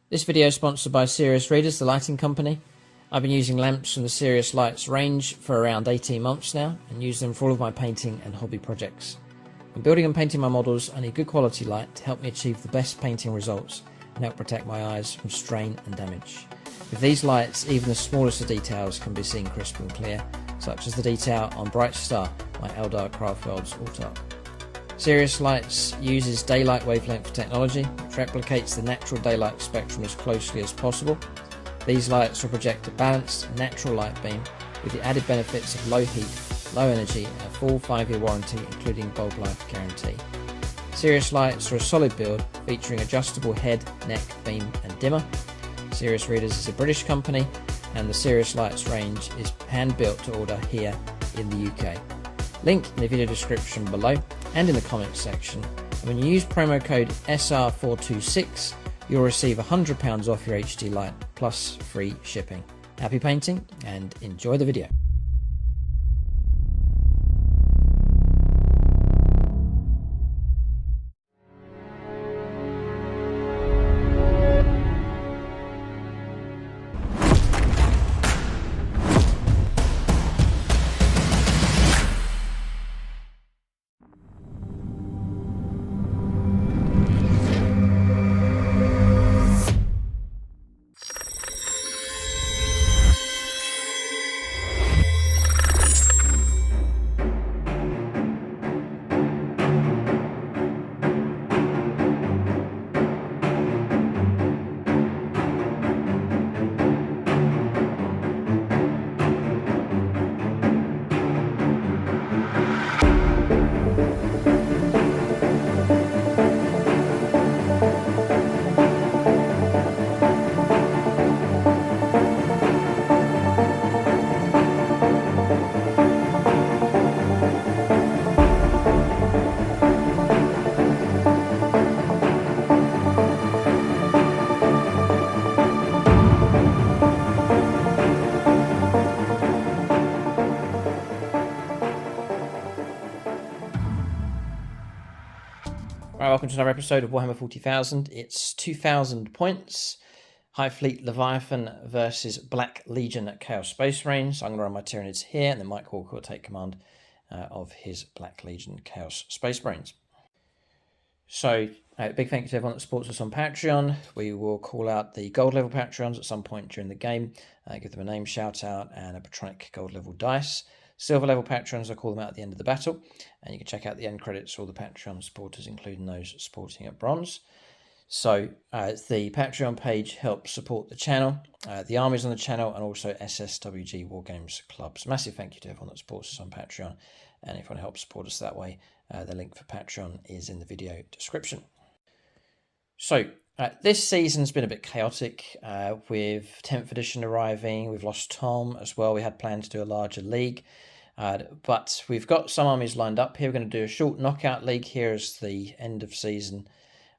This video is sponsored by Serious Readers, the lighting company. I've been using lamps from the Serious Lights range for around 18 months now and use them for all of my painting and hobby projects. When building and painting my models, I need good quality light to help me achieve the best painting results and help protect my eyes from strain and damage. With these lights, even the smallest of details can be seen crisp and clear, such as the detail on Bright Star, my Eldar Craftworld's Autarch. Serious Lights uses daylight wavelength technology, which replicates the natural daylight spectrum as closely as possible. These lights will project a balanced, natural light beam with the added benefits of low heat, low energy and a full 5-year warranty including bulb life guarantee. Serious Lights are a solid build featuring adjustable head, neck, beam and dimmer. Serious Readers is a British company and the Serious Lights range is hand built to order here in the UK. Link in the video description below and in the comments section. And when you use promo code SR426, you'll receive £100 off your HD light plus free shipping. Happy painting and enjoy the video. Right, welcome to another episode of Warhammer 40,000. It's 2,000 points. Hive Fleet Leviathan versus Black Legion at Chaos Space Marines. So I'm going to run my Tyranids here, and then Mike Walker will take command of his Black Legion Chaos Space Marines. So, big thank you to everyone that supports us on Patreon. We will call out the gold level Patreons at some point during the game, give them a name shout out and a Patronic gold level dice. Silver level patrons, I call them out at the end of the battle, and you can check out the end credits for all the Patreon supporters, including those supporting at bronze. So the Patreon page helps support the channel, the armies on the channel, and also SSWG Wargames Clubs. Massive thank you to everyone that supports us on Patreon, and if you want to help support us that way, the link for Patreon is in the video description. So this season's been a bit chaotic with 10th edition arriving. We've lost Tom as well. We had planned to do a larger league, but we've got some armies lined up here. We're going to do a short knockout league here as the end of season,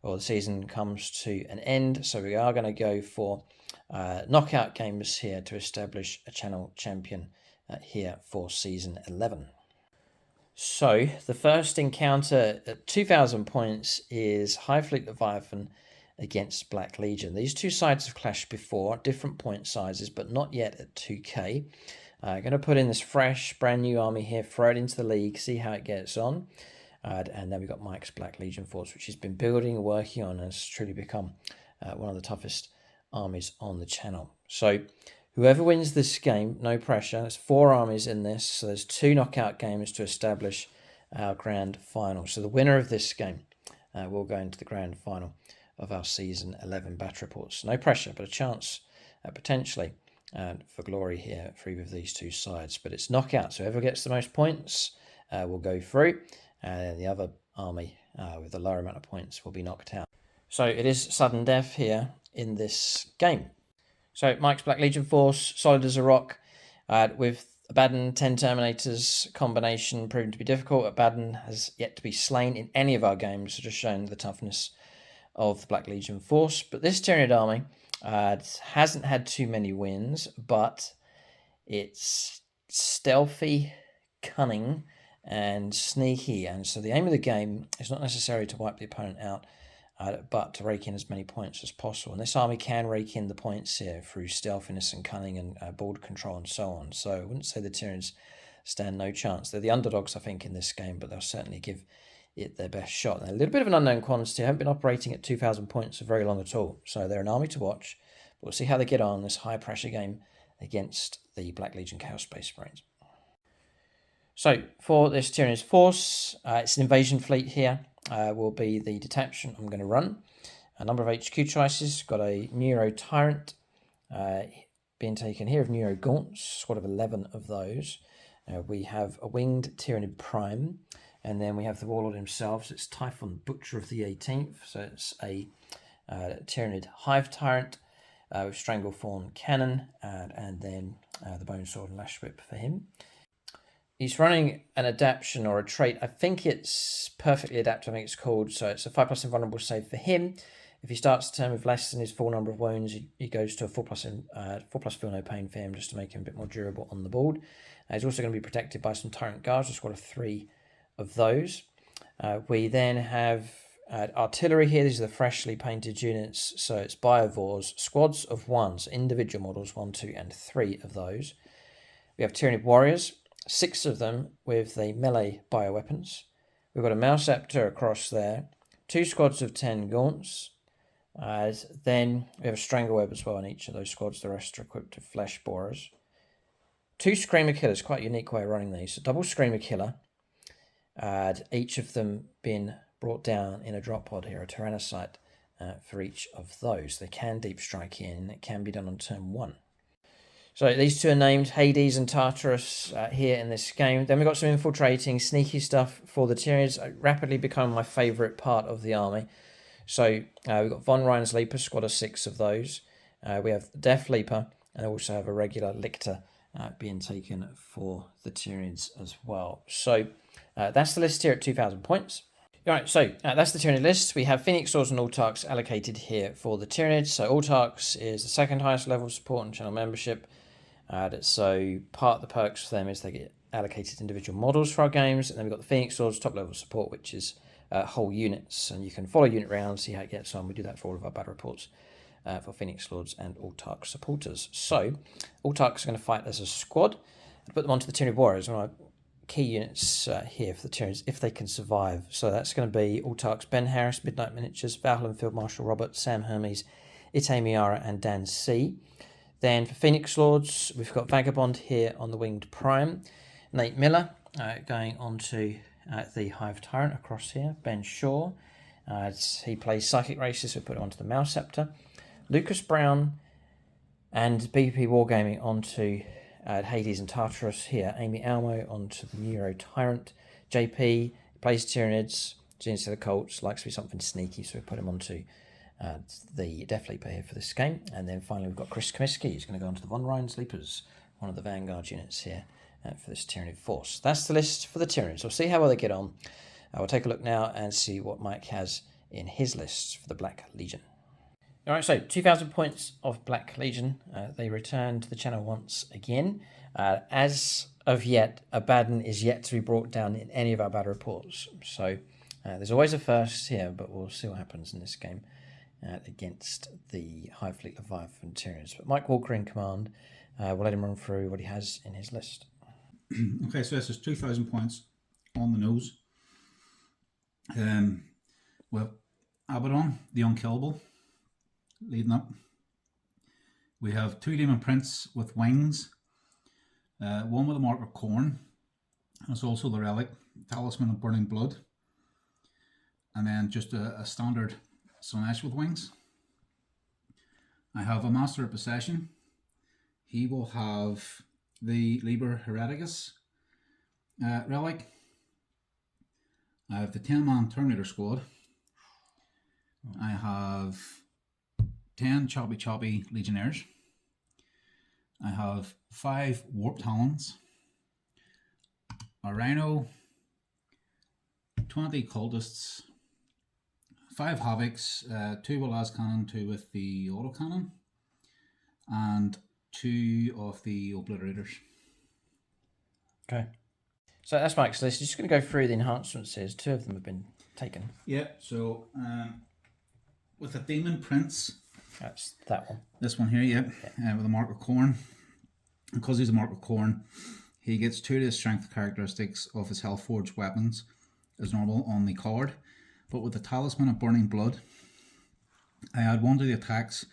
or the season comes to an end. So we are going to go for knockout games here to establish a channel champion here for season 11. So the first encounter at 2,000 points is Hive Fleet Leviathan against Black Legion. These two sides have clashed before, different point sizes, but not yet at 2k. I'm going to put in this fresh, brand new army here, throw it into the league, see how it gets on. And then we've got Mike's Black Legion force, which he's been building and working on, and has truly become one of the toughest armies on the channel. So whoever wins this game, no pressure. There's 4 armies in this, so there's 2 knockout games to establish our grand final. So the winner of this game will go into the grand final of our season 11 battle reports. No pressure, but a chance potentially for glory here for either of these two sides. But it's knockout, so whoever gets the most points will go through, and the other army with the lower amount of points will be knocked out. So it is sudden death here in this game. So Mike's Black Legion force, solid as a rock, with Abaddon 10 Terminators combination proving to be difficult. Abaddon has yet to be slain in any of our games, so just showing the toughness of the Black Legion force. But this Tyranid army hasn't had too many wins, but it's stealthy, cunning, and sneaky. And so the aim of the game is not necessarily to wipe the opponent out but to rake in as many points as possible. And this army can rake in the points here through stealthiness and cunning and board control and so on. So I wouldn't say the Tyranids stand no chance. They're the underdogs, I think, in this game, but they'll certainly give it their best shot. They're a little bit of an unknown quantity. I haven't been operating at 2,000 points for very long at all. So they're an army to watch. But we'll see how they get on this high pressure game against the Black Legion Chaos Space Marines. So for this Tyranids force, it's an invasion fleet here. Will be the detachment I'm going to run. A number of HQ choices. Got a Neuro Tyrant being taken here of Neuro Gaunts, squad of 11 of those. We have a Winged Tyranid Prime, and then we have the Warlord himself. So it's Typhon Butcher of the 18th. So it's a Tyranid Hive Tyrant with Stranglethorn Cannon, and then the Bone Sword and Lash Whip for him. He's running an adaptation or a trait. I think it's perfectly adapted, I think it's called. So it's a 5+ invulnerable save for him. If he starts the turn with less than his full number of wounds, he goes to a 4+ feel no pain for him, just to make him a bit more durable on the board. He's also going to be protected by some Tyrant Guards, a squad of 3 of those. We then have artillery here. These are the freshly painted units. So it's Biovores, squads of 1s, individual models, 1, 2, and 3 of those. We have Tyranid Warriors, 6 of them with the melee bioweapons. We've got a Mouseaptor across there, 2 squads of 10 Gaunts. Then we have a Strangleweb as well in each of those squads. The rest are equipped with Flesh Borers. 2 Screamer Killers, quite a unique way of running these. So double Screamer Killer, each of them being brought down in a drop pod here, a Tyrannocyte for each of those. They can deep strike in, it can be done on turn 1. So these 2 are named Hades and Tartarus here in this game. Then we've got some infiltrating, sneaky stuff for the Tyranids, rapidly become my favourite part of the army. So we've got Von Ryan's Leaper, squad of 6 of those. We have the Death Leaper, and also have a regular Lictor being taken for the Tyranids as well. So that's the list here at 2,000 points. Alright, so that's the Tyranid list. We have Phoenix Swords and Autarchs allocated here for the Tyranids. So Autarchs is the 2nd highest level of support and channel membership. So part of the perks for them is they get allocated individual models for our games, and then we've got the Phoenix Swords top level support, which is whole units, and you can follow unit round, see how it gets on. We do that for all of our battle reports for Phoenix Lords and Autarch supporters. So Autarchs are going to fight as a squad. I'll put them onto the Tyranid Warriors, one of our key units here for the Tyranids, if they can survive. So that's going to be Autarchs Ben Harris, Midnight Miniatures, Valhalla Field Marshal Robert, Sam Hermes, Ite Miara, and Dan C. Then for Phoenix Lords, we've got Vagabond here on the Winged Prime. Nate Miller going on to the Hive Tyrant across here. Ben Shaw, he plays Psychic Races, so we put him onto the Mouseaptor. Lucas Brown and BP Wargaming onto Hades and Tartarus here. Amy Almo onto the Neuro Tyrant. JP plays Tyranids, Genius of the Colts, likes to be something sneaky, so we put him onto the Death Leaper here for this game. And then finally we've got Chris Comiskey, who's going to go onto the Von Ryan's Leapers, one of the Vanguard units here for this Tyranid force. That's the list for the Tyranids. We'll see how well they get on. We'll take a look now and see what Mike has in his lists for the Black Legion. Alright, so 2,000 points of Black Legion. They return to the channel once again. As of yet, Abaddon is yet to be brought down in any of our battle reports. So there's always a first here, but we'll see what happens in this game against the Hive Fleet Leviathan Tyranid. But Mike Walker in command. We'll let him run through what he has in his list. Okay, so this is 2,000 points on the nose. Well, Abaddon, the Unkillable, leading up. We have 2 Demon Prince with wings, one with a mark of corn. There's also the relic, Talisman of Burning Blood, and then just a standard Slanesh with wings. I have a Master of Possession. He will have the Liber Hereticus relic. I have the 10-man Terminator squad. I have 10 Choppy Legionnaires. I have 5 Warped Talons, a Rhino, 20 Cultists, 5 Havocs, 2 with las cannon, 2 with the autocannon, and 2 of the Obliterators. Okay. So that's Mike's list. Just going to go through the enhancements here. 2 of them have been taken. Yeah, so with a Demon Prince. That's that one. This one here, yep, with a Mark of Corn. Because he's a Mark of Corn, he gets 2 to the strength characteristics of his Hellforged weapons as normal on the card. But with the Talisman of Burning Blood, I add 1 to the attacks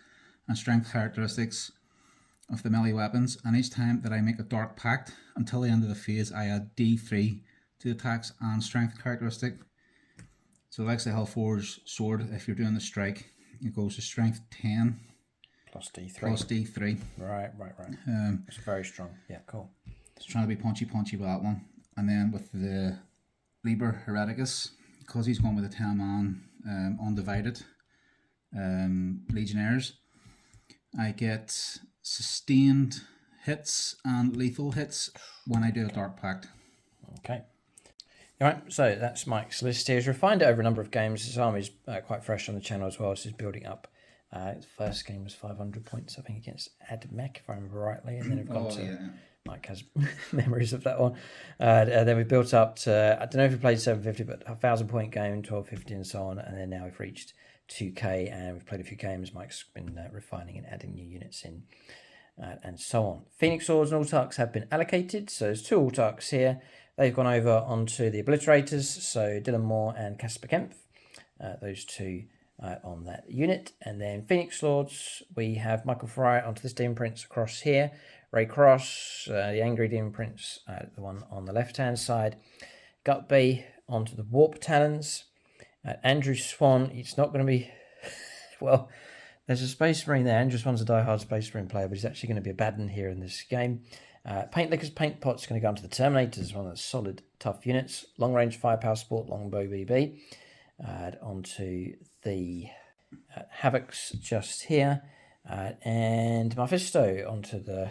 and strength characteristics of the melee weapons, and each time that I make a Dark Pact until the end of the phase, I add D3 to the attacks and strength characteristic. So like the Hellforged sword, if you're doing the strike, it goes to strength 10 plus D3. Plus D3. Right. It's very strong. Yeah, cool. Just trying to be punchy with that one. And then with the Liber Hereticus, because he's going with a 10-man undivided Legionnaires, I get sustained hits and lethal hits when I do a Dark Pact. Okay. Alright, so that's Mike's list here. He's refined it over a number of games. His army's quite fresh on the channel as well, so he's building up. His first game was 500 points, I think, against Admech, if I remember rightly, and then we've gone Mike has memories of that one. Then we built up to, I don't know if we played 750, but a 1,000-point game, 1250 and so on, and then now we've reached 2K, and we've played a few games. Mike's been refining and adding new units in, and so on. Phoenix Swords and Autarchs have been allocated, so there's 2 Autarchs here. They've gone over onto the Obliterators, so Dylan Moore and Casper Kempf, those 2 on that unit. And then Phoenix Lords, we have Michael Fry onto this Demon Prince across here, Ray Cross, the Angry Demon Prince, the one on the left-hand side, Gutby onto the Warp Talons, Andrew Swan, it's not going to be, well, there's a Space Marine there. Andrew Swan's a die-hard Space Marine player, but he's actually going to be a Baden here in this game. Paint Lickers Paint Pot's going to go onto the Terminators, one of the solid, tough units. Long Range Firepower Sport, Longbow BB. Onto the Havocs just here. And Mephisto onto the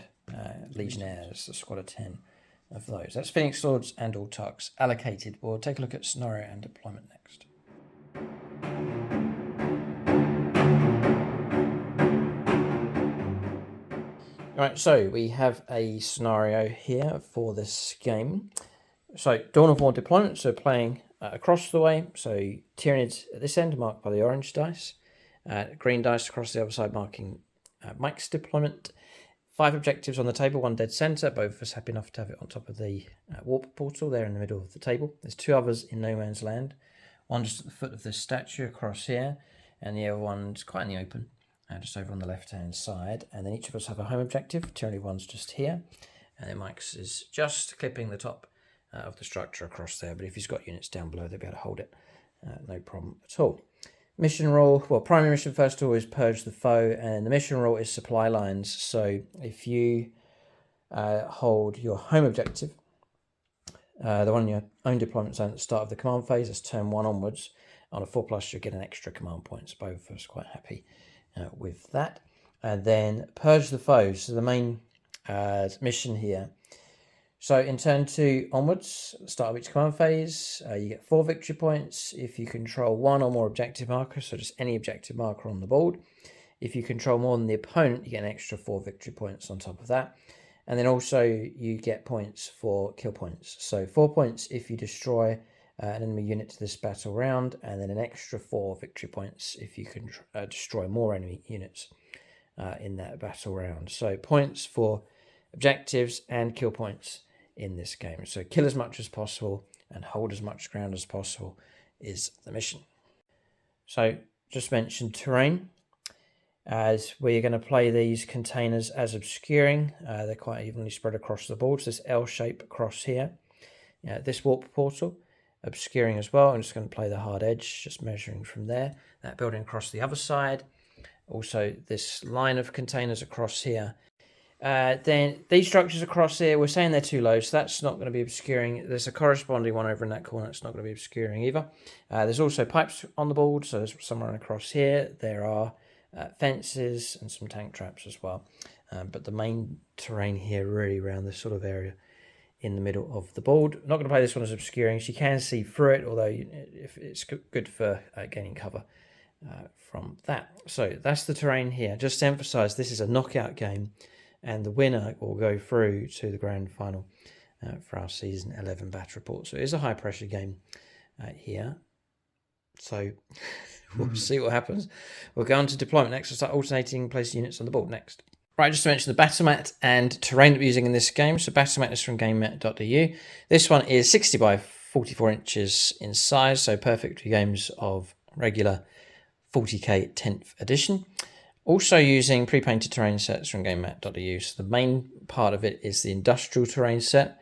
Legionnaires, the squad of 10 of those. That's Phoenix Swords and Autarchs allocated. We'll take a look at scenario and deployment next. Alright, so we have a scenario here for this game. So, Dawn of War deployment, so playing across the way. So, Tyranids at this end marked by the orange dice. Green dice across the other side marking Mike's deployment. 5 objectives on the table, 1 dead centre. Both of us happy enough to have it on top of the warp portal there in the middle of the table. There's 2 others in no man's land. One just at the foot of this statue across here, and the other one's quite in the open, just over on the left-hand side. And then each of us have a home objective. Tyranny one's just here, and then Mike's is just clipping the top of the structure across there. But if he's got units down below, they'll be able to hold it, no problem at all. Mission rule, well, primary mission first of all is purge the foe, and the mission rule is supply lines. So if you hold your home objective, the one in your own deployment zone at the start of the command phase, that's turn 1 onwards, on a 4+, you'll get an extra command point. So both of us are quite happy with that. And then purge the foes, so the main mission here. So in turn 2 onwards, at the start of each command phase, you get 4 victory points if you control 1 or more objective markers, so just any objective marker on the board. If you control more than the opponent, you get an extra 4 victory points on top of that. And then also you get points for kill points. So 4 points if you destroy an enemy unit to this battle round, and then an extra 4 victory points if you can destroy more enemy units in that battle round. So points for objectives and kill points in this game. So kill as much as possible and hold as much ground as possible is the mission. So just mentioned terrain, as we're going to play these containers as obscuring. They're quite evenly spread across the board. So this L shape across here, this warp portal obscuring as well. I'm just going to play the hard edge, just measuring from there. That building across the other side. Also this line of containers across here. Then these structures across here, we're saying they're too low, so that's not going to be obscuring. There's a corresponding one over in that corner that's not going to be obscuring either. There's also pipes on the board, so there's some running across here. There are fences and some tank traps as well. But the main terrain here really around this sort of area in the middle of the board. I'm not going to play this one as obscuring, so you can see through it, although if it's good for gaining cover from that. So that's the terrain here. Just to emphasize, this is a knockout game, and the winner will go through to the grand final for our season 11 battle report. So it is a high pressure game here. So we'll see what happens. We'll go on to deployment next. We'll start alternating placing units on the board next. Right, just to mention the battle mat and terrain that we're using in this game. So battle mat is from gamemat.eu. This one is 60 by 44 inches in size, so perfect for games of regular 40k 10th edition. Also using pre-painted terrain sets from gamemat.eu. So the main part of it is the industrial terrain set,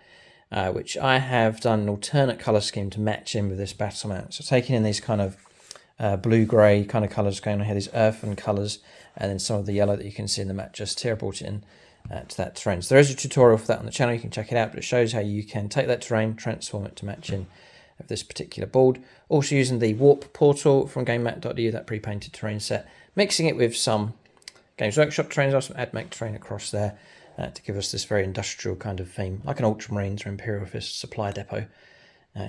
which I have done an alternate colour scheme to match in with this battle mat. So taking in these kind of blue-grey kind of colours going on here, these earthen colours, and then some of the yellow that you can see in the map just here, brought it in to that terrain. So there is a tutorial for that on the channel, you can check it out, but it shows how you can take that terrain, transform it to match in of this particular board. Also using the warp portal from gamemat.eu, that pre-painted terrain set, mixing it with some Games Workshop terrains, also some AdMech terrain across there to give us this very industrial kind of theme, like an Ultramarines or Imperial Fist supply depot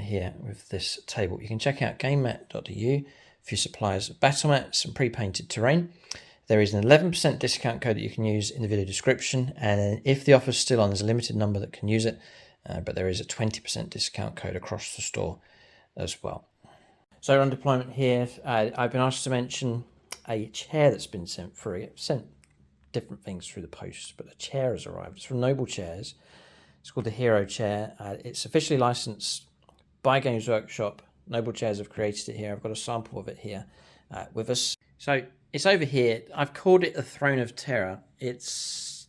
here with this table. You can check out gamemat.eu for your suppliers of battle mats and pre-painted terrain. There is an 11% discount code that you can use in the video description, and if the offer's still on, there's a limited number that can use it, but there is a 20% discount code across the store as well. So on deployment here, I've been asked to mention a chair that's been sent through. I've sent different things through the post, but a chair has arrived. It's from Noble Chairs. It's called the Hero Chair. It's officially licensed by Games Workshop. Noble Chairs have created it here. I've got a sample of it here with us. So it's over here. I've called it the Throne of Terror. It's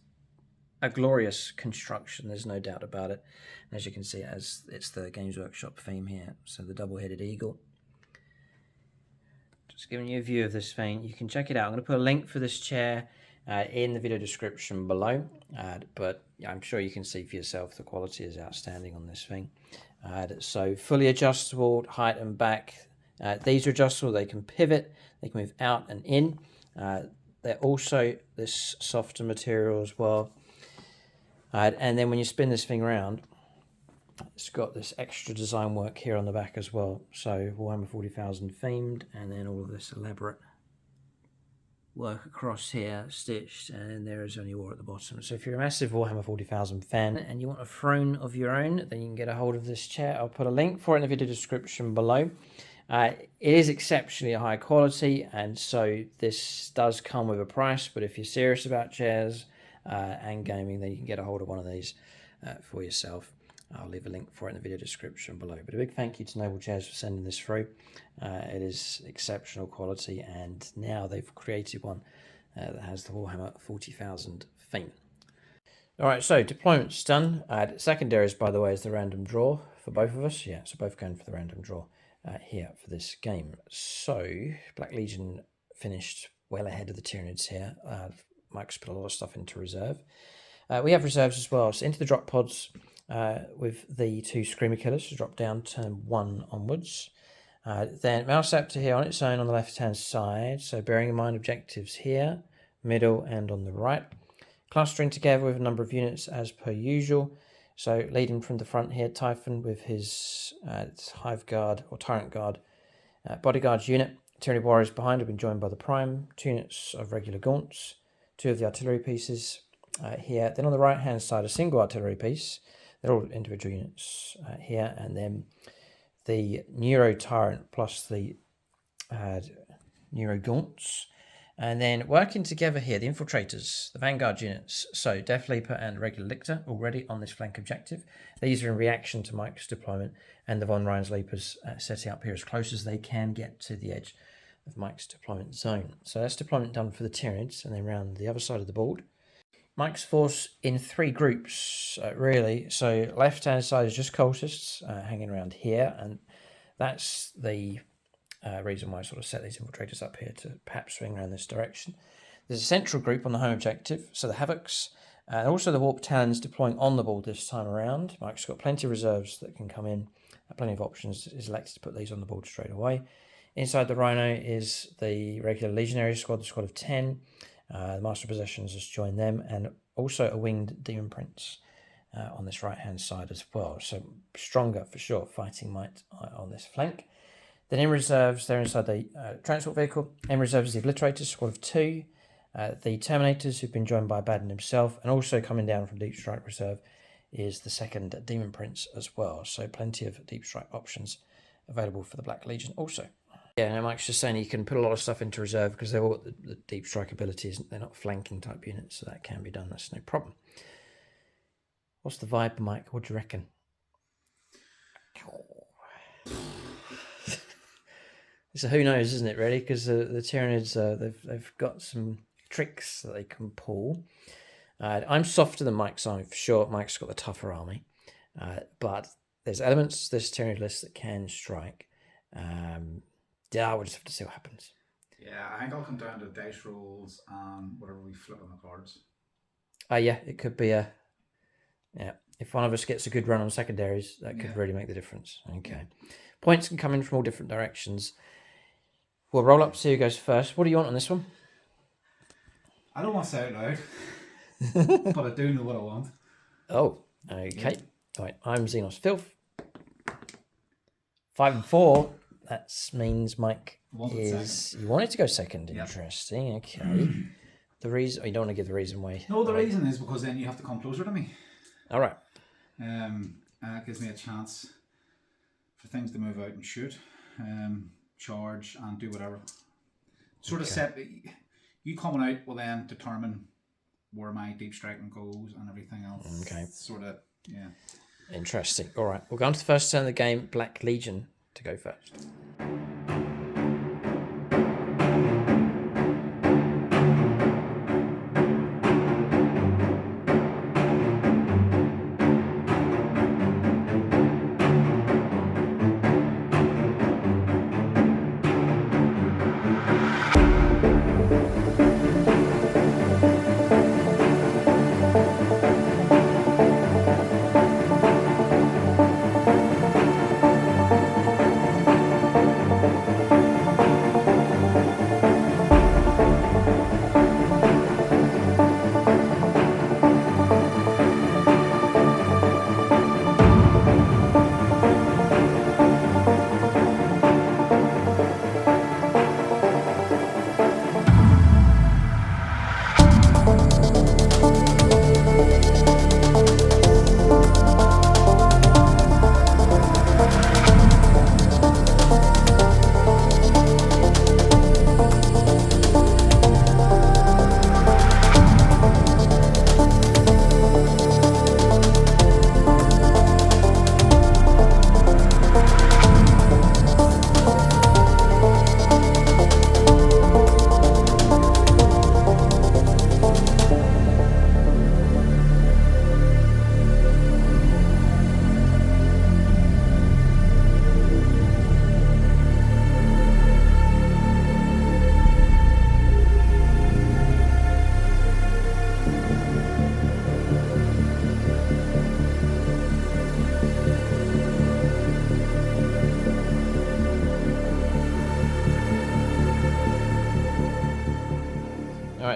a glorious construction. There's no doubt about it. And as you can see, it's the Games Workshop theme here. So the double-headed eagle. Just giving you a view of this thing. You can check it out. I'm going to put a link for this chair in the video description below. But I'm sure you can see for yourself the quality is outstanding on this thing. So fully adjustable, height and back. These are adjustable. They can pivot. They can move out and in. They're also this softer material as well. And then when you spin this thing around, it's got this extra design work here on the back as well. So Warhammer 40,000 themed, and then all of this elaborate work across here, stitched, and there is only war at the bottom. So if you're a massive Warhammer 40,000 fan and you want a throne of your own, then you can get a hold of this chair. I'll put a link for it in the video description below. It is exceptionally high quality, and so this does come with a price, but if you're serious about chairs and gaming, then you can get a hold of one of these for yourself. I'll leave a link for it in the video description below. But a big thank you to Noble Chairs for sending this through. It is exceptional quality, and now they've created one that has the Warhammer 40,000 theme. Alright, so deployment's done. Secondaries, by the way, is the random draw for both of us. Yeah, so both going for the random draw here for this game. So, Black Legion finished well ahead of the Tyranids here. Mike's put a lot of stuff into reserve. We have reserves as well. So into the drop pods with the two Screamer Killers to drop down turn 1 onwards. Then Mouse Aptor here on its own on the left-hand side. So bearing in mind objectives here, middle and on the right. Clustering together with a number of units as per usual. So leading from the front here, Typhon with his Hive Guard or Tyrant Guard Bodyguards unit. Tyranid Warriors behind have been joined by the Prime. 2 units of regular Gaunts. 2 of the artillery pieces here. Then on the right-hand side, a single artillery piece. They're all individual units here. And then the Neuro Tyrant plus the Neuro Gaunts. And then working together here, the Infiltrators, the Vanguard units. So Death Leaper and Regular Lictor already on this flank objective. These are in reaction to Mike's deployment and the Von Ryan's Leapers setting up here as close as they can get to the edge of Mike's deployment zone. So that's deployment done for the Tyranids, and then round the other side of the board. Mike's force in 3 groups, really. So left-hand side is just cultists hanging around here, and that's the reason why I sort of set these infiltrators up here to perhaps swing around this direction. There's a central group on the home objective, so the Havocs, and also the Warp Talons deploying on the board this time around. Mike's got plenty of reserves that can come in, plenty of options. He's elected to put these on the board straight away. Inside the Rhino is the regular Legionary squad, the squad of 10. The Master of Possessions has joined them, and also a Winged Demon Prince on this right-hand side as well. So stronger, for sure, fighting might on this flank. Then in reserves, they're inside the transport vehicle. In reserves is the Obliterators, squad of 2. The Terminators, who've been joined by Baden himself, and also coming down from Deep Strike Reserve is the second Demon Prince as well. So plenty of Deep Strike options available for the Black Legion also. Yeah, and Mike's just saying you can put a lot of stuff into reserve because they've all got the deep strike abilities. They're not flanking type units, so that can be done. That's no problem. What's the vibe, Mike? What do you reckon? So who knows, isn't it, really? Because the Tyranids, they've got some tricks that they can pull. I'm softer than Mike's army for sure. Mike's got the tougher army. But there's elements to this Tyranid list that can strike. Yeah, we'll just have to see what happens. Yeah, I think I'll come down to dice rolls and whatever we flip on the cards. Yeah, it could be a... Yeah, if one of us gets a good run on secondaries, that could really make the difference. Okay. Points can come in from all different directions. We'll roll up, see who goes first. What do you want on this one? I don't want to say it loud, but I do know what I want. Oh, okay. All right, I'm Xenos Filth. 5 and 4. That means Mike is... You wanted to go second. Interesting. Okay. The reason... Oh, you don't want to give the reason why... No, the reason is because then you have to come closer to me. All right. It gives me a chance for things to move out and shoot, charge and do whatever. Sort of set... You coming out will then determine where my deep striking goes and everything else. Okay. Sort of, yeah. Interesting. All right. We'll go on to the first turn of the game. Black Legion to go first.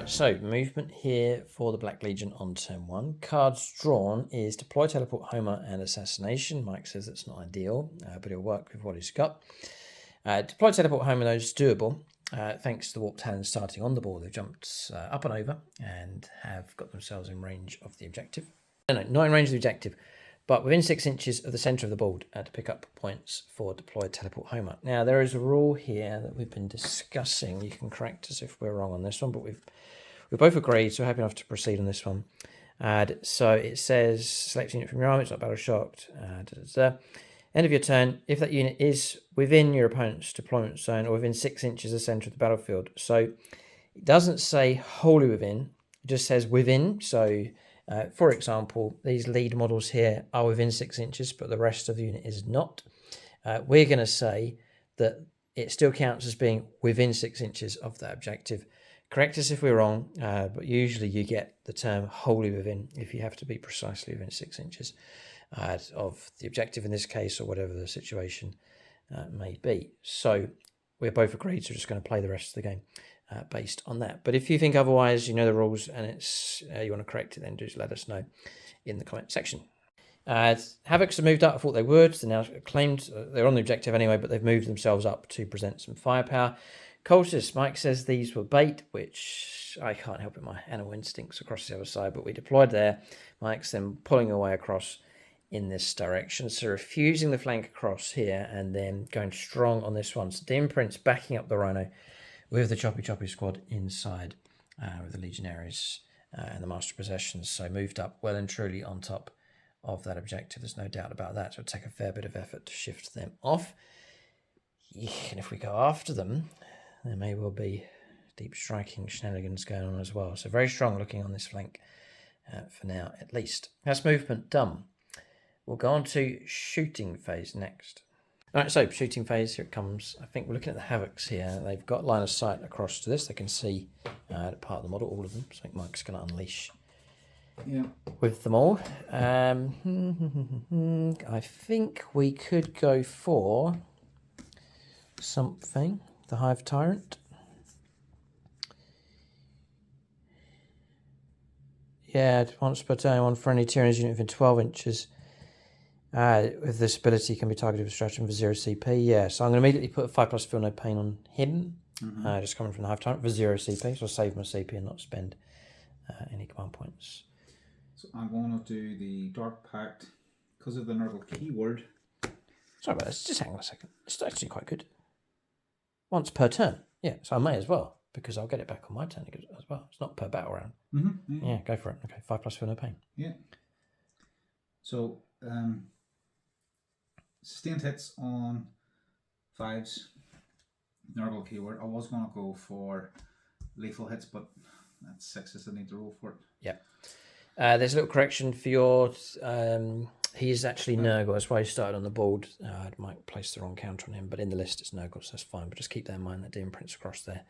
So, movement here for the Black Legion on turn 1. Cards drawn is Deploy, Teleport, Homer, and Assassination. Mike says it's not ideal, but he'll work with what he's got. Deploy, Teleport, Homer, though, is doable. Thanks to the Warped Talons starting on the board, they've jumped up and over and have got themselves in range of the objective. No, not in range of the objective, but within 6 inches of the centre of the board to pick up points for Deploy, Teleport, Homer. Now, there is a rule here that we've been discussing. You can correct us if we're wrong on this one, but we've both agreed, so we're happy enough to proceed on this one. So it says, select a unit from your army, it's not battle shocked. End of your turn, if that unit is within your opponent's deployment zone or within 6 inches of the centre of the battlefield. So it doesn't say wholly within, it just says within. So, for example, these lead models here are within 6 inches, but the rest of the unit is not. We're going to say that it still counts as being within 6 inches of that objective. Correct us if we're wrong, but usually you get the term wholly within if you have to be precisely within 6 inches of the objective in this case, or whatever the situation may be. So we're both agreed, so we're just going to play the rest of the game based on that. But if you think otherwise, you know the rules, and it's you want to correct it, then just let us know in the comment section. Havocs have moved up. I thought they would. They're now claimed they're on the objective anyway, but they've moved themselves up to present some firepower. Cultists, Mike says these were bait, which I can't help it. My animal instincts across the other side, but we deployed there. Mike's then pulling away across in this direction. So refusing the flank across here and then going strong on this one. So the imprints backing up the Rhino with the choppy squad inside with the Legionaries and the Master Possessions. So moved up well and truly on top of that objective. There's no doubt about that. So it'll take a fair bit of effort to shift them off. Yeah, and if we go after them, there may well be deep striking shenanigans going on as well. So very strong looking on this flank for now, at least. That's movement done. We'll go on to shooting phase next. All right, so shooting phase, here it comes. I think we're looking at the Havocs here. They've got line of sight across to this. They can see part of the model, all of them. So I think Mike's going to unleash with them all. I think we could go for something. The Hive Tyrant. Yeah, once per turn, one friendly Tyranids unit within 12 inches. With this ability can be targeted with stratagem for 0 CP. Yeah, so I'm going to immediately put a 5+ feel no pain on him. Just coming from the Hive Tyrant for 0 CP. So I'll save my CP and not spend any command points. So I'm going to do the Dark Pact because of the Nurgle keyword. Sorry about this. Just hang on a second. It's actually quite good. Once per turn. Yeah, so I may as well, because I'll get it back on my turn as well. It's not per battle round. Yeah, go for it. Okay, 5+ feel no pain. Yeah. So, sustained hits on 5s, Nurgle keyword. I was going to go for lethal hits, but that's 6s I need to roll for it. Yeah. There's a little correction for your... he's actually Nurgle. That's why he started on the board. I might place the wrong counter on him, but in the list it's Nurgle, so that's fine. But just keep that in mind, that the imprints across there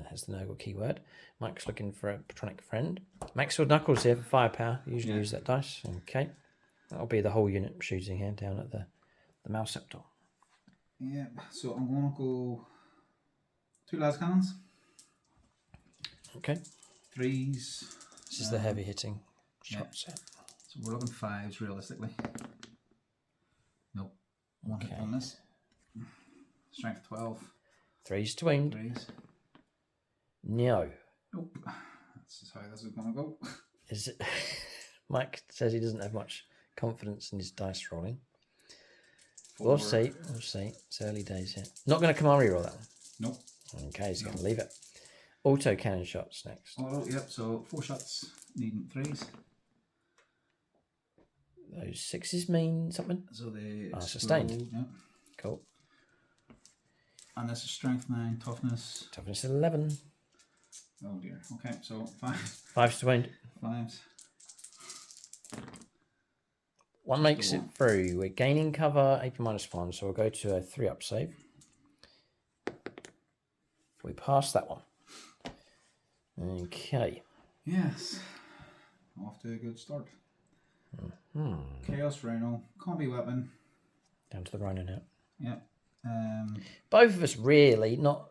has the Nurgle keyword. Mike's looking for a Patronic Friend. Maxfield Knuckles here for firepower. Usually use that dice. Okay. That'll be the whole unit shooting here down at the mouse scepter. Yeah, so I'm going to go 2 las cannons. Okay. 3s. This is the heavy hitting shots. Yeah. So we're looking 5s realistically. Nope. One hit on this. Strength 12. 3s to wound. 3s. No. Nope. This is how this is going to go. Is it? Mike says he doesn't have much confidence in his dice rolling. 4. We'll see. We'll see. It's early days here. Not going to command reroll that one. Nope. Okay, he's going to leave it. Auto cannon shots next. Oh, yep. So 4 shots, needing 3s. Those 6s mean something? So they sustained. Yeah. Cool. And this is strength 9, toughness. Toughness 11. Oh dear. Okay, so 5. 5s to wound. 5s. One makes it through. We're gaining cover, AP -1, so we'll go to a 3-up save. We pass that one. Okay. Yes. Off to a good start. Chaos Rhino, combi weapon. Down to the Rhino now. Yep. Both of us really don't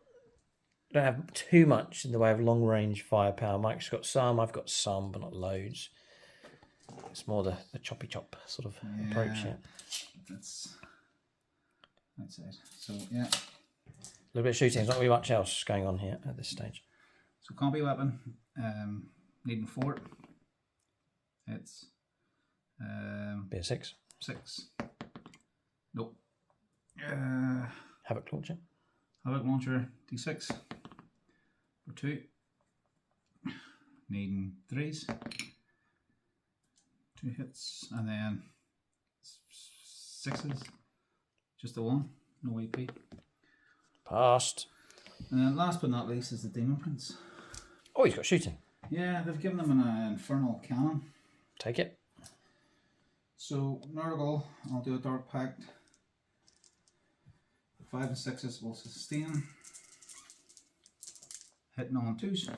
have too much in the way of long range firepower. Mike's got some, I've got some, but not loads. It's more the choppy chop sort of approach here. That's it. So yeah. A little bit of shooting. There's not really much else going on here at this stage. So combi weapon, needing 4. It's Be a 6. 6. Nope. Havoc launcher. Havoc launcher, D6 for 2. Needing 3s. 2 hits, and then 6s. Just the 1, no AP. Passed. And then last but not least is the Demon Prince. Oh, he's got shooting. Yeah, they've given him an infernal cannon. Take it. So Nurgle, I'll do a Dark Pact. 5 and 6s will sustain. Hitting on 2s.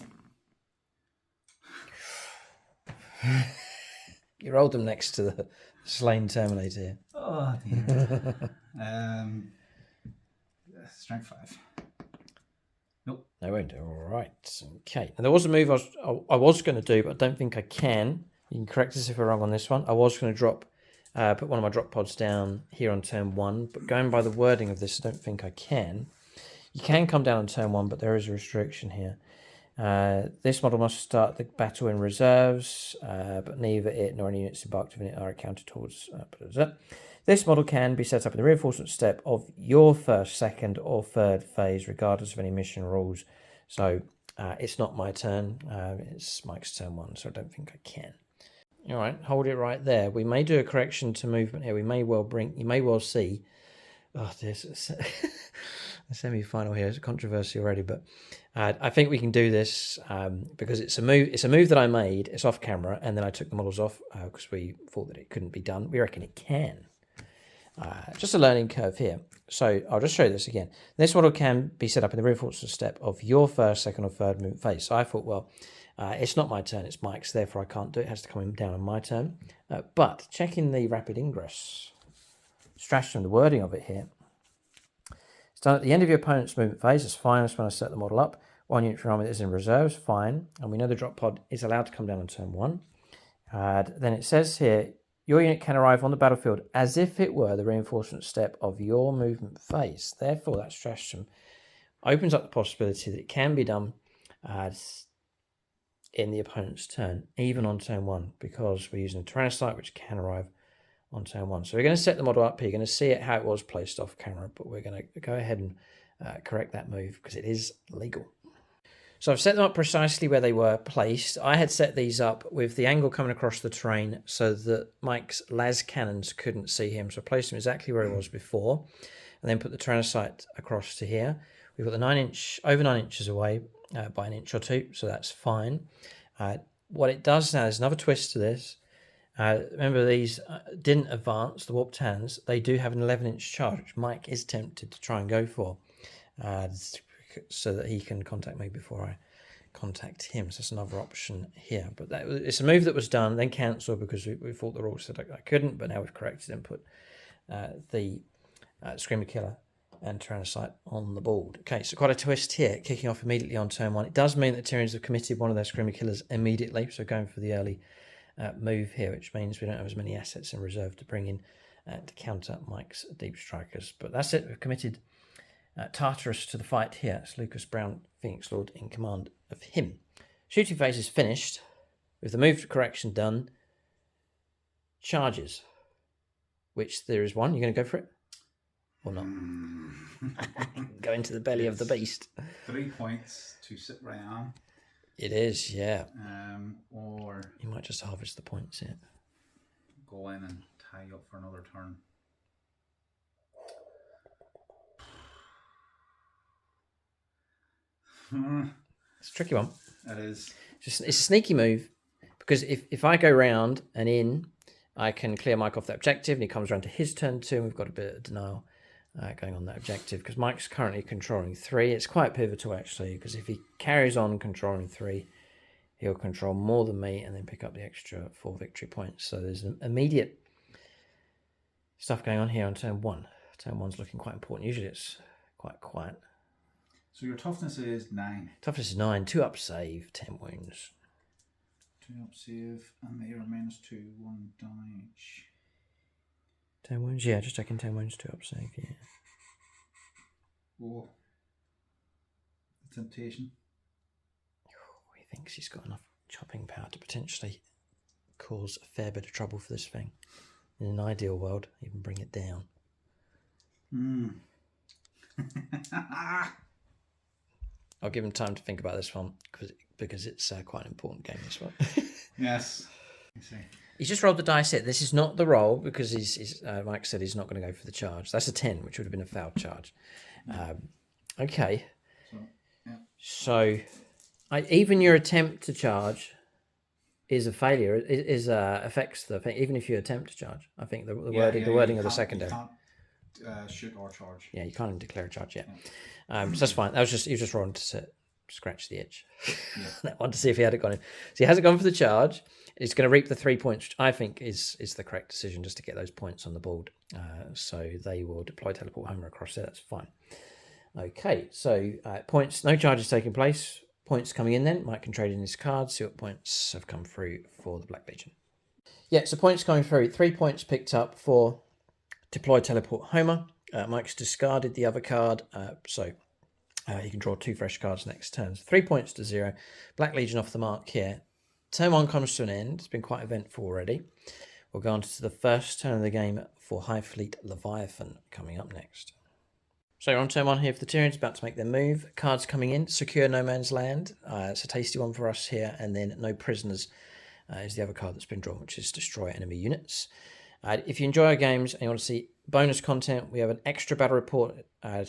You rolled them next to the slain Terminator here. Oh dear. Strength 5. Nope. No wound. All right. Okay. Now there was a move I was going to do, but I don't think I can. You can correct us if we're wrong on this one. I was going to put one of my drop pods down here on turn 1, but going by the wording of this, I don't think I can. You can come down on turn 1, but there is a restriction here. This model must start the battle in reserves, but neither it nor any units embarked within it are accounted towards. This model can be set up in the reinforcement step of your first, second, or third phase, regardless of any mission rules. So it's not my turn. It's Mike's turn 1, so I don't think I can. All right, hold it right there. We may do a correction to movement here. We may well you may well see. Oh, there's a semi-final here. It's a controversy already, but I think we can do this because it's a move. It's a move that I made. It's off camera, and then I took the models off because we thought that it couldn't be done. We reckon it can. Just a learning curve here. So I'll just show you this again. This model can be set up in the reinforcement step of your first, second, or third movement phase. So I thought, well, it's not my turn, it's Mike's, therefore I can't do it. It has to come down on my turn. But checking the rapid ingress strategy and the wording of it here. It's done at the end of your opponent's movement phase. It's fine. That's when I set the model up. 1 unit from army that is in reserves, fine. And we know the drop pod is allowed to come down on turn 1. Then it says here, your unit can arrive on the battlefield as if it were the reinforcement step of your movement phase. Therefore, that stratagem opens up the possibility that it can be done in the opponent's turn, even on turn 1, because we're using a Tyranid which can arrive on turn 1. So we're going to set the model up here. You're going to see it how it was placed off camera, but we're going to go ahead and correct that move because it is legal. So I've set them up precisely where they were placed. I had set these up with the angle coming across the terrain so that Mike's las cannons couldn't see him. So I placed him exactly where he was before, and then put the Tyranid across to here. We've got the 9-inch, over 9 inches away by an inch or two, so that's fine. What it does now, there's another twist to this. Remember, these didn't advance, the warped hands. They do have an 11-inch charge, which Mike is tempted to try and go for, so that he can contact me before I contact him. So that's another option here. But it's a move that was done, then cancelled because we thought the rules said I couldn't, but now we've corrected and put the Screamer Killer and Tyranid on the board. Okay, so quite a twist here, kicking off immediately on turn 1. It does mean that Tyranids have committed one of their Screamer Killers immediately, so going for the early move here, which means we don't have as many assets in reserve to bring in to counter Mike's Deep Strikers. But that's it, we've committed Tartarus to the fight here. It's Lucas Brown, Phoenix Lord, in command of him. Shooting phase is finished, with the move correction done. Charges, which there is one. You're going to go for it? Or not? Go into the belly of the beast. 3 points to sit right on. It is, yeah. Or you might just harvest the points, yeah. Go in and tie up for another turn. It's a tricky one. It is. It's a sneaky move, because if I go round and in, I can clear Mike off that objective, and he comes around to his turn too, and we've got a bit of denial going on that objective, because Mike's currently controlling 3. It's quite pivotal, actually, because if he carries on controlling 3, he'll control more than me and then pick up the extra 4 victory points. So there's an immediate stuff going on here on turn 1. Turn 1's looking quite important. Usually it's quite quiet. So your toughness is 9. Toughness is 9. 2 up save, 10 wounds. 2 up save, and they are -2, 1 damage. 10 wounds? Yeah, just taking 10 wounds, 2 up save, yeah. Oh. The temptation. He thinks he's got enough chopping power to potentially cause a fair bit of trouble for this thing. In an ideal world, even bring it down. I'll give him time to think about this one, because it's quite an important game, this one. Yes. I see. He's just rolled the dice here. This is not the roll, because Mike said he's not going to go for the charge. That's a 10, which would have been a foul charge. Okay. So even your attempt to charge is a failure. Affects the thing, even if you attempt to charge. I think the wording of the secondary. You can't shoot or charge. Yeah, you can't even declare a charge yet. So that's fine. He was just rolling to scratch the itch. Yeah. That one, to see if he had it gone in. So he hasn't gone for the charge. He's going to reap the 3 points, which I think is the correct decision, just to get those points on the board. So they will deploy Teleport Homer across there. That's fine. Okay, so points, no charges taking place. Points coming in then. Mike can trade in his cards, see what points have come through for the Black Legion. Yeah, so points coming through. 3 points picked up for deploy Teleport Homer. Mike's discarded the other card, so You can draw 2 fresh cards next turn. So 3 points to 0. Black Legion off the mark here. Turn 1 comes to an end. It's been quite eventful already. We'll go on to the first turn of the game for Hive Fleet Leviathan coming up next. So we're on turn 1 here for the Tyranids, about to make their move. Cards coming in. Secure No Man's Land. It's a tasty one for us here. And then No Prisoners is the other card that's been drawn, which is Destroy Enemy Units. If you enjoy our games and you want to see bonus content, we have an extra battle report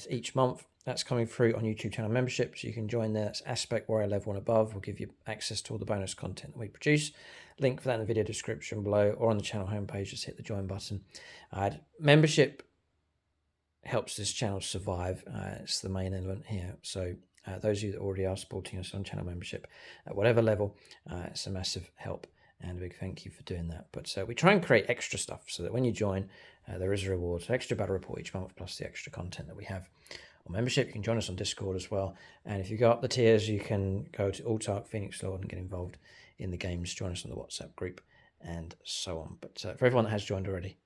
each month. That's coming through on YouTube channel membership, so you can join there. That's Aspect Warrior level and above. We'll give you access to all the bonus content that we produce. Link for that in the video description below or on the channel homepage. Just hit the join button. Membership helps this channel survive. It's the main element here. So those of you that already are supporting us on channel membership at whatever level, it's a massive help. And a big thank you for doing that. But we try and create extra stuff so that when you join, there is a reward. So extra battle report each month plus the extra content that we have on membership. You can join us on Discord as well. And if you go up the tiers, you can go to Altark, Phoenix Lord and get involved in the games. Join us on the WhatsApp group and so on. But for everyone that has joined already,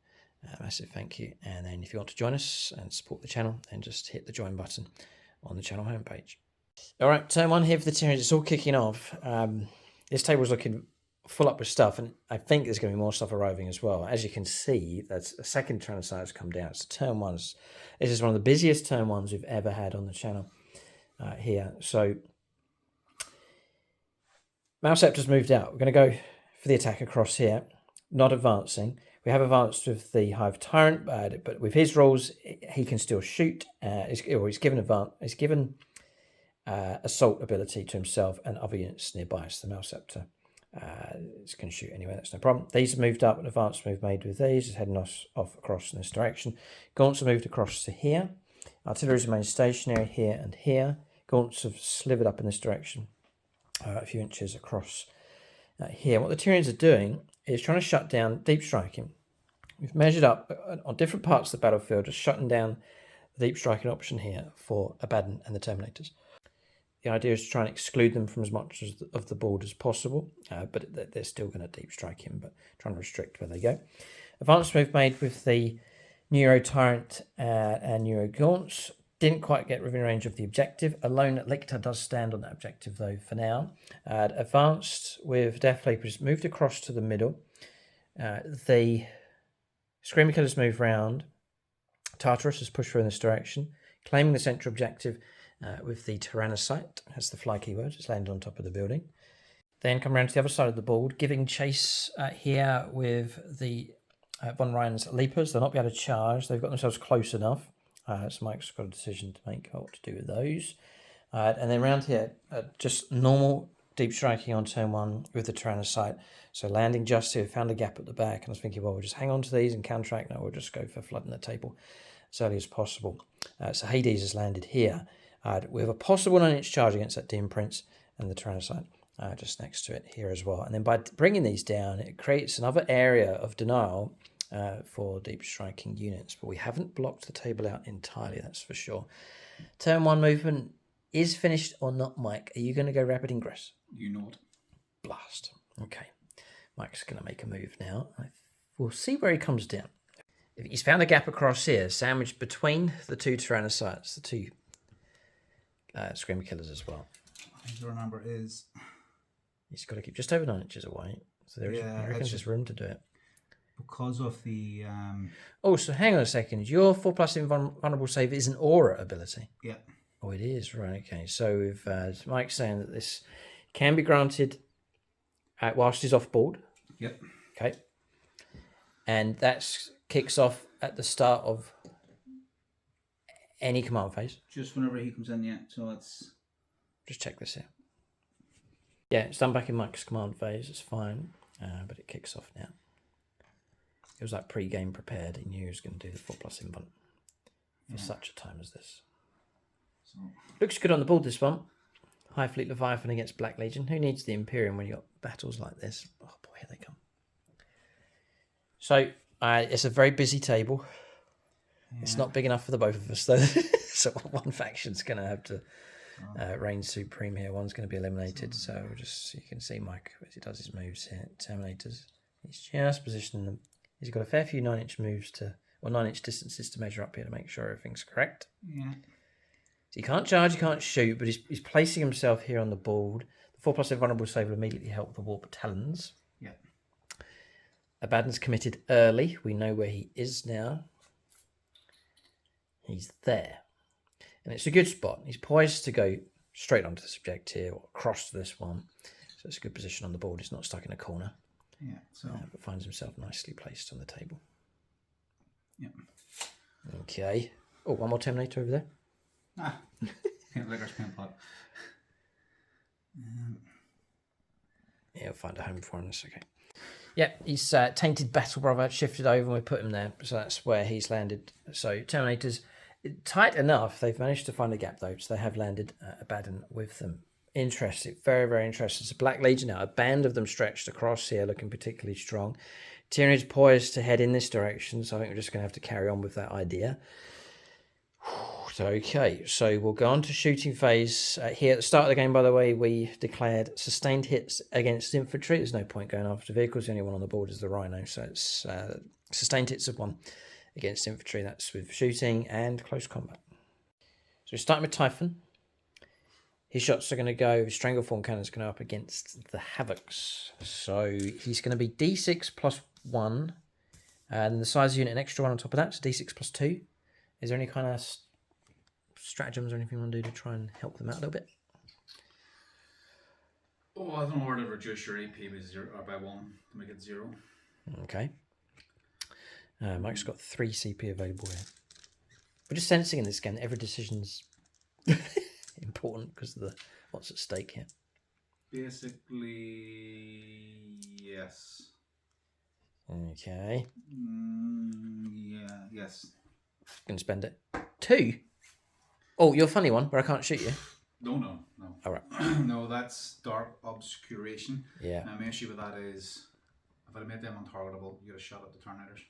massive thank you. And then if you want to join us and support the channel, then just hit the join button on the channel homepage. All right, turn 1 here for the Tyranids. It's all kicking off. This table's looking full up with stuff, and I think there's going to be more stuff arriving as well. As you can see, that's a second Tyranid has come down. So turn 1's, this is one of the busiest turn 1s we've ever had on the channel here. So Mouseceptor's moved out. We're going to go for the attack across here, not advancing. We have advanced with the Hive Tyrant, but with his rules, he can still shoot. He's given assault ability to himself and other units nearby. So the Mouseceptor can shoot anyway, that's no problem. These have moved up, an advanced move made with these, is heading off across in this direction. Gaunts have moved across to here. Artillery's remained stationary here and here. Gaunts have slivered up in this direction, a few inches across here. What the Tyranids are doing is trying to shut down deep striking. We've measured up on different parts of the battlefield, just shutting down the deep striking option here for Abaddon and the Terminators. The idea is to try and exclude them from as much of the board as possible, but they're still going to deep strike him, but trying to restrict where they go. Advanced move made with the Neuro Tyrant and Neuro Gaunts. Didn't quite get within range of the objective. Alone Lictor does stand on that objective though for now. Advanced with Death Leapers moved across to the middle. The Screamer Killers move round. Tartarus has pushed through in this direction, claiming the central objective. With the Tyrannocyte, as the fly keyword, it's landed on top of the building. Then come around to the other side of the board, giving chase here with the Von Ryan's Leapers. They'll not be able to charge. They've got themselves close enough. So Mike's got a decision to make what to do with those. And then around here, just normal deep striking on turn 1 with the Tyrannocyte. So landing just here, found a gap at the back. And I was thinking, well, we'll just hang on to these and counteract. No, we'll just go for flooding the table as early as possible. So Hades has landed here. We have a possible 9-inch charge against that Demon Prince and the Tyrannocyte just next to it here as well. And then by bringing these down, it creates another area of denial for deep striking units. But we haven't blocked the table out entirely, that's for sure. Turn 1 movement is finished or not, Mike? Are you going to go Rapid Ingress? You know it. Blast. Okay. Mike's going to make a move now. We'll see where he comes down. He's found a gap across here, sandwiched between the 2 Tyrannocytes, the 2 Screamer Killers as well. I think the remember is he's got to keep just over 9 inches away. So there's there's room to do it. Because of the Oh, so hang on a second. Your 4+ invulnerable save is an aura ability. Yeah. Oh, it is, right, okay. So with Mike's saying that this can be granted whilst he's off board. Yep. Okay. And that kicks off at the start of any command phase. Just whenever he comes in, yeah. So it's... Just check this here. Yeah, it's done back in Mike's command phase. It's fine, but it kicks off now. It was like pre-game prepared. He knew he was going to do the 4+ invuln for such a time as this. So... Looks good on the board, this one. Hive Fleet Leviathan against Black Legion. Who needs the Imperium when you've got battles like this? Oh boy, here they come. So, it's a very busy table. Yeah. It's not big enough for the both of us, though. So one faction's going to have to reign supreme here. One's going to be eliminated. So just you can see Mike as he does his moves here. Terminators. He's just positioning them. He's got a fair few 9-inch moves or 9-inch distances to measure up here to make sure everything's correct. Yeah. So he can't charge, he can't shoot, but he's placing himself here on the board. The 4+ invulnerable save will immediately help the Warp Talons. Yeah. Abaddon's committed early. We know where he is now. He's there. And it's a good spot. He's poised to go straight onto this objective or across to this one. So it's a good position on the board. He's not stuck in a corner. Yeah. So but finds himself nicely placed on the table. Yeah. Okay. Oh, one more Terminator over there. Paint liquors, paint pot. Yeah, we'll find a home for him. That's okay. Yeah, he's tainted Battle Brother, shifted over, and we put him there. So that's where he's landed. So Terminators, tight enough. They've managed to find a gap, though. So they have landed Abaddon with them. Interesting. Very, very interesting. It's a Black Legion now. A band of them stretched across here, looking particularly strong. Tyranids poised to head in this direction. So I think we're just going to have to carry on with that idea. Okay, so we'll go on to shooting phase. Here at the start of the game, by the way, we declared sustained hits against infantry. There's no point going after vehicles. The only one on the board is the Rhino. So it's sustained hits of 1 against infantry. That's with shooting and close combat. So we're starting with Typhon. His shots are going to go, Strangleform cannon's going to up against the Havocs. So he's going to be D6 plus 1. And the size of the unit, an extra 1 on top of that, so D6 plus 2. Is there any kind of stratagems or anything you want to do to try and help them out a little bit? Oh, I don't know where to reduce your AP by 1 to make it 0. Okay. Mike's got 3 CP available here. We're just sensing in this game that every decision's important because of what's at stake here. Basically, yes. Okay. Yeah, yes. Gonna spend it. 2? Oh, you're a funny one where I can't shoot you. No. All right. No, that's dark obscuration. Yeah. My issue with that is if I made them untargetable, you get a shot at the Tornadoes.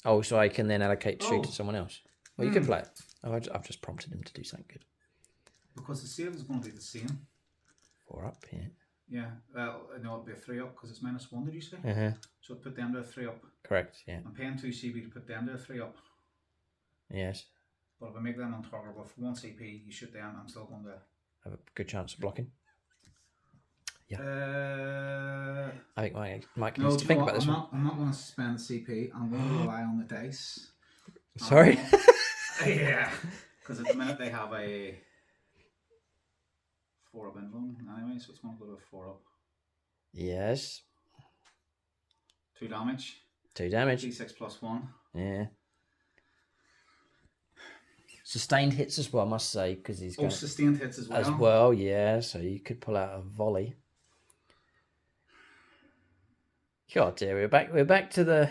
Oh, so I can then allocate to shoot to someone else. Well, you can play it. Oh, I've just prompted him to do something good. Because the save is going to be the same. 4 up, yeah. Yeah, well, no, it'll be a 3 up because it's -1, did you say? So it put them to a 3 up. Correct, yeah. I'm paying 2 CP to put them to a 3 up. Yes. But if I make them untargetable for 1 CP, you shoot them, I'm still going to Have a good chance of blocking. Yeah. I think Mike needs to think about this one. I'm not going to spend CP. I'm going to rely on the dice. Sorry? Yeah. Because at the minute they have a 4 up invuln anyway, so it's going to go to a 4 up. Yes. 2 damage. 2 damage. D6 plus 1. Yeah. Sustained hits as well, I must say, because he's got sustained hits as well. As well, yeah. So you could pull out a volley. God dear, we're back to the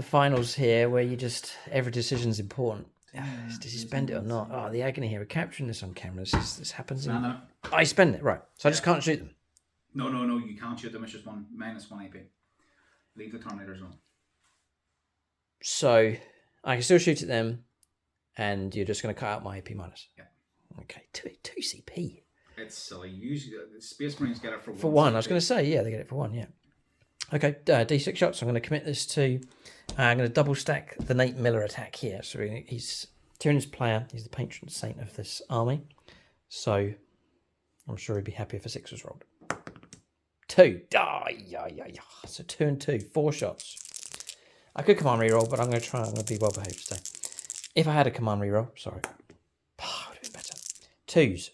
finals here, where you just every decision's important. Does he spend it or not? Oh, the agony here. We're capturing this on camera. This happens. I spend it, right? So I just can't shoot them. No, you can't shoot them. It's just -1 AP. Leave the Tornadoes on. So I can still shoot at them, and you're just going to cut out my AP minus. Yeah. Okay, 2 CP. It's silly. Usually, Space Marines get it for 1. For 1, I was going to say, yeah, they get it for 1, yeah. Okay, D6 shots. I'm going to commit this to. I'm going to double stack the Nate Miller attack here. So he's Tyranids player. He's the patron saint of this army. So I'm sure he'd be happy if a 6 was rolled. 2. Yeah. So 2 and 2, 4 shots. I could command reroll, but I'm going to try. I'm going to be well behaved today. If I had a command reroll, sorry, would have been better. 2s.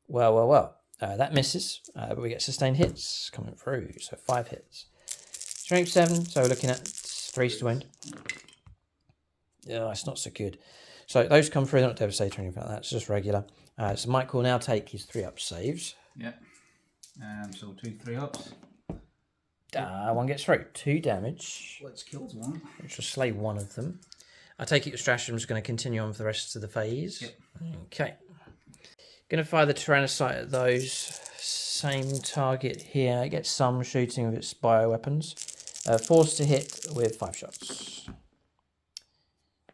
Well. That misses, but we get sustained hits coming through. So 5 hits. Strength 7. So we're looking at 3s to wound. Yeah, it's not so good. So those come through. They're not devastating or anything like that. It's just regular. So Mike will now take his 3-up saves. Yep. So 2 3-ups. 1 gets through. 2 damage. Let's kill 1. Which will slay 1 of them. I take it your stratagem is going to continue on for the rest of the phase. Yep. Okay. Going to fire the Tyrannocyte at those. Same target here. It gets some shooting with its bioweapons. Forced to hit with 5 shots.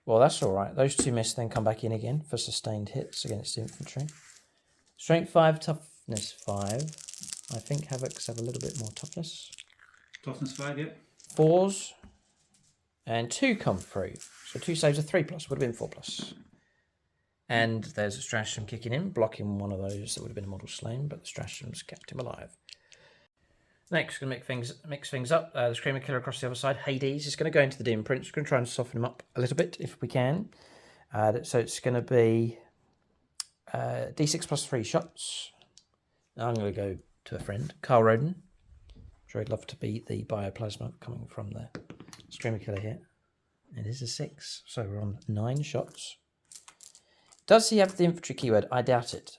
Well, that's all right. Those 2 miss, then come back in again for sustained hits against infantry. Strength 5, toughness 5. I think Havocs have a little bit more toughness. Toughness 5, yep. 4s. And 2 come through. So 2 saves are 3+, would have been 4+. And there's a stratagem kicking in, blocking one of those that would have been a model slain, but the stratagem's kept him alive. Next, going to mix things up. The Screamer Killer across the other side, Hades, is going to go into the Demon Prince. We're going to try and soften him up a little bit if we can. So it's going to be D6 plus 3 shots. Now I'm going to go to a friend, Carl Roden. I'm sure he'd love to beat the bioplasma coming from the Screamer Killer here. It is a 6, so we're on 9 shots. Does he have the infantry keyword? I doubt it.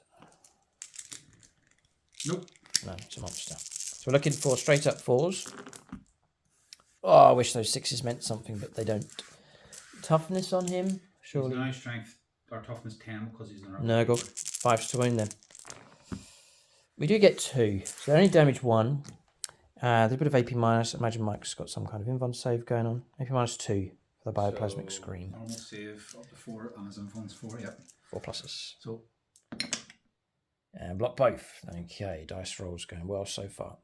Nope. No, it's a monster. So we're looking for straight up 4s. Oh, I wish those 6s meant something, but they don't. Toughness on him, surely. He's now strength or toughness 10 because he's in a Nurgle. 5s to wound then. We do get 2, so they only damage 1. There's a bit of AP minus. Imagine Mike's got some kind of invuln save going on. AP minus 2 for the bioplasmic scream. Normal save up to 4 and his invuln's 4, yep. 4 pluses. So. And block both. Okay, dice rolls going well so far.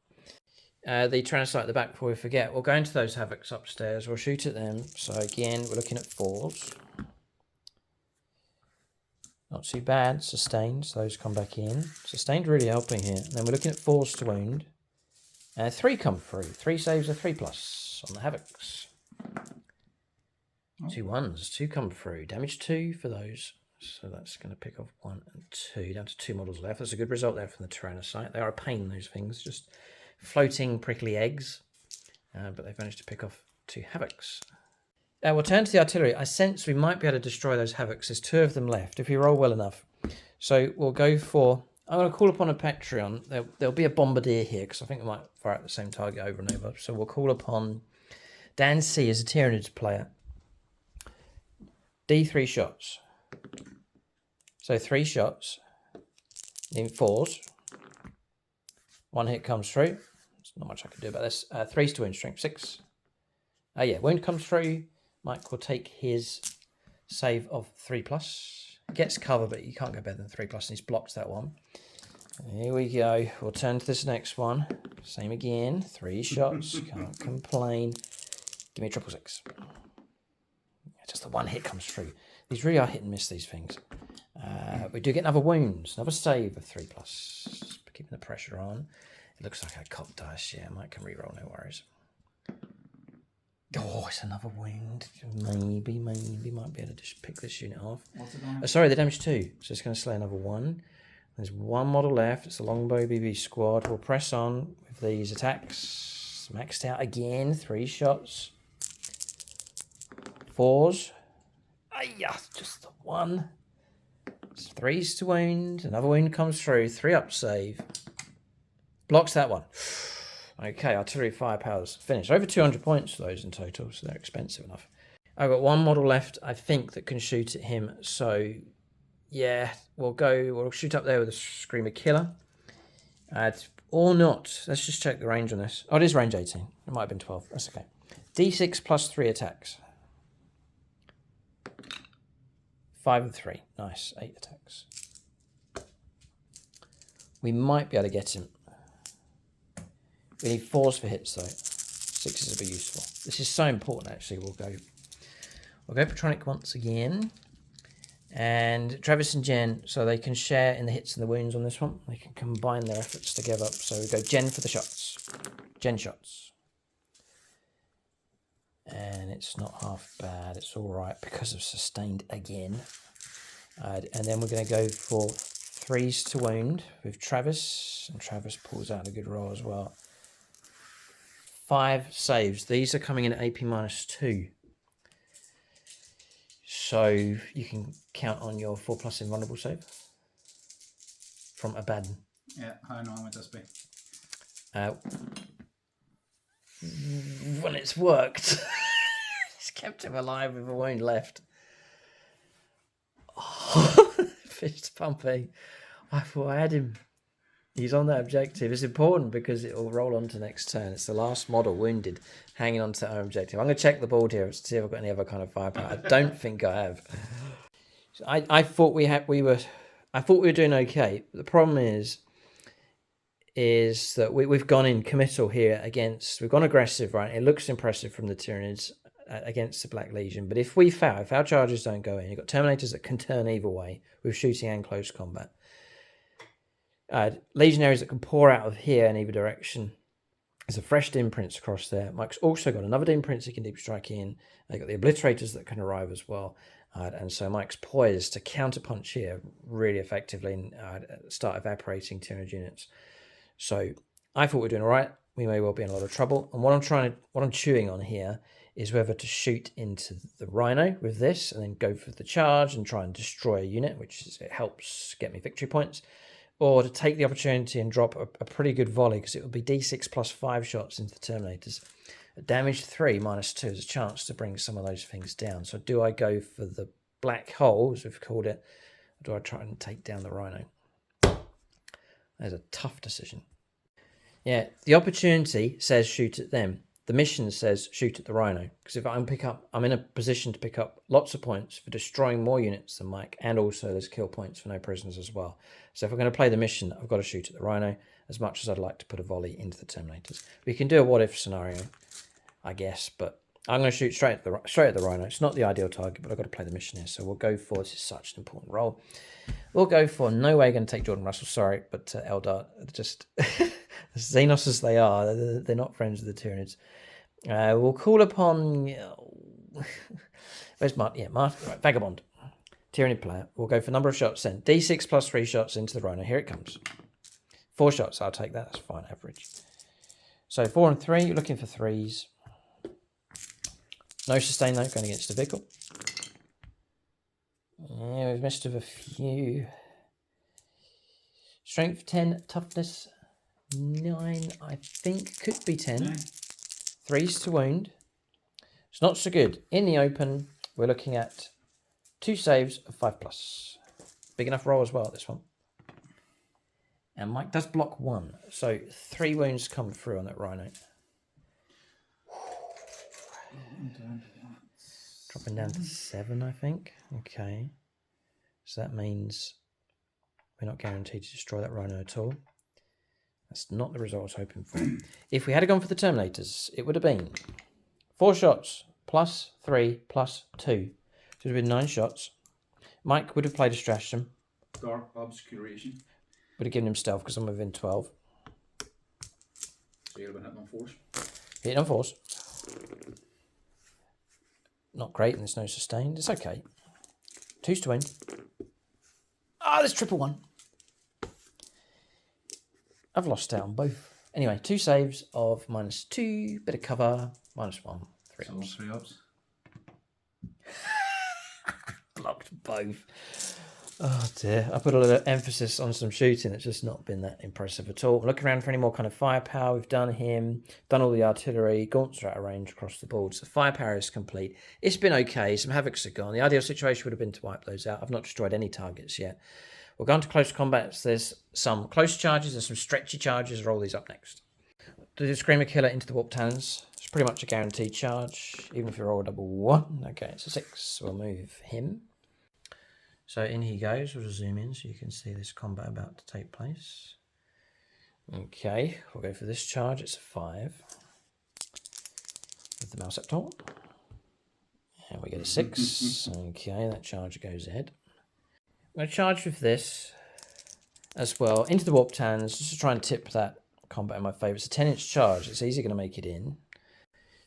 The Tyrannosaurus at the back before we forget. We'll go into those Havocs upstairs. We'll shoot at them. So again, we're looking at 4s. Not too bad. Sustained. So those come back in. Sustained really helping here. And then we're looking at 4s to wound. 3 come through. 3 saves are 3+ on the Havocs. 2 1s. 2 come through. Damage 2 for those. So that's going to pick off 1 and 2. Down to 2 models left. That's a good result there from the Tyrannosaurus. They are a pain, those things. Just floating prickly eggs. But they've managed to pick off 2 Havocs. We'll turn to the artillery. I sense we might be able to destroy those Havocs. There's 2 of them left if we roll well enough. So we'll go for... I'm going to call upon a Patreon. There'll be a Bombardier here because I think we might fire at the same target over and over. So we'll call upon Dan C as a Tyranids player. D3 shots. So 3 shots. In 4s. 1 hit comes through. There's not much I can do about this. 3s to wound strength. 6. Yeah, wound comes through. Mike will take his save of 3+. Gets cover, but you can't go better than 3+, and he's blocked that one. Here we go. We'll turn to this next one. Same again. 3 shots. Can't complain. Give me a 666. Just the 1 hit comes through. These really are hit and miss, these things. We do get another wound. Another save of 3+. Keeping the pressure on. It looks like a cocked dice. Yeah, Mike can reroll, no worries. Oh, it's another wound. Maybe might be able to just pick this unit off. What's it on? Sorry, the damage 2. So it's going to slay another 1. There's 1 model left. It's the Longbow BB squad. We'll press on with these attacks. Maxed out again. 3 shots. 4s. Yeah, just the 1. It's 3s to wound. Another wound comes through. 3 up save. Blocks that one. Okay, artillery firepower's finished. Over 200 points for those in total, so they're expensive enough. I've got 1 model left, I think, that can shoot at him. So, yeah, we'll shoot up there with a Screamer Killer. Or not. Let's just check the range on this. Oh, it is range 18. It might have been 12. That's okay. D6 plus 3 attacks. 5 and 3. Nice. 8 attacks. We might be able to get him. We need 4s for hits, though. 6s will be useful. This is so important, actually. We'll go Patronic once again. And Travis and Jen, so they can share in the hits and the wounds on this one. They can combine their efforts together. So we go Jen for the shots. Jen shots. And it's not half bad. It's all right because of sustained again. And then we're going to go for 3s to wound with Travis. And Travis pulls out a good roll as well. 5 saves. These are coming in at AP minus 2. So you can count on your 4+ invulnerable save from Abaddon. Yeah, how long would this be? When it's worked. It's kept him alive with a wound left. Oh, fist pumping. I thought I had him. He's on that objective. It's important because it will roll on to next turn. It's the last model wounded, hanging on to our objective. I'm going to check the board here to see if I've got any other kind of firepower. I don't think I have. I thought we were doing okay. The problem is that we've gone in committal here against. We've gone aggressive, right? It looks impressive from the Tyranids. against the Black Legion. But if we fail, if our charges don't go in, you've got Terminators that can turn either way with shooting and close combat. Legionaries that can pour out of here in either direction. There's a fresh dim prince across there. Mike's also got another dim prince he can deep strike in. They've got the obliterators that can arrive as well. And so Mike's poised to counterpunch here really effectively and start evaporating Tyranid units. So I thought we were doing all right. We may well be in a lot of trouble. And what I'm chewing on here is whether to shoot into the Rhino with this and then go for the charge and try and destroy a unit, it helps get me victory points, or to take the opportunity and drop a pretty good volley, because it would be D6 plus 5 shots into the Terminators. At damage 3 minus 2 is a chance to bring some of those things down. So do I go for the black hole, as we've called it, or do I try and take down the Rhino? That's a tough decision. Yeah, the opportunity says shoot at them. The mission says shoot at the Rhino, because if I'm in a position to pick up lots of points for destroying more units than Mike, and also there's kill points for no prisoners as well. So if we're going to play the mission, I've got to shoot at the Rhino, as much as I'd like to put a volley into the Terminators. We can do a what if scenario, I guess, but I'm going to shoot straight at the Rhino. It's not the ideal target, but I've got to play the mission here, so we'll go for, this is such an important role. We'll go for, no way going to take Jordan Russell, sorry, but Eldar, just as Xenos as they are, they're not friends with the Tyranids. We'll call upon, where's Mark? Yeah, Mark, right, Vagabond, Tyranid player. We'll go for number of shots then. D6 plus 3 shots into the Rhino. Here it comes. 4 shots, I'll take that, that's fine, average. So 4 and 3, you're looking for 3s. No sustain though, going against the vehicle. Yeah, we've missed with a few. Strength 10, toughness 9, I think, could be 10. 3s to wound. It's not so good. In the open, we're looking at 2 saves of 5+. Big enough roll as well, this one. And Mike does block 1, so 3 wounds come through on that Rhino. Dropping down to 7, I think. Okay. So that means we're not guaranteed to destroy that Rhino at all. That's not the result I was hoping for. If we had gone for the Terminators, it would have been 4 shots, plus 3, plus 2. So it would have been 9 shots. Mike would have played a stratagem. Dark obscuration. Would have given him stealth because I'm within 12. So you'd have been hitting on force. Hitting on force. Not great, and there's no sustained. It's okay. 2s to win. Ah, there's triple 1. I've lost out on both. Anyway, 2 saves of -2, bit of cover, -1, 3 So ups. 3 ups. Blocked both. Oh dear. I put a lot of emphasis on some shooting. It's just not been that impressive at all. Look around for any more kind of firepower. We've done him, done all the artillery, gaunts are out of range across the board. So firepower is complete. It's been okay. Some havocs are gone. The ideal situation would have been to wipe those out. I've not destroyed any targets yet. We'll go on to close combat. So there's some close charges, there's some stretchy charges. Roll these up next. Do the Screamer Killer into the Warp Tannins. It's pretty much a guaranteed charge, even if you roll a double 1. Okay, it's a 6. So we'll move him. So in he goes. We'll zoom in so you can see this combat about to take place. Okay, we'll go for this charge. It's a 5. With the Malceptor. And we get a 6. Okay, that charge goes ahead. I'm going to charge with this as well into the Warp Tannins just to try and tip that combat in my favour. It's a 10-inch charge. It's easy going to make it in.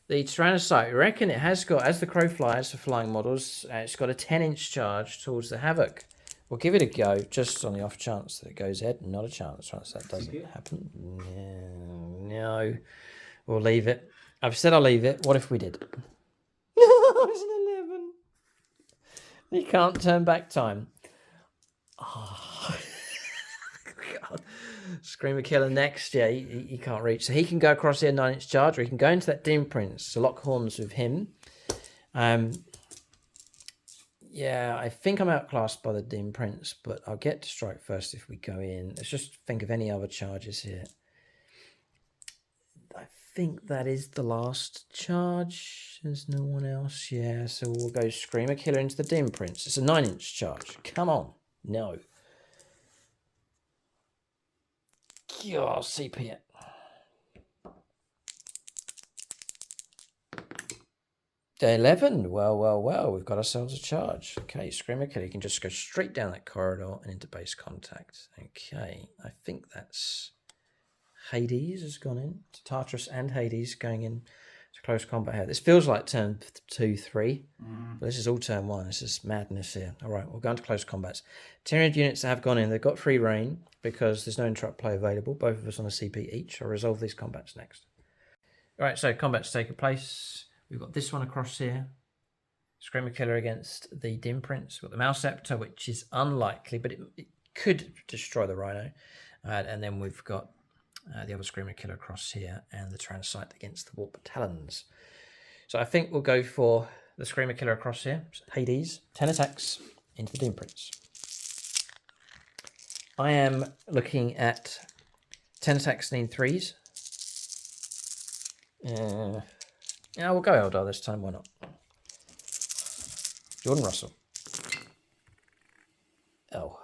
The Tyrannosaurus, I reckon it has got, as the crow flies for flying models, it's got a 10-inch charge towards the Havoc. We'll give it a go, just on the off chance that it goes ahead. Not a chance that doesn't happen. No. We'll leave it. I've said I'll leave it. What if we did? No, it's an 11. You can't turn back time. Oh. God. Screamer Killer next. Yeah, he can't reach. So he can go across here, 9-inch charge, or he can go into that Dim Prince to lock horns with him. Yeah, I think I'm outclassed by the Dim Prince, but I'll get to strike first if we go in. Let's just think of any other charges here. I think that is the last charge. There's no one else. Yeah, so we'll go Screamer Killer into the Dim Prince. It's a 9-inch charge. Come on. No. Oh, CP it. 11. Well. We've got ourselves a charge. Okay, Screamer Killer. You can just go straight down that corridor and into base contact. Okay, I think that's Hades has gone in. Tartarus and Hades going in to close combat here. This feels like turn 2, 3. But this is all turn 1. This is madness here. All right, we'll go into close combats. Tyranid units that have gone in, they've got free reign because there's no interrupt play available. Both of us on a CP each. I'll resolve these combats next. All right, so combat's taken place. We've got this one across here. Screamer Killer against the Dim Prince. We've got the Mouse Scepter, which is unlikely, but it could destroy the Rhino. And then we've got the other Screamer Killer across here and the Transite against the Warp Talons. So I think we'll go for the Screamer Killer across here. Hades, 10 attacks into the Dim Prince. I am looking at 10 attacks in 3s. Yeah, we'll go Eldar this time, why not? Jordan Russell. Oh.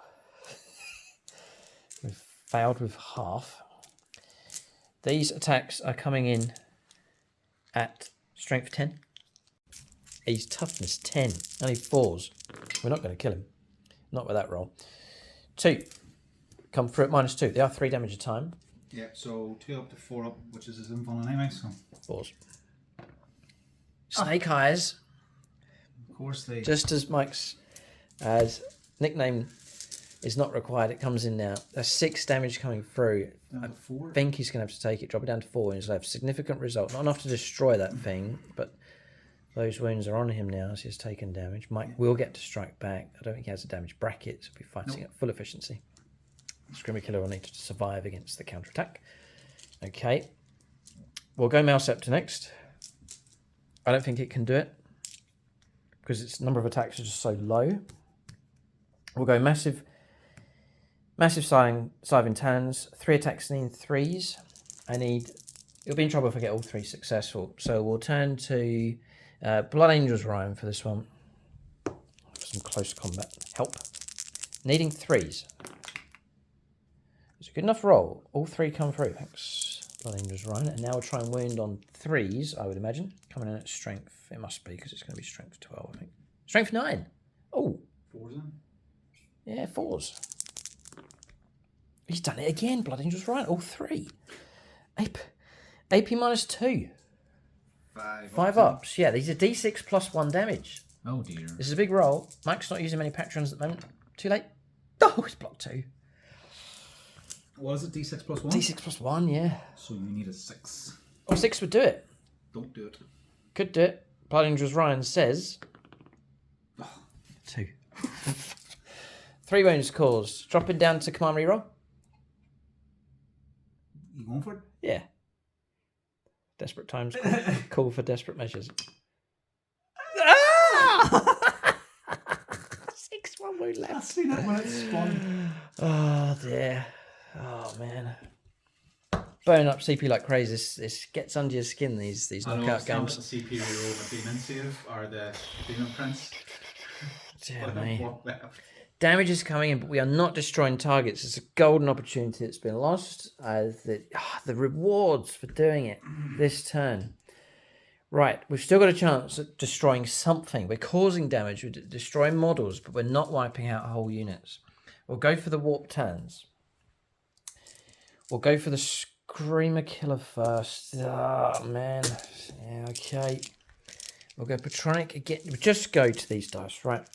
We've failed with half. These attacks are coming in at strength 10. He's toughness 10. Only 4s. We're not going to kill him. Not with that roll. 2. Come through at -2. They are 3 damage a time. Yeah, so 2 up to 4 up, which is his info anyway, so. 4s. Snake Eyes. Of course they... Just as Mike's nickname is not required, it comes in now. There's 6 damage coming through. Down to 4. I think he's going to have to take it, drop it down to 4, and he'll have significant result. Not enough to destroy that thing, but those wounds are on him now, so he's taken damage. Mike will get to strike back. I don't think he has a damage bracket, so he'll be fighting at full efficiency. Screamer Killer will need to survive against the counterattack. Okay. We'll go Mouse Scepter next. I don't think it can do it because its number of attacks are just so low. We'll go Massive Scything Talons, 3 attacks in 3s. It'll be in trouble if I get all 3 successful. So we'll turn to Blood Angel's Rhyme for this one. For some close combat help. Needing 3s. It's a good enough roll. All 3 come through. Thanks, Blood Angel's Rhyme. And now we'll try and wound on 3s, I would imagine. Coming in at strength. It must be because it's going to be strength 12, I think. Strength 9. Oh. 4s then? Yeah, 4s. He's done it again. Blood Angel's Rhyme. All 3. AP -2. 5 ups. Yeah, these are D6 plus 1 damage. Oh dear. This is a big roll. Mike's not using many patrons at the moment. Too late. Oh, it's block 2. What is it? D6 plus 1? D6 plus 1, yeah. So you need a 6. Or 6 would do it. Don't do it. Could do it. Blood Angel's Ryan says 2. 3 wounds caused. Dropping down to command reroll. You going for it? Yeah. Desperate times call for desperate measures. 6 1 wound left. I've seen it when it spun. Oh dear. Oh man. Burn up CP like crazy. This gets under your skin, these knockout games. The CP we roll the Demon Save or the Demon Prince. Dear me. Damage is coming in, but we are not destroying targets. It's a golden opportunity that's been lost. The rewards for doing it this turn. Right, we've still got a chance at destroying something. We're causing damage, we're destroying models, but we're not wiping out whole units. We'll go for the Warp Talons. We'll go for the Screamer Killer first. Oh, man. Yeah, okay. We'll go Patronic again. We'll just go to these dice, right?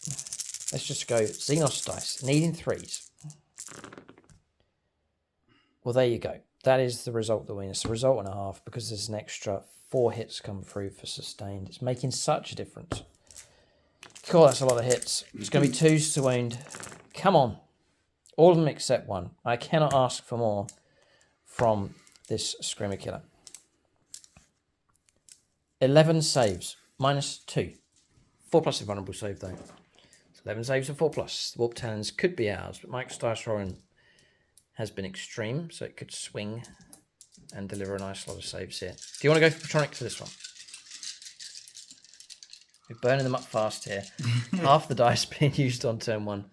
Let's just go Xenos dice, needing 3s. Well, there you go. That is the result that we need. It's a result and a half because there's an extra 4 hits come through for sustained. It's making such a difference. Cool, that's a lot of hits. It's going to be 2s to wound. Come on. All of them except 1. I cannot ask for more from this Screamer Killer. 11 saves, -2. 4+ invulnerable save though. 11 saves and 4+. The Warp Talons could be ours, but Mike's dice rolling has been extreme, so it could swing and deliver a nice lot of saves here. Do you want to go for Patronic for this one? We're burning them up fast here. Half the dice being used on turn 1.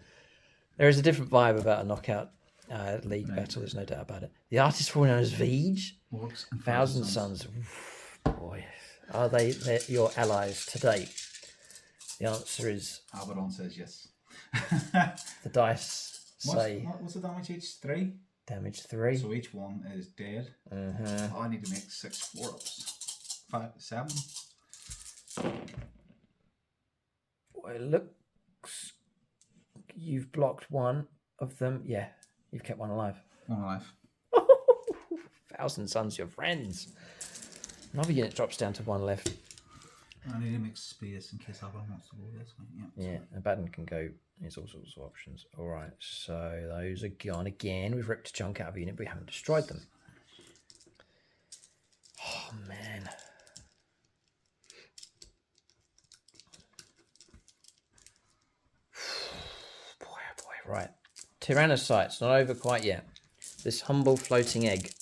There is a different vibe about a knockout league battle, there's no doubt about it. The artist formerly known as Veej. Thousand Suns. Oof, boy. Are they your allies to date? The answer is... Abaddon says yes. The dice say... What's the damage each? 3? Damage 3. So each one is dead. Mm-hmm. Oh, I need to make 6 4-ups. 5, 7. Well, it looks... You've blocked one of them. Yeah, you've kept one alive. One alive. 1,000 Suns, your friends. Another unit drops down to 1 left. I need to make space in case Abaddon wants to go this way. Yeah, Abaddon can go. There's all sorts of options. All right, so those are gone again. We've ripped a chunk out of a unit, but we haven't destroyed them. Oh, man. Boy, oh boy. Right. Tyrannocytes, not over quite yet. This humble floating egg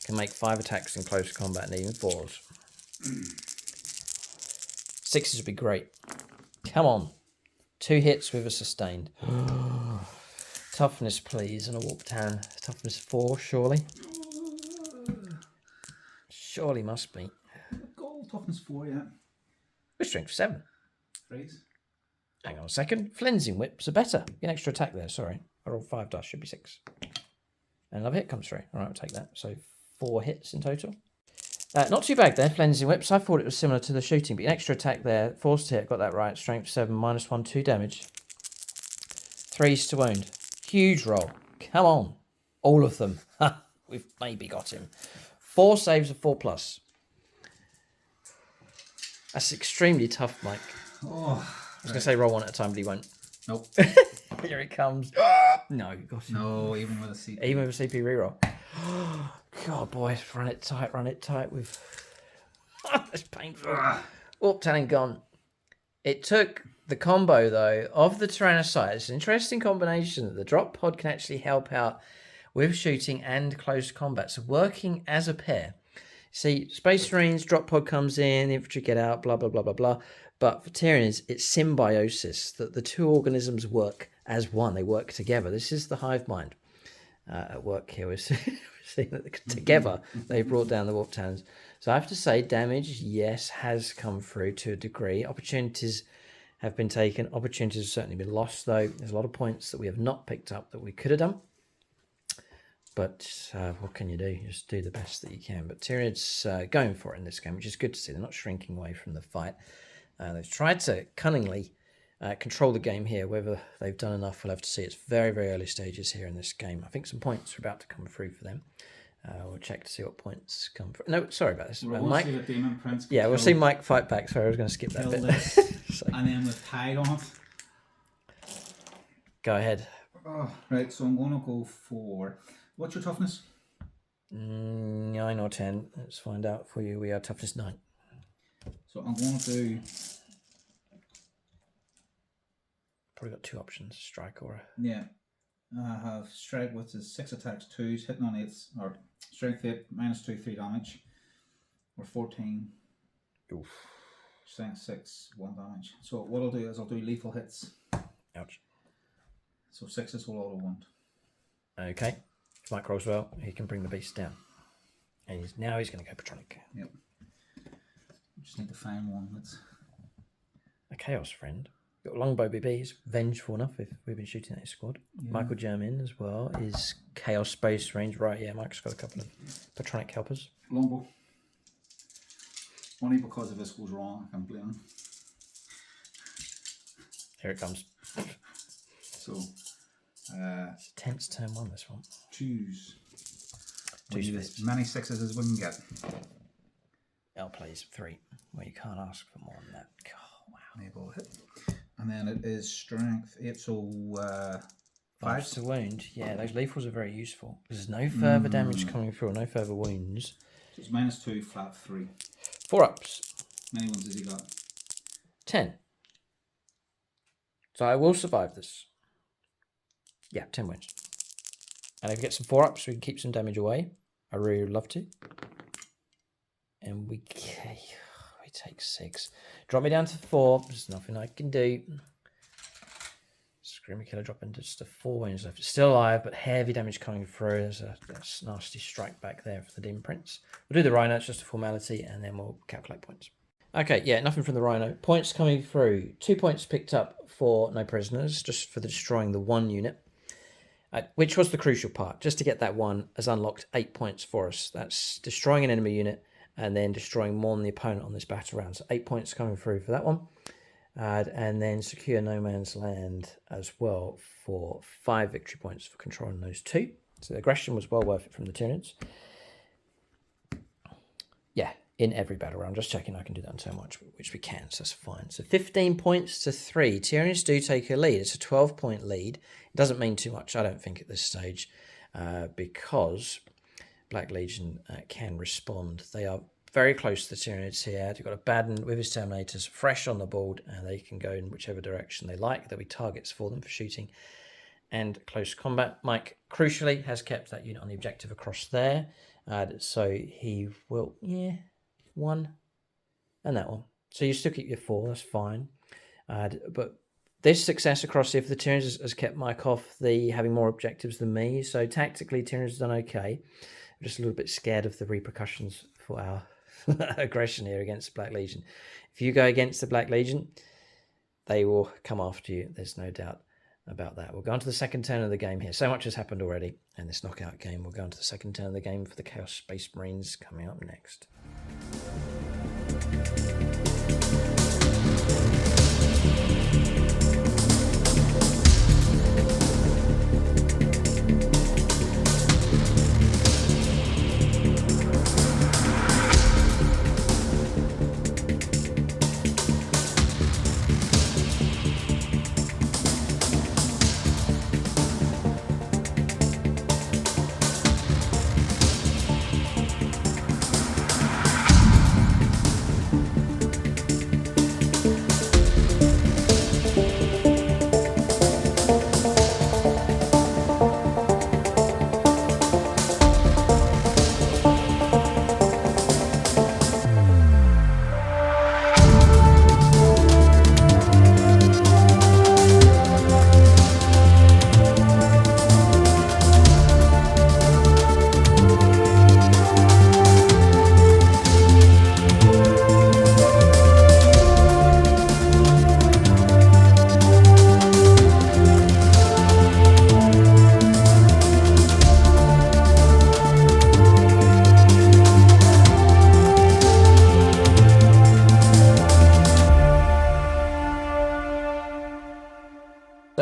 can make 5 attacks in close combat and even 4s. 6s would be great. Come on. 2 hits with a sustained. Toughness, please, and a warp tan. Toughness 4, surely. Surely must be. Gold toughness 4, yeah. With strength 7. Freeze. Hang on a second. Flensing whips are better. Get an extra attack there, sorry. I rolled 5 dice, should be 6. And another hit comes through. All right, we'll take that. So 4 hits in total. Not too bad there, Flensing Whips. I thought it was similar to the shooting, but an extra attack there. Forced hit, got that right. Strength 7, -1, 2 damage. 3s to wound. Huge roll. Come on. All of them. Ha! We've maybe got him. 4 saves of 4+. That's extremely tough, Mike. Oh, I was going to say roll one at a time, but he won't. Nope. Here it comes. No, you got him. No, even with a CP. Even with a CP reroll. God, boys, run it tight with... That's painful. Warp Talon gone. It took the combo, though, of the Tyrannocytes. An interesting combination that the drop pod can actually help out with shooting and close combat. So working as a pair. See, Space Marines, drop pod comes in, infantry get out, blah, blah, blah, blah, blah. But for Tyranids, it's symbiosis, that the 2 organisms work as one. They work together. This is the hive mind at work here. We're seeing that together they've brought down the Warp Talons. So I have to say, damage, yes, has come through to a degree. Opportunities have been taken. Opportunities have certainly been lost, though. There's a lot of points that we have not picked up that we could have done. But what can you do? Just do the best that you can. But Tyranids going for it in this game, which is good to see. They're not shrinking away from the fight. They've tried to cunningly control the game here. Whether they've done enough, we'll have to see. It's very, very early stages here in this game. I think some points are about to come through for them. We'll check to see what points come through. No, sorry about this. Mike. See the Demon Prince We'll see Mike fight back. Sorry, I was going to skip that bit. So. And then with Tide on it. Go ahead. Oh, right, so I'm going to go for... What's your toughness? 9 or 10. Let's find out for you. We are toughness 9. So I'm going to do... Probably got 2 options, strike or... Yeah. I have strike, which is 6 attacks, 2s, hitting on 8s, or strength 8, -2, 3 damage, or 14. Oof. Strength 6, 1 damage. So what I'll do is I'll do lethal hits. Ouch. So 6s will auto wound. Okay. If Mike rolls well, he can bring the beast down. And now he's going to go Patronic. Yep. Just need to find one that's... A Chaos Friend. Got Longbow BB, he's vengeful enough if we've been shooting at his squad. Yeah. Michael German as well is Chaos Space Range. Right, yeah, Mike's got a couple of Patronic helpers. Longbow. Only because if this goes wrong, I can blame him. Here it comes. So, it's a tense turn 1, this one. Choose. As many 6s as we can get. Outplays 3. Well, you can't ask for more than that. Oh, wow. Maybe I'll hit. And then it is strength 8, so 5 to wound. Yeah, those lethals are very useful. There's no further damage coming through, no further wounds. So it's -2, flat 3. 4 ups. How many ones has he got? 10. So I will survive this. Yeah, 10 wins. And if we get some 4 ups, we can keep some damage away. I really would love to. And we take 6. Drop me down to 4. There's nothing I can do. Screamer Killer drop into just a 4 wounds left. It's still alive, but heavy damage coming through. There's a nasty strike back there for the Demon Prince. We'll do the Rhino, it's just a formality, and then we'll calculate points. Okay, yeah, nothing from the Rhino. Points coming through. 2 points picked up for no prisoners, just for the destroying the 1 unit, which was the crucial part. Just to get that 1 has unlocked 8 points for us. That's destroying an enemy unit and then destroying more than the opponent on this battle round. So 8 points coming through for that one. And then secure no man's land as well for 5 victory points for controlling those 2. So the aggression was well worth it from the Tyranids. Yeah, in every battle round. Just checking I can do that on turn one, which we can, so that's fine. So 15 points to 3. Tyranids do take a lead. It's a 12-point lead. It doesn't mean too much, I don't think, at this stage, because Black Legion can respond. They are very close to the Tyranids here. They've got a Baden with his Terminators fresh on the board, and they can go in whichever direction they like. There'll be targets for them for shooting and close combat. Mike, crucially, has kept that unit on the objective across there. So he will, 1 and that one. So you still keep your 4, that's fine. But this success across here for the Tyranids has kept Mike off the having more objectives than me. So tactically, Tyranids has done okay. I'm just a little bit scared of the repercussions for our aggression here against the Black Legion. If you go against the Black Legion, they will come after you. There's no doubt about that. We'll go on to the second turn of the game here. So much has happened already in this knockout game. We'll go on to the second turn of the game for the Chaos Space Marines coming up next.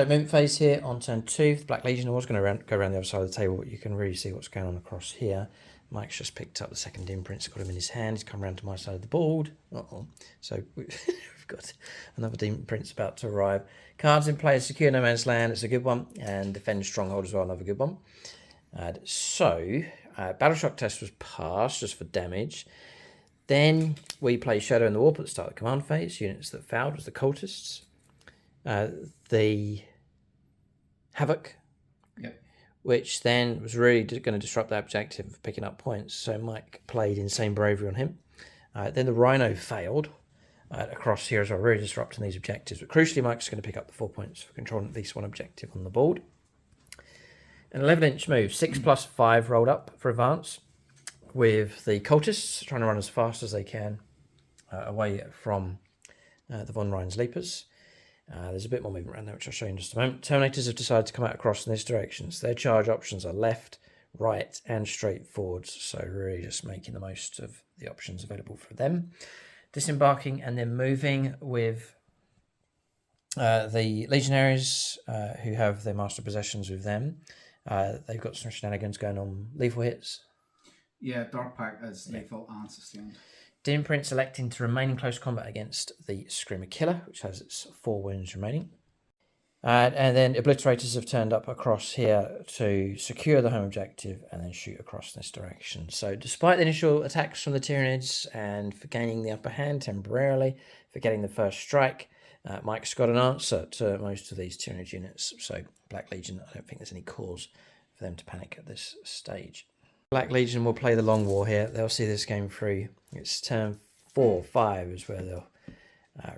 So movement phase here on turn 2. The Black Legion was going to go around the other side of the table, but you can really see what's going on across here. Mike's just picked up the second imprint, got him in his hand. He's come around to my side of the board. So we've got another imprint's about to arrive. Cards in play: secure no man's land. It's a good one, and defend stronghold as well. Another good one. Battle shock test was passed just for damage. Then we play Shadow in the Warp at the start of the command phase. Units that failed was the Cultists, the Havoc, which then was really going to disrupt that objective of picking up points. So Mike played Insane Bravery on him. Then the Rhino failed across here as well, really disrupting these objectives. But crucially, Mike's going to pick up the 4 points for controlling at least one objective on the board. An 11-inch move, 6+5 rolled up for advance, with the Cultists trying to run as fast as they can away from the Von Rhein's Leapers. There's a bit more movement around there, which I'll show you in just a moment. Terminators have decided to come out across in this direction. So their charge options are left, right, and straight forwards. So really just making the most of the options available for them. Disembarking and then moving with the Legionaries who have their master possessions with them. They've got some shenanigans going on. Lethal hits. Yeah, Dark Pact is lethal and sustained. Imprint selecting to remain in close combat against the Screamer Killer, which has its 4 wounds remaining. And then Obliterators have turned up across here to secure the home objective and then shoot across this direction. So despite the initial attacks from the Tyranids and for gaining the upper hand temporarily, for getting the first strike, Mike's got an answer to most of these Tyranid units. So Black Legion, I don't think there's any cause for them to panic at this stage. Black Legion will play the long war here. They'll see this game through. It's turn 4, 5 is where they'll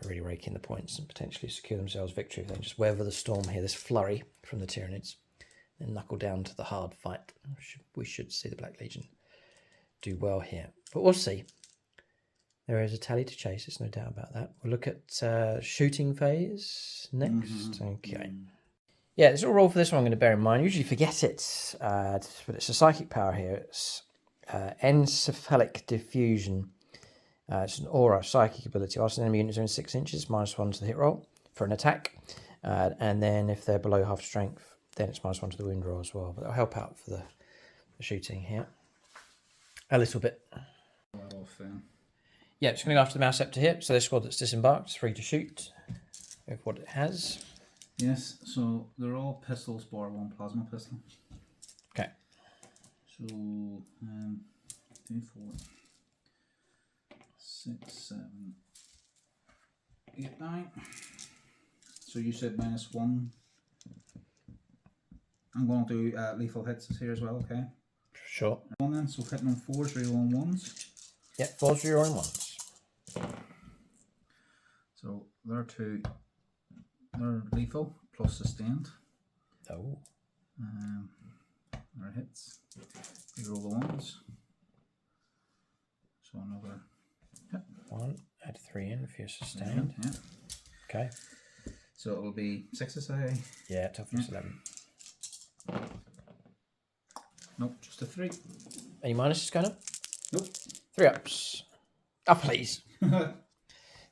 really rake in the points and potentially secure themselves victory. If they just weather the storm here, this flurry from the Tyranids, then knuckle down to the hard fight. We should see the Black Legion do well here. But we'll see. There is a tally to chase, there's no doubt about that. We'll look at shooting phase next. Okay. Yeah, this little roll for this one I'm going to bear in mind. I usually forget it, but it's a psychic power here. It's encephalic diffusion. It's an aura, psychic ability. Whilst enemy units are in 6 inches, -1 to the hit roll for an attack. And then if they're below half strength, then it's -1 to the wound roll as well. But that'll help out for the shooting here. A little bit. Yeah, just going to go after the mouse scepter here. So this squad that's disembarked is free to shoot with what it has. Yes, so they're all pistols, bar 1 plasma pistol. Okay. So, 2, 4, 6, 7, 8, 9. So you said -1. I'm going to do lethal hits here as well, okay? Sure. One then, so hitting on 4s, rerolling 1s. Yeah, 4s, rerolling 1s. So they're 2. They're lethal plus sustained. Oh. They're hits. Reroll the 1s. So another hit. 1, add 3 in if you're sustained. Yeah. Okay. So it'll be 6 say. Yeah, toughness 11. Nope, just a 3. Any minuses going up? Nope. 3 ups. Oh, please.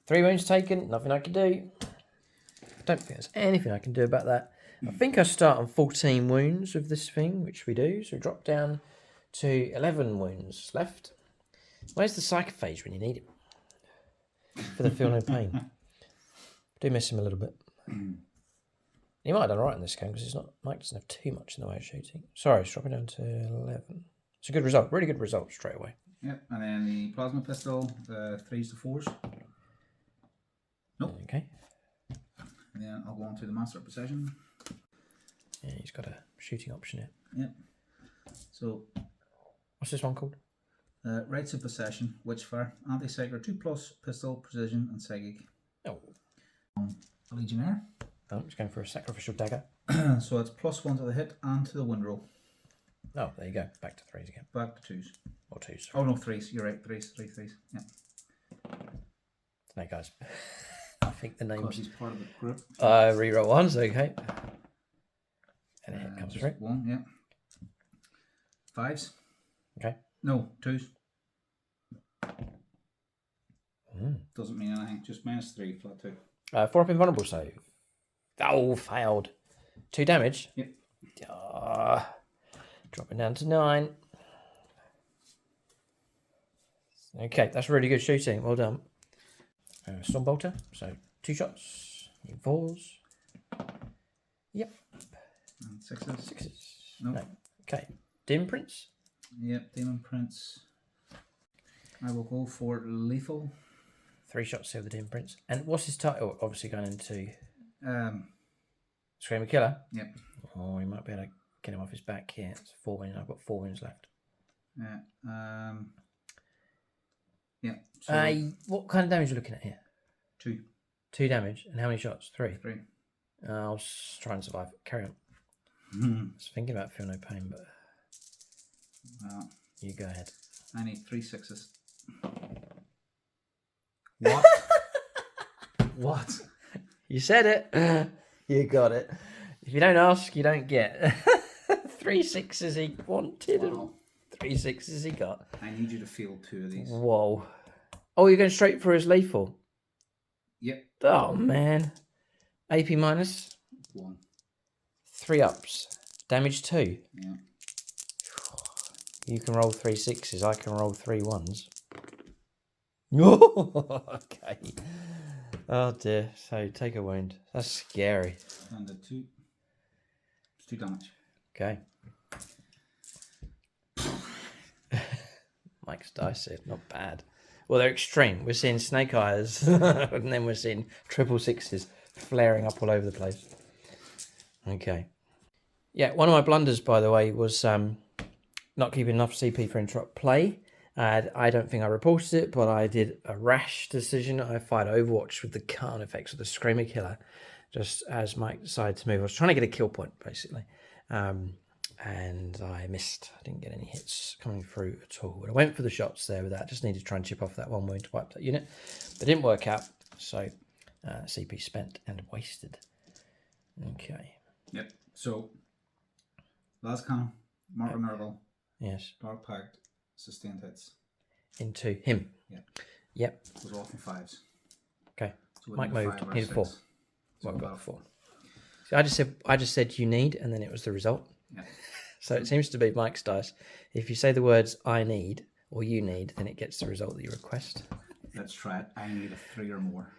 3 wounds taken, nothing I can do. I don't think there's anything I can do about that. I think I start on 14 wounds with this thing, which we do. So we drop down to 11 wounds left. Where's the psychophage when you need it? For the feel no pain. Do miss him a little bit. He might have done right in this game because Mike doesn't have too much in the way of shooting. Sorry, it's dropping down to 11. It's a good result, really good result straight away. Yep, and then the plasma pistol, 3s to 4s. Nope. Okay. And then I'll go on to the master of possession. Yeah, he's got a shooting option here. Yep. So, what's this one called? Rights of Possession, Witchfire, Anti-Psychic, 2+ pistol, precision, and psychic. Oh. A Legionnaire. Oh, I'm just going for a sacrificial dagger. So it's +1 to the hit and to the wind roll. Oh, there you go. Back to 3s again. Back to 2s. Or 2s. Oh no, 3s. You're right. 3s. 3s. Yeah. No, guys. I think the name's... He's part of the group. Reroll 1s, okay. And it comes just through. 1, yeah. 5s. Okay. No, 2s. Mm. Doesn't mean anything. Just -3, flat 2. 4 up invulnerable save. Oh, failed. 2 damage? Yep. Dropping down to 9. Okay, that's really good shooting. Well done. Stormbolter. So 2 shots. 4s. Yep. And 6s. 6s. Nope. No. Okay. Dim Prince. Yep, Demon Prince. I will go for lethal. 3 shots here with the Dim Prince. And what's his title? Obviously going into Screamer Killer. Yep. Oh, he might be able to get him off his back here. It's 4 wins. I've got 4 wins left. Yeah. Yeah. So what kind of damage are you looking at here? 2. 2 damage. And how many shots? 3. 3. I'll try and survive. Carry on. I was thinking about feel no pain, but you go ahead. I need 3 6s. What? What? You said it. You got it. If you don't ask, you don't get. 3 6s he wanted and 3 6s he got. I need you to field 2 of these. Whoa. Oh, you're going straight for his lethal? Yep. Oh, man. AP minus? 1. 3 ups. Damage 2. Yeah. You can roll 3 6s. I can roll 3 1s. Okay. Oh dear. So take a wound. That's scary. And the 2. It's 2 damage. Okay. Mike's dice here. Not bad. Well, they're extreme. We're seeing snake eyes, and then we're seeing 666s flaring up all over the place. Okay. Yeah, one of my blunders, by the way, was not keeping enough CP for interrupt play. I don't think I reported it, but I did a rash decision. I fired Overwatch with the Khan effects of the Screamer Killer, just as Mike decided to move. I was trying to get a kill point, basically. and I missed. I didn't get any hits coming through at all. But I went for the shots there with that. Just needed to try and chip off that one wound to wipe that unit. But it didn't work out, so CP spent and wasted. Okay. Yep. So, last cannon, Mark Nurgle. Yes. Dark Pact, sustained hits. Into him. Yeah. Yep. Was off in 5s. Okay. So Mike moved. Needed 4. So Well, got 4. So I just said you need, and then it was the result. Yeah. So it seems to be Mike's dice. If you say the words "I need" or "you need," then it gets the result that you request. Let's try it. I need a 3 or more.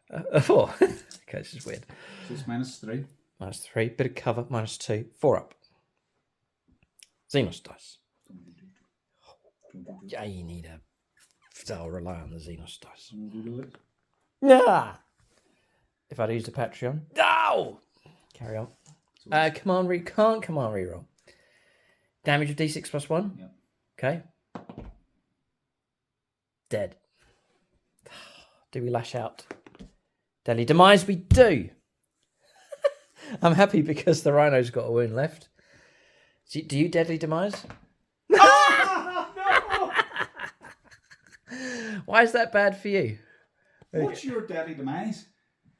A 4. Okay, this is weird. So it's -3. -3. Bit of cover. -2. 4 up. Xenos dice. Yeah, you need a. I'll rely on the Xenos dice. Nah. If I'd used a Patreon. No! Carry on. Command reroll. Damage of D6 plus 1. Yep. Okay. Dead. Do we lash out? Deadly demise, we do. I'm happy because the rhino's got a wound left. Do you deadly demise? No! Why is that bad for you? What's your deadly demise?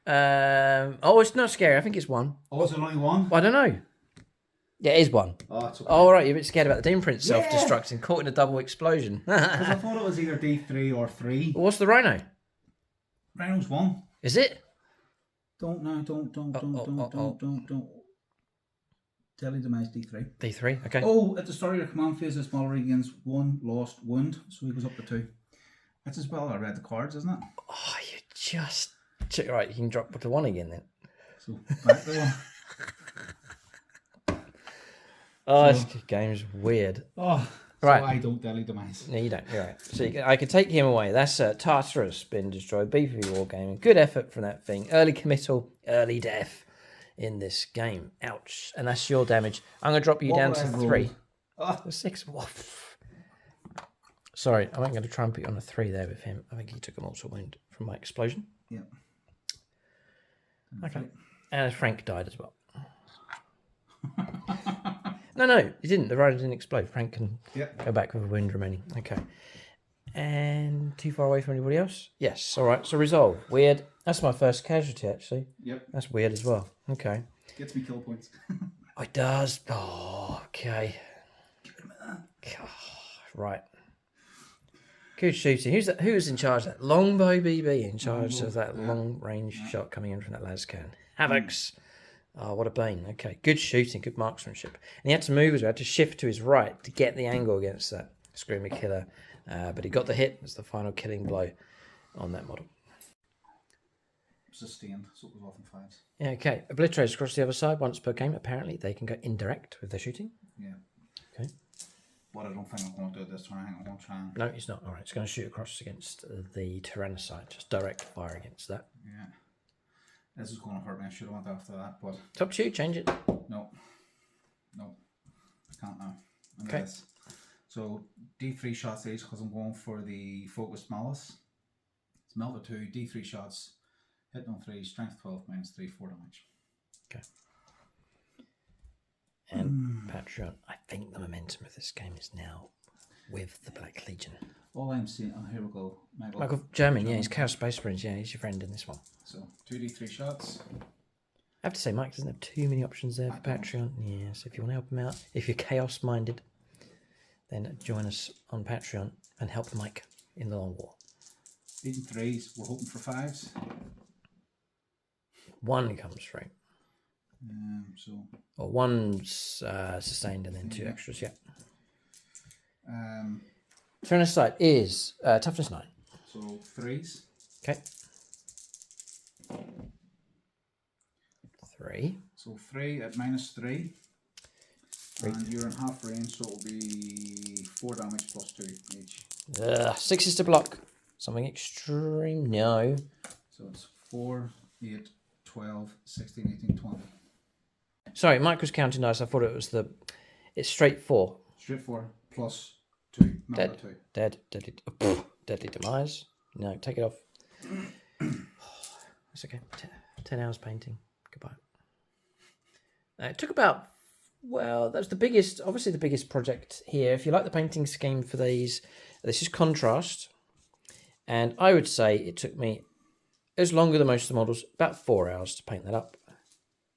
It's not scary. I think it's 1. Oh, is it only 1? Well, I don't know. Yeah, it is 1. Oh, it's okay. All right, you're a bit scared about the Demon Prince self-destructing, caught in a double explosion. Because I thought it was either D3 or 3. What's the rhino? Rhino's 1. Is it? Don't. Deadly demise D3. D3, okay. Oh, at the start of your command phase, this model regains 1 lost wound, so he goes up to 2. That's as well I read the cards, isn't it? Oh, you just... Right, you can drop to 1 again then. So, back to 1. Oh, this game's weird. Oh, right. So I don't deadly demise. No, you don't. You're right. So I can take him away. That's Tartarus been destroyed. BPV Wargaming. Good effort from that thing. Early committal, early death in this game. Ouch. And that's your damage. I'm going to drop you down to 3. Oh. 6. Sorry, I wasn't going to try and put you on a 3 there with him. I think he took a mortal wound from my explosion. Yeah. Okay. And Frank died as well. No, he didn't. The rider didn't explode. Frank can go back with a wound remaining. Okay. And too far away from anybody else? Yes. All right. So resolve. Weird. That's my first casualty, actually. Yep. That's weird as well. Okay. Gets me kill points. Oh, it does. Oh, okay. Give it a minute. God, right. Good shooting. Who's in charge of that? Longbow BB in charge of that long range shot coming in from that lascan. Havocs. Oh, what a bane. Okay. Good shooting, good marksmanship. And he had to move as well. He had to shift to his right to get the angle against that Screamer Killer. But he got the hit. It's the final killing blow on that model. Sustained, so it was off in 5s. Yeah, okay. Obliterators across the other side once per game. Apparently, they can go indirect with their shooting. Yeah. Okay. But I don't think I'm going to do this turn. I think I'm going to try and... No, it's not. All right, it's going to shoot across against the Tyrannicide. Just direct fire against that. Yeah. This is going to hurt me. I should have went after that, but... It's up to you. Change it. No. I can't now. Okay. So, D3 shots each because I'm going for the Focused Malice. It's melted 2, D3 shots, hit on 3, strength 12, -3, 4 damage. Okay. And Patreon, I think the momentum of this game is now with the Black Legion. All I'm seeing... Oh, here we go. Michael German, yeah, he's Chaos Space Marines. Yeah, he's your friend in this one. So, 2D3 shots. I have to say, Mike doesn't have too many options there for Patreon. Yeah, so if you want to help him out, if you're chaos-minded, then join us on Patreon and help Mike in the long war. Beating 3s, we're hoping for 5s. 1 comes through. Or 1's sustained and then 2 extras, yeah. Tyrannicide is toughness 9. So 3s. Okay. 3. So 3 at -3. And you're in half range, so it'll be 4 damage plus 2 each. 6 is to block. Something extreme. No. So it's 4, 8, 12, 16, 18, 20. Sorry, Mike was counting dice. I thought it was it's straight 4. Straight 4 plus 2. Dead. 2. Dead. Deadly demise. No, take it off. It's okay. 10 hours painting. Goodbye. It took about Well, that's the biggest, obviously the biggest project here. If you like the painting scheme for these, this is contrast. And I would say it took me, it was longer than most of the models, about 4 hours to paint that up.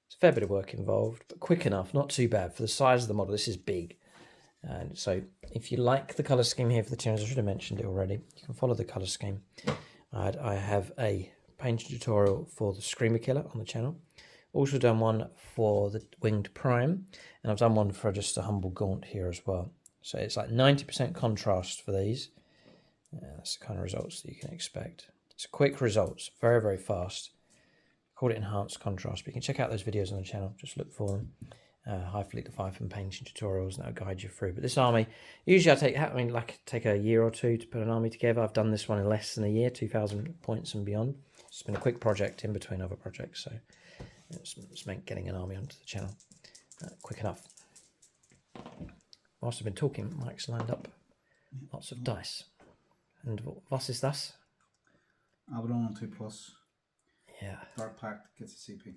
It's a fair bit of work involved, but quick enough, not too bad. For the size of the model, this is big. And so if you like the colour scheme here for the Tyranids, I should have mentioned it already, you can follow the colour scheme. I have a painting tutorial for the Screamer Killer on the channel. Also done one for the Winged Prime, and I've done one for just a humble Gaunt here as well. So it's like 90% contrast for these. That's the kind of results that you can expect. It's quick results, very, very fast. Called it enhanced contrast, but you can check out those videos on the channel. Just look for them. Hive Fleet Leviathan painting tutorials, and that'll guide you through. But this army, usually take a year or two to put an army together. I've done this one in less than a year, 2,000 points and beyond. It's been a quick project in between other projects, so it's meant getting an army onto the channel quick enough. Whilst I've been talking, Mike's lined up lots of dice. And what is this? Abaddon on 2+. Yeah. Dark Pact gets a CP.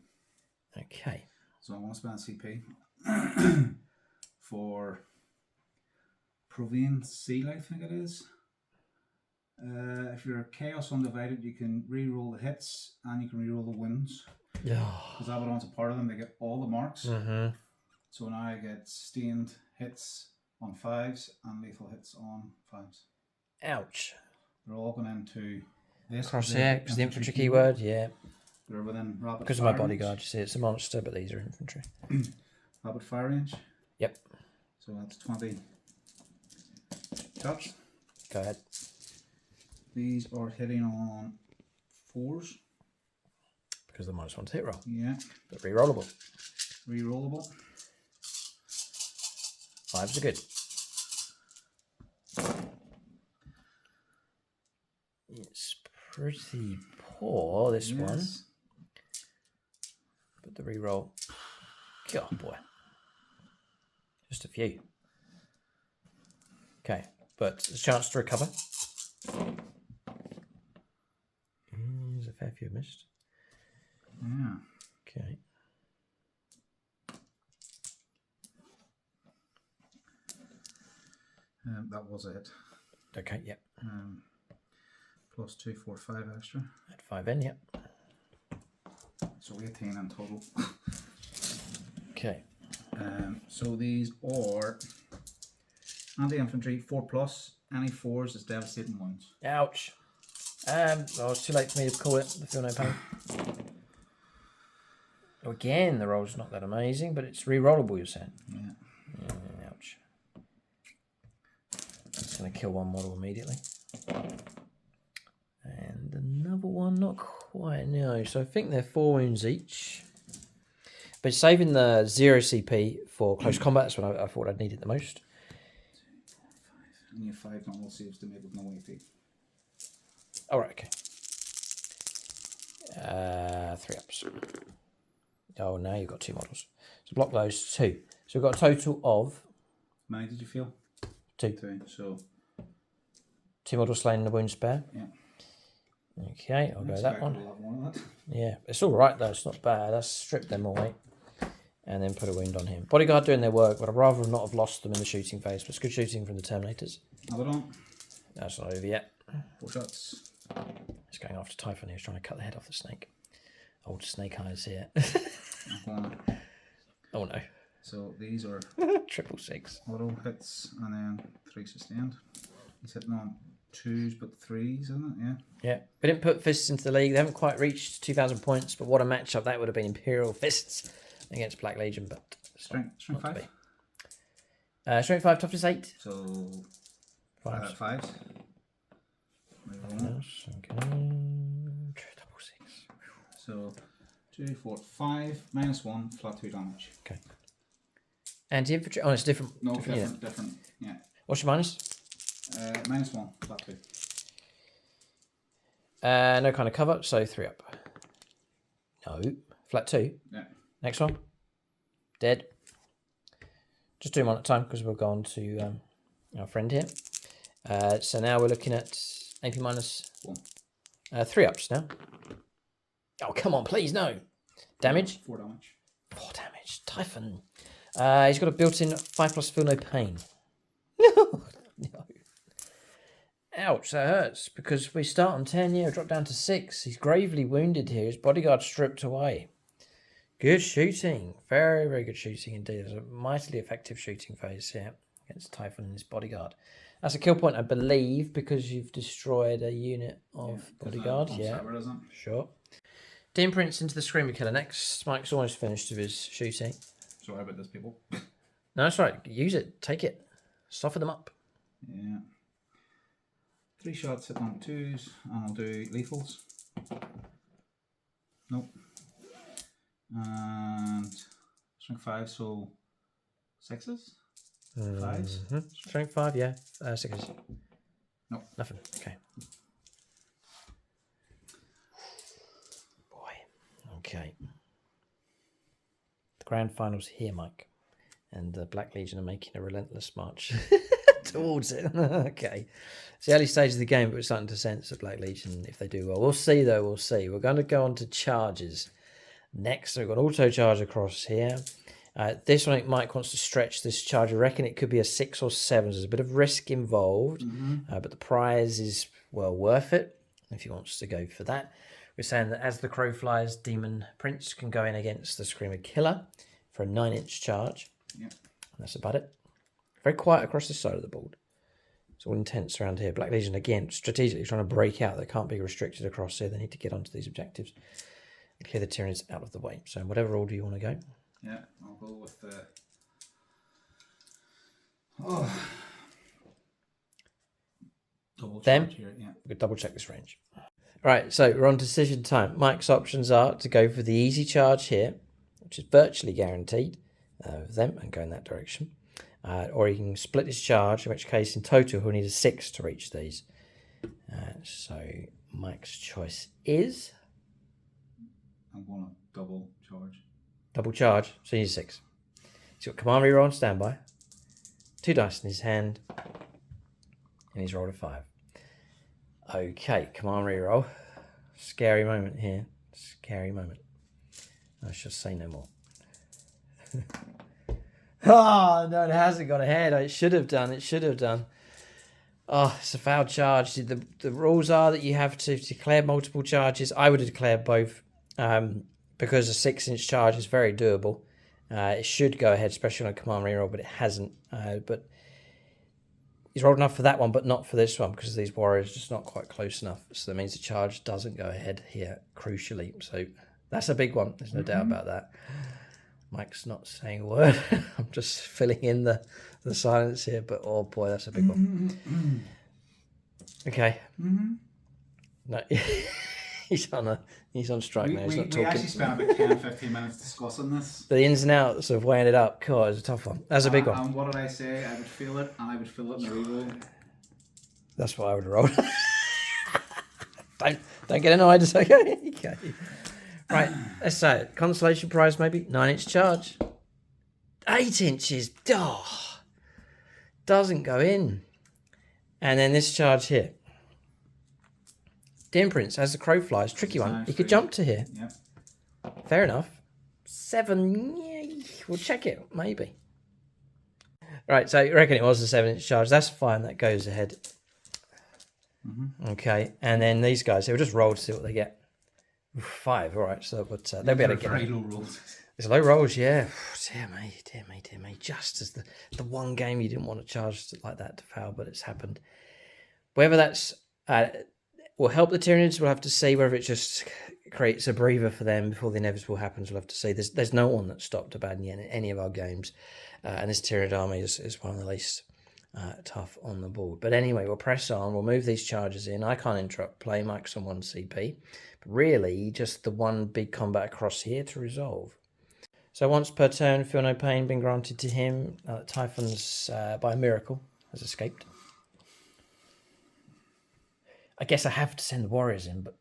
Okay. So I want to spend CP for Provine Seal, I think it is. If you're Chaos Undivided, you can re-roll the hits and you can re-roll the wounds. Yeah. Because Abaddon's a part of them, they get all the marks. Mm-hmm. So now I get stained hits on 5s and lethal hits on 5s. Ouch. They're all going into this. Cross here, because the infantry keyword, yeah. They're within rapid because of my bodyguard, you see, it's a monster, but these are infantry. Rapid fire range? Yep. So that's 20 shots. Go ahead. These are hitting on 4s. Because the -1 to hit roll. Yeah. But re-rollable. Re-rollable. 5s are good. It's pretty poor, this one. But the re-roll, God boy. Just a few. Okay, but there's a chance to recover. There's a fair few missed. Yeah. Okay. That was it. Okay, yep. +2, 4, 5 extra. At 5 in, yep. So 18 in total. Okay. So these are anti-infantry 4+. Any 4s is devastating wounds. Ouch. Well, it's too late for me to call it. I feel no pain. Again, the roll's not that amazing, but it's re-rollable, you're saying? Yeah. Ouch. It's going to kill one model immediately. And another one, not quite, no. So I think they're 4 wounds each. But saving the 0 CP for close combat, that's when I thought I'd need it the most. 2, 4, 5. And you have 5 normal saves to make with no AP. All right, okay. 3 ups. Oh, now you've got 2 models. So block those 2. So we've got a total of... How many did you feel? 2. 2. So 2 models slain in the wound spare. yeah. Okay, I'll go that one. A lot more of that. Yeah, it's all right though. It's not bad. Let's strip them away and then put a wound on him. Bodyguard doing their work, but I'd rather not have lost them in the shooting phase. But it's good shooting from the Terminators. Abaddon. That's not over yet. 4 shots. He's going after Typhon. He's trying to cut the head off the snake. Old Snake Eyes here. Oh no. So these are 666. auto hits and then 3 sustained. He's hitting on 2s but 3s, isn't it? Yeah. Yeah. We didn't put Fists into the league. They haven't quite reached 2,000 points, but what a matchup that would have been. Imperial Fists against Black Legion, but Strength 5. Strength 5, toughness 8. So 5s. 5s. Okay. 666. So 2, 4, 5, -1, flat 2 damage. Okay. Anti-infantry. Oh, it's different. No, unit. different. Yeah. What's your minus? -1, flat 2. No kind of cover, so 3 up. No, flat 2. Yeah. Next one. Dead. Just do 1 at a time because we'll go on to our friend here. So now we're looking at AP -1. 3 ups now. Oh, come on, please, no. Damage? 4 damage. 4 damage. Typhon. He's got a built-in 5+ feel no pain. No. Ouch, that hurts, because we start on 10, yeah, drop down to 6. He's gravely wounded here. His bodyguard stripped away. Good shooting. Very, very good shooting indeed. There's a mightily effective shooting phase here against Typhon and his bodyguard. That's a kill point, I believe, because you've destroyed a unit of bodyguard. Yeah, sure. Dean Prince into the Screamer Killer next. Mike's almost finished with his shooting. Sorry about this, people. No, that's right. Use it. Take it. Soften them up. Yeah. 3 shots hitting on 2s, and I'll do lethals. Nope. And strength 5, so 6s? 5s? Strength 5, yeah. 6s. Nope. Nothing. Okay. Boy. Okay. The grand finals here, Mike. And the Black Legion are making a relentless march towards it. Okay. It's the early stage of the game, but we're starting to sense the Black Legion if they do well. We'll see, though. We'll see. We're going to go on to charges next. So we've got auto charge across here. This one, Mike wants to stretch this charge. I reckon it could be a 6 or 7. There's a bit of risk involved, but the prize is well worth it if he wants to go for that. We're saying that as the crow flies, Demon Prince can go in against the Screamer Killer for a 9-inch charge. Yep. And that's about it. Very quiet across this side of the board. It's all intense around here. Black Legion, again, strategically trying to break out. They can't be restricted across here. They need to get onto these objectives and clear the Tyranids out of the way. So in whatever order you want to go. Yeah, I'll go with the... double charge here. Yeah. We could double check this range. Right, so we're on decision time. Mike's options are to go for the easy charge here, which is virtually guaranteed with them, and go in that direction. Or he can split his charge, in which case in total he'll need a 6 to reach these. So Mike's choice is... I'm going to double charge. Double charge, so he needs 6. He's got command reroll on standby, 2 dice in his hand, and he's rolled a 5. Okay, command reroll. Scary moment here. Scary moment. I shall say no more. Oh, no, it hasn't gone ahead. It should have done. It should have done. Oh, it's a foul charge. The rules are that you have to declare multiple charges. I would have declared both because a 6-inch charge is very doable. It should go ahead, especially on a command reroll, but it hasn't. But he's rolled enough for that one, but not for this one because these warriors are just not quite close enough. So that means the charge doesn't go ahead here, crucially. So that's a big one. There's no doubt about that. Mike's not saying a word. I'm just filling in the silence here, but oh boy, that's a big one. Okay. No, he's on strike now. He's not talking. We actually spent about 10-15 minutes discussing this. The ins and outs of weighing it up. God, it's a tough one. That's a big one. And what did I say? I would feel it, and I would feel it in the reroll. That's what I would have rolled. Don't get annoyed. It's okay. Okay. Right, let's say it. Consolation prize, maybe 9-inch charge. 8 inches. Oh, doesn't go in. And then this charge here. Dim Prince, as the crow flies, tricky one. He could jump to here. Yep. Fair enough. 7. Yeah, we'll check it, maybe. Right, so you reckon it was a 7-inch charge. That's fine. That goes ahead. Okay, and then these guys, they will just roll to see what they get. 5, all right. So, but they'll be able to get very low rolls. It's low rolls, yeah. Dear me. Just as the one game you didn't want to charge like that to foul, but it's happened. Whether that's will help the Tyranids, we'll have to see. Whether it just creates a breather for them before the inevitable happens, we'll have to see. There's no one that stopped a bad in any of our games, and this Tyranid army is one of the least tough on the board. But anyway, we'll press on. We'll move these charges in. I can't interrupt play. Mike's on 1 CP. But really, just the one big combat across here to resolve. So once per turn, feel no pain been granted to him. Typhon's, by a miracle, has escaped. I guess I have to send the warriors in, but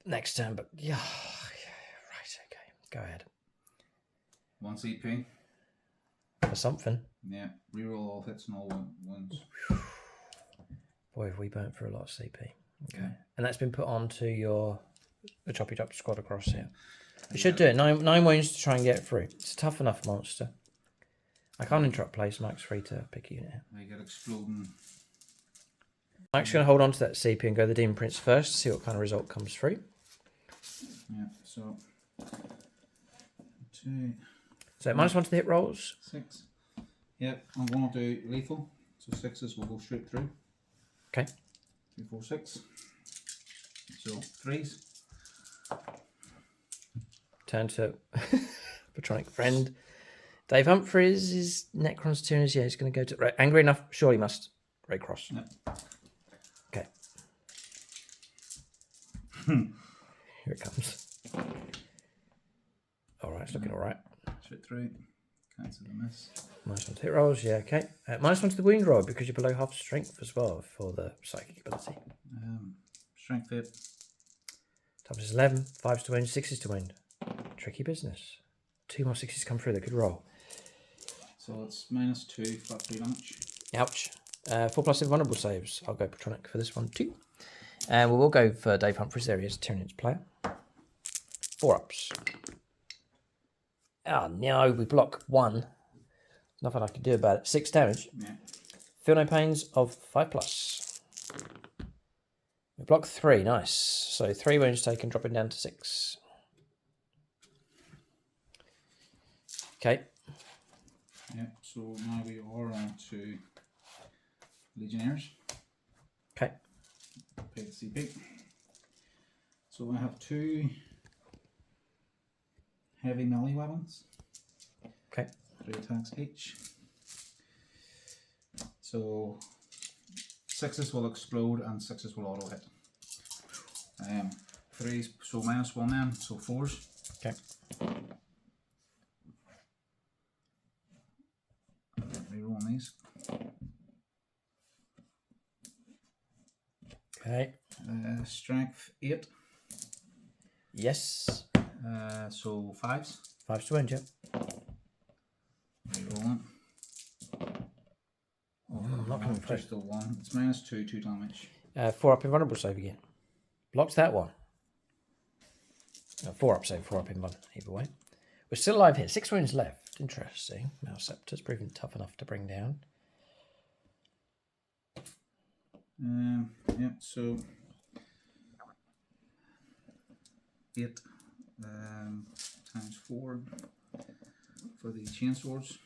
next turn. But yeah, right, okay, go ahead. 1 CP. For something. Yeah, reroll all hits and all ones. Boy, have we burnt for a lot of CP. Okay. And that's been put onto the choppy chop squad across here. It should do it. 9 wounds to try and get through. It's a tough enough monster. I can't interrupt play, so Mike's free to pick a unit. They get exploding. Mike's going to hold on to that CP and go the Demon Prince first to see what kind of result comes through. Yeah, so 2. So -1 to the hit rolls. 6. Yep, I'm going to do lethal. So 6s will go straight through. Okay. 2, 4, 6. So 3s. Turn to Patronic Friend. Dave Humphries is Necron's Tyranids. Yeah, he's going to go to... Right, angry enough? Surely must. Ray Cross. Yep. Okay. Here it comes. Alright, it's looking alright. Straight through. Cancel the miss. -1 to hit rolls, yeah, okay. -1 to the wound roll because you're below half strength as well for the psychic ability. Strength 8. Toughness 11, 5s to wound, 6s to wound. Tricky business. 2 more 6s come through, they could roll. So it's -2 flat 3 damage. Ouch. 4+ invulnerable saves. I'll go Patronic for this one too. And we will go for Dave Humphries. There he is, Tyranids player. 4 ups. Oh no, we block 1. Nothing I can do about it. 6 damage. Yeah. Feel no pains of 5+. We block 3, nice. So 3 wounds taken, dropping down to 6. Okay. Yeah, so now we are on to Legionnaires. Okay. Pay the CP. So I have 2 heavy melee weapons. Okay. 3 attacks each. So 6s will explode and 6s will auto hit. 3s, so -1 then, so 4s. Okay. Reroll on these. Okay. Strength 8. Yes. So 5s. 5s to wound, yeah. Reroll it. Not coming through. Just the 1. It's -2, 2 damage. 4 up invulnerable save again. Blocks that one. No, 4 up save, 4 up invulnerable. Either way. We're still alive here. 6 wounds left. Interesting. Mouse Scepter's proving tough enough to bring down. Yeah, so 8 times 4 for the chain swords.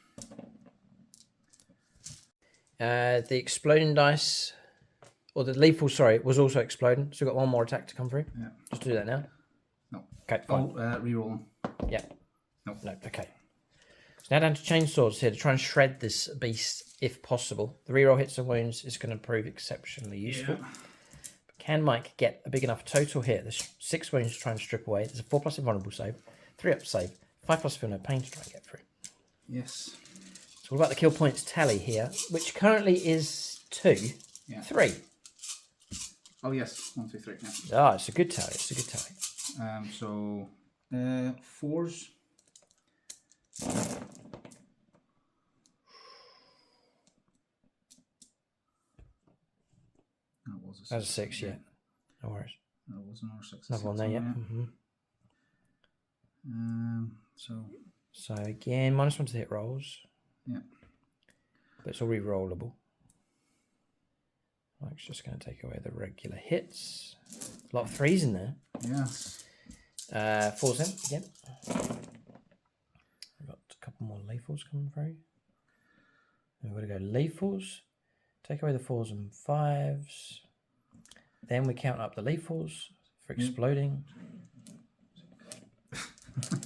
The exploding dice, or the lethal, sorry, was also exploding. So we've got 1 more attack to come through. Yeah. Just do that now. No. Okay, fine. Oh, reroll. Yeah. No. No, okay. So now down to chainswords here to try and shred this beast if possible. The reroll hits and wounds is going to prove exceptionally useful. Yeah. But can Mike get a big enough total here? There's 6 wounds to try and strip away. There's a 4+ invulnerable save, 3 up save, 5+ feel no pain to try and get through. Yes. So what about the kill points tally here, which currently is 2, Yeah. 3. Oh yes, 1, 2, 3. Yeah. Ah, it's a good tally. It's a good tally. So 4s. That was a 6. That's a 6, yeah. No worries. That was another 6. Another one there, yeah. So again, -1 to the hit rolls. yeah. But it's all re-rollable. Mike's just going to take away the regular hits. A lot of 3s in there. Yes. 4s in again. We've got a couple more lethals coming through. And we're going to go lethals. Take away the 4s and 5s. Then we count up the lethals for exploding.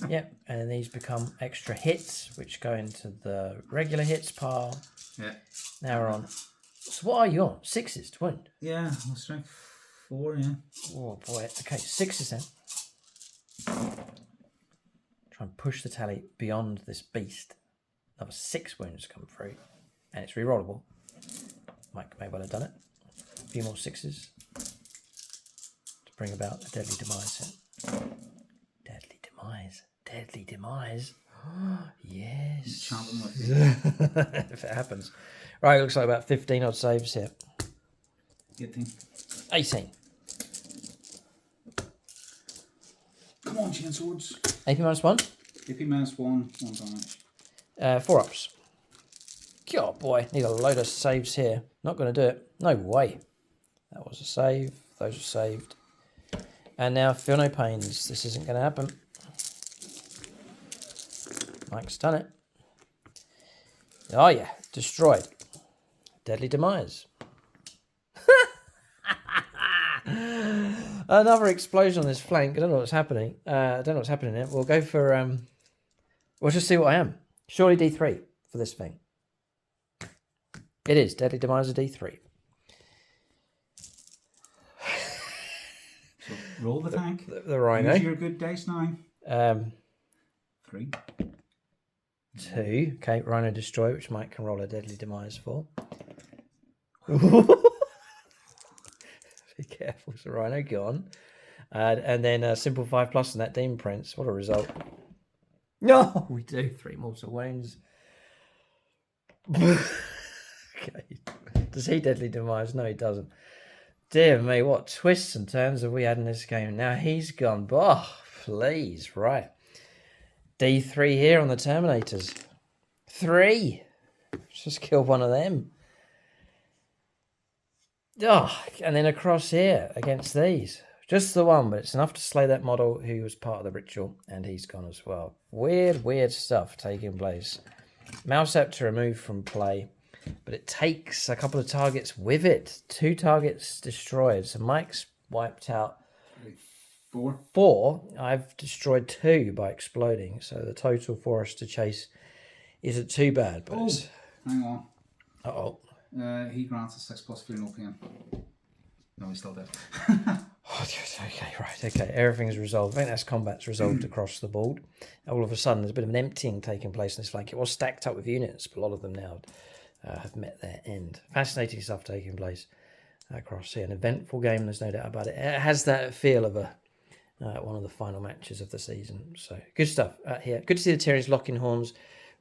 Yep, and these become extra hits, which go into the regular hits pile. Yeah. Now we're on. So what are you on? 6s to wound. Yeah, well, strength 4, yeah. Oh boy. Okay, 6s then. Try and push the tally beyond this beast. Another 6 wounds come through, and it's rerollable. Mike may well have done it. A few more 6s to bring about a deadly demise here. Deadly demise. Deadly demise. Yes. Champion with you. If it happens. Right, looks like about 15 odd saves here. 18. 18. Come on, chain swords. AP -1. AP -1, 1 damage. 4 ups. God, boy, need a load of saves here. Not going to do it. No way. That was a save. Those are saved. And now feel no pains. This isn't going to happen. Mike's done it. Oh yeah, destroyed. Deadly demise. Another explosion on this flank. I don't know what's happening. I don't know what's happening here. We'll go for... we'll just see what I am. Surely D3 for this thing. It is. Deadly demise of D3. So roll the tank. The Rhino. Use your good dice now. 3. 2. Okay, Rhino destroy, which Mike can roll a deadly demise for. Be careful, so Rhino gone. And then a simple 5+ on that Demon Prince. What a result. No, we do. 3 mortal wounds. Okay. Does he deadly demise? No, he doesn't. Dear me, what twists and turns have we had in this game? Now he's gone. Oh, please. Right. D3 here on the Terminators. 3. Just kill one of them. Oh, and then across here against these. Just the one, but it's enough to slay that model who was part of the ritual, and he's gone as well. Weird, weird stuff taking place. Mouse Scepter removed from play, but it takes a couple of targets with it. 2 targets destroyed. So Mike's wiped out 4. 4. I've destroyed 2 by exploding. So the total for us to chase isn't too bad. But hang on. Uh-oh. He grants a 6+ feel no pain. No, he's still dead. Okay, right, okay. Everything's resolved. I think that's combat's resolved across the board. All of a sudden, there's a bit of an emptying taking place in this flank. It was stacked up with units, but a lot of them now have met their end. Fascinating stuff taking place across here. An eventful game, there's no doubt about it. It has that feel of one of the final matches of the season. So, good stuff here. Good to see the Tyranids locking horns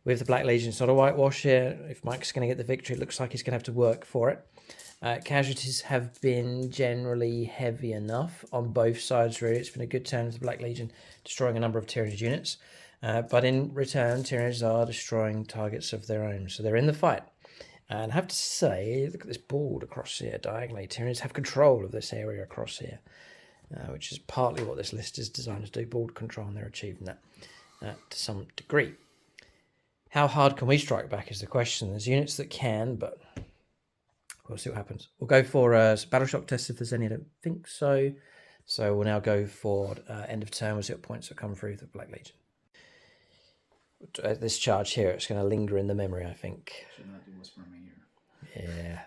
with the Black Legion. It's not a whitewash here. If Mike's going to get the victory, it looks like he's going to have to work for it. Casualties have been generally heavy enough on both sides, really. It's been a good turn with the Black Legion, destroying a number of Tyranid units. But in return, Tyranids are destroying targets of their own. So they're in the fight. And I have to say, look at this board across here diagonally. Tyranids have control of this area across here, which is partly what this list is designed to do, board control, and they're achieving that to some degree. How hard can we strike back is the question. There's units that can, but... we'll see what happens. We'll go for battle shock test if there's any. I don't think so. So we'll now go for end of turn. We'll see what points will come through the Black Legion. This charge here, it's going to linger in the memory, I think. Shouldn't that do whisper in my ear? Yeah.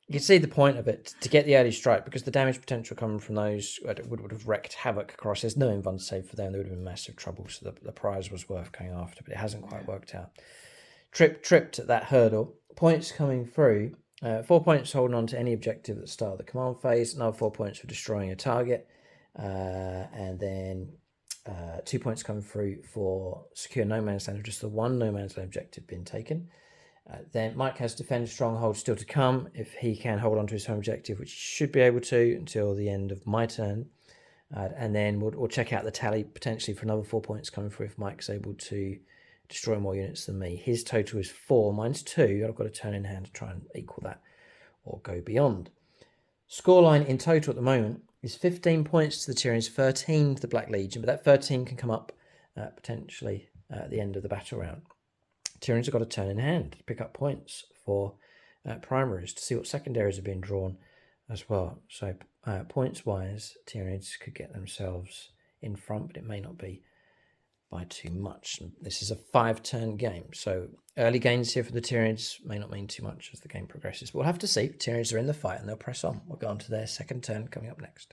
You can see the point of it, to get the early strike, because the damage potential coming from those would have wreaked havoc across. There's no invuln save for them. There would have been massive trouble, so the prize was worth going after, but it hasn't quite worked out. Tripped at that hurdle. Points coming through. 4 points holding on to any objective at the start of the command phase. Another 4 points for destroying a target. And then 2 points coming through for secure no man's land, just the one no man's land objective being taken. Then Mike has defend stronghold still to come if he can hold on to his home objective, which he should be able to until the end of my turn. And then we'll check out the tally potentially for another 4 points coming through if Mike's able to destroy more units than me. His total is 4, mine's 2. I've got to turn in hand to try and equal that or go beyond. Scoreline in total at the moment is 15 points to the Tyranids, 13 to the Black Legion, but that 13 can come up potentially at the end of the battle round. Tyranids have got to turn in hand to pick up points for primaries to see what secondaries are being drawn as well. So points-wise, Tyranids could get themselves in front, but it may not be by too much. This is a 5-turn game, so early gains here for the Tyranids may not mean too much as the game progresses. But we'll have to see. Tyranids are in the fight and they'll press on. We'll go on to their second turn coming up next.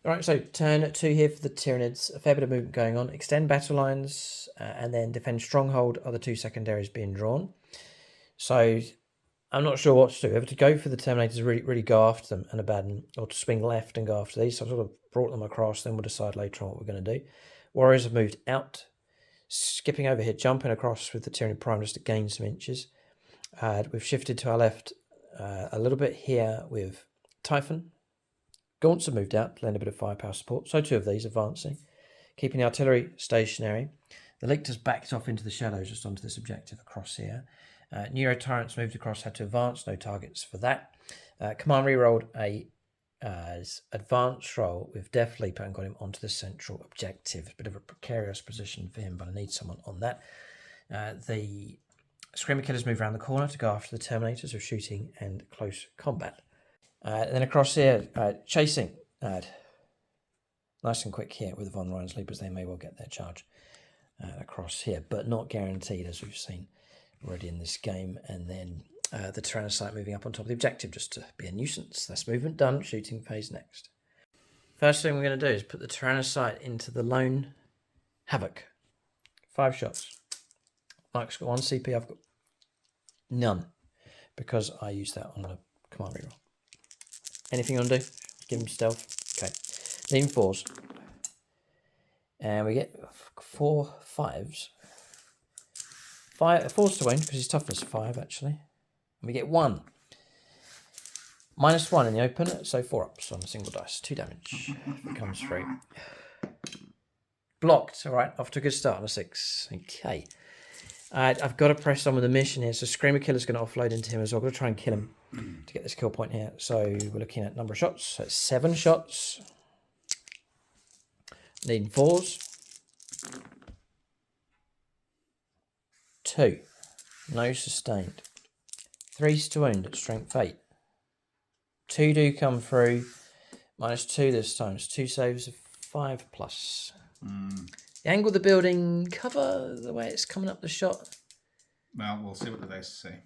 All right, so turn 2 here for the Tyranids. A fair bit of movement going on. Extend battle lines and then defend stronghold are the 2 secondaries being drawn. So I'm not sure what to do. Whether to go for the Terminators, really go after them and abandon, or to swing left and go after these. So I've sort of brought them across, then we'll decide later on what we're going to do. Warriors have moved out, skipping over here, jumping across with the Tyranid Prime just to gain some inches. We've shifted to our left a little bit here with Typhon. Gaunts have moved out to lend a bit of firepower support. So 2 of these advancing, keeping the artillery stationary. The lictors backed off into the shadows just onto this objective across here. Neuro Tyrants moved across, had to advance, no targets for that. Command re-rolled a advanced roll with Death Leaper and got him onto the central objective. A bit of a precarious position for him, but I need someone on that. The Screamer Killers move around the corner to go after the Terminators of shooting and close combat. And then across here, chasing. Nice and quick here with the Von Ryan's Leapers. They may well get their charge across here, but not guaranteed, as we've seen already in this game. And then the Tyrannocyte moving up on top of the objective just to be a nuisance. That's movement done. Shooting phase next. First thing we're going to do is put the Tyrannocyte into the lone Havoc. 5 shots. Mike's got 1 CP. I've got none because I used that on the command reroll. Anything you want to do? Give him stealth. Okay. Lean 4s. And we get 4 5s. 4s to win because he's toughness 5 actually. And we get 1. -1 in the open, so 4 ups on a single dice. 2 damage if it comes through. Blocked. All right. Off to a good start on a 6. Okay. I've got to press on with the mission here. So Screamer Killer's going to offload into him as well. I've got to try and kill him to get this kill point here. So we're looking at number of shots. So it's 7 shots. Needing 4s. 2. No sustained. 3s to wound at strength 8. 2 do come through. -2 this time. It's 2 saves of 5+. The angle of the building, cover the way it's coming up the shot. Well, we'll see what the dice say.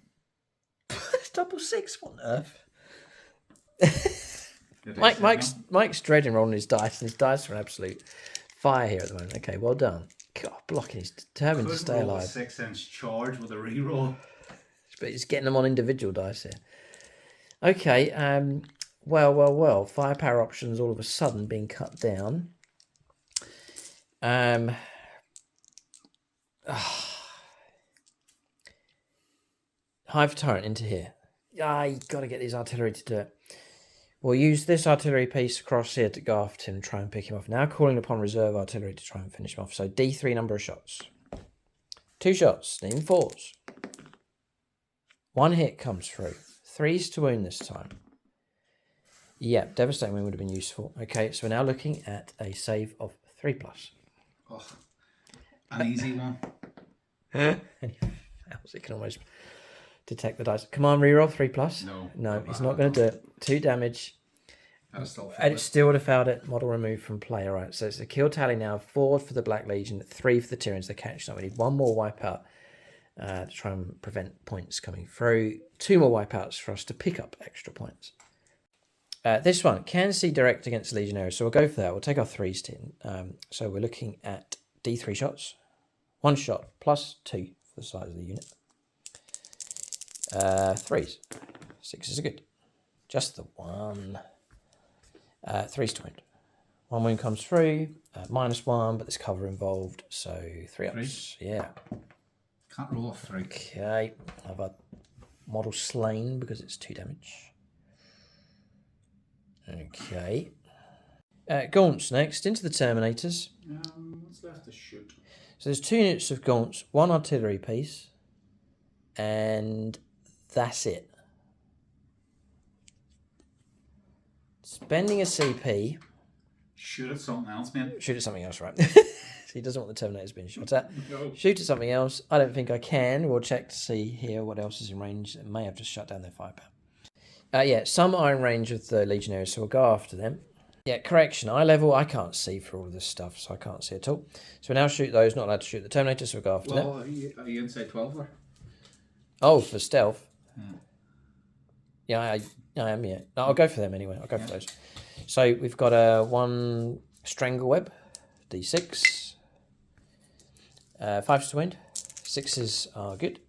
It's +6. What on earth? Mike's dreading rolling his dice, and his dice are an absolute fire here at the moment. Okay, well done. God, blocking. He's determined to stay alive. 6-inch charge with a reroll. But he's getting them on individual dice here. Okay, well. Firepower options all of a sudden being cut down. Hive Tyrant into here. You got to get these artillery to do it. We'll use this artillery piece across here to go after him and try and pick him off. Now calling upon reserve artillery to try and finish him off. So D3 number of shots. 2 shots, needing 4s. 1 hit comes through. 3s to wound this time. Yeah, devastating wound would have been useful. Okay, so we're now looking at a save of 3+. Oh, an easy one. And he fails. It can almost detect the dice. Command reroll 3+. No, he's not going to do it. 2 damage. And it still would have failed it. Model removed from play. All right, so it's a kill tally now. 4 for the Black Legion, 3 for the Tyranids. They're catching up. We need 1 more wipeout to try and prevent points coming through. 2 more wipeouts for us to pick up extra points. This one can see direct against Legionnaires, so we'll go for that. We'll take our 3s in. So we're looking at D3 shots. 1 shot +2 for the size of the unit. 3s. 6s are good. Just the 1. 3s to wound. 1 wound comes through. -1, but there's cover involved, so 3 ups. 3? Yeah. Can't roll off 3. Okay. I've a model slain because it's 2 damage. Okay. Gaunts next, into the Terminators. What's left to shoot? So there's 2 units of Gaunts, 1 artillery piece, and that's it. Spending a CP. Shoot at something else, man. Shoot at something else, right? So he doesn't want the Terminators being shot at. No. Shoot at something else. I don't think I can. We'll check to see here what else is in range. It may have just shut down their firepower. Yeah, some are in range of the Legionnaires, so we'll go after them. Yeah, correction. Eye level, I can't see for all of this stuff, so I can't see at all. So we now shoot those. Not allowed to shoot the Terminators, so we'll go after them. Are you inside 12 or? Oh, for stealth. Yeah, I am, yeah. No, I'll go for them anyway. I'll go for those. So we've got a 1 Strangle Web, D6. 5s to wound. 6s are good.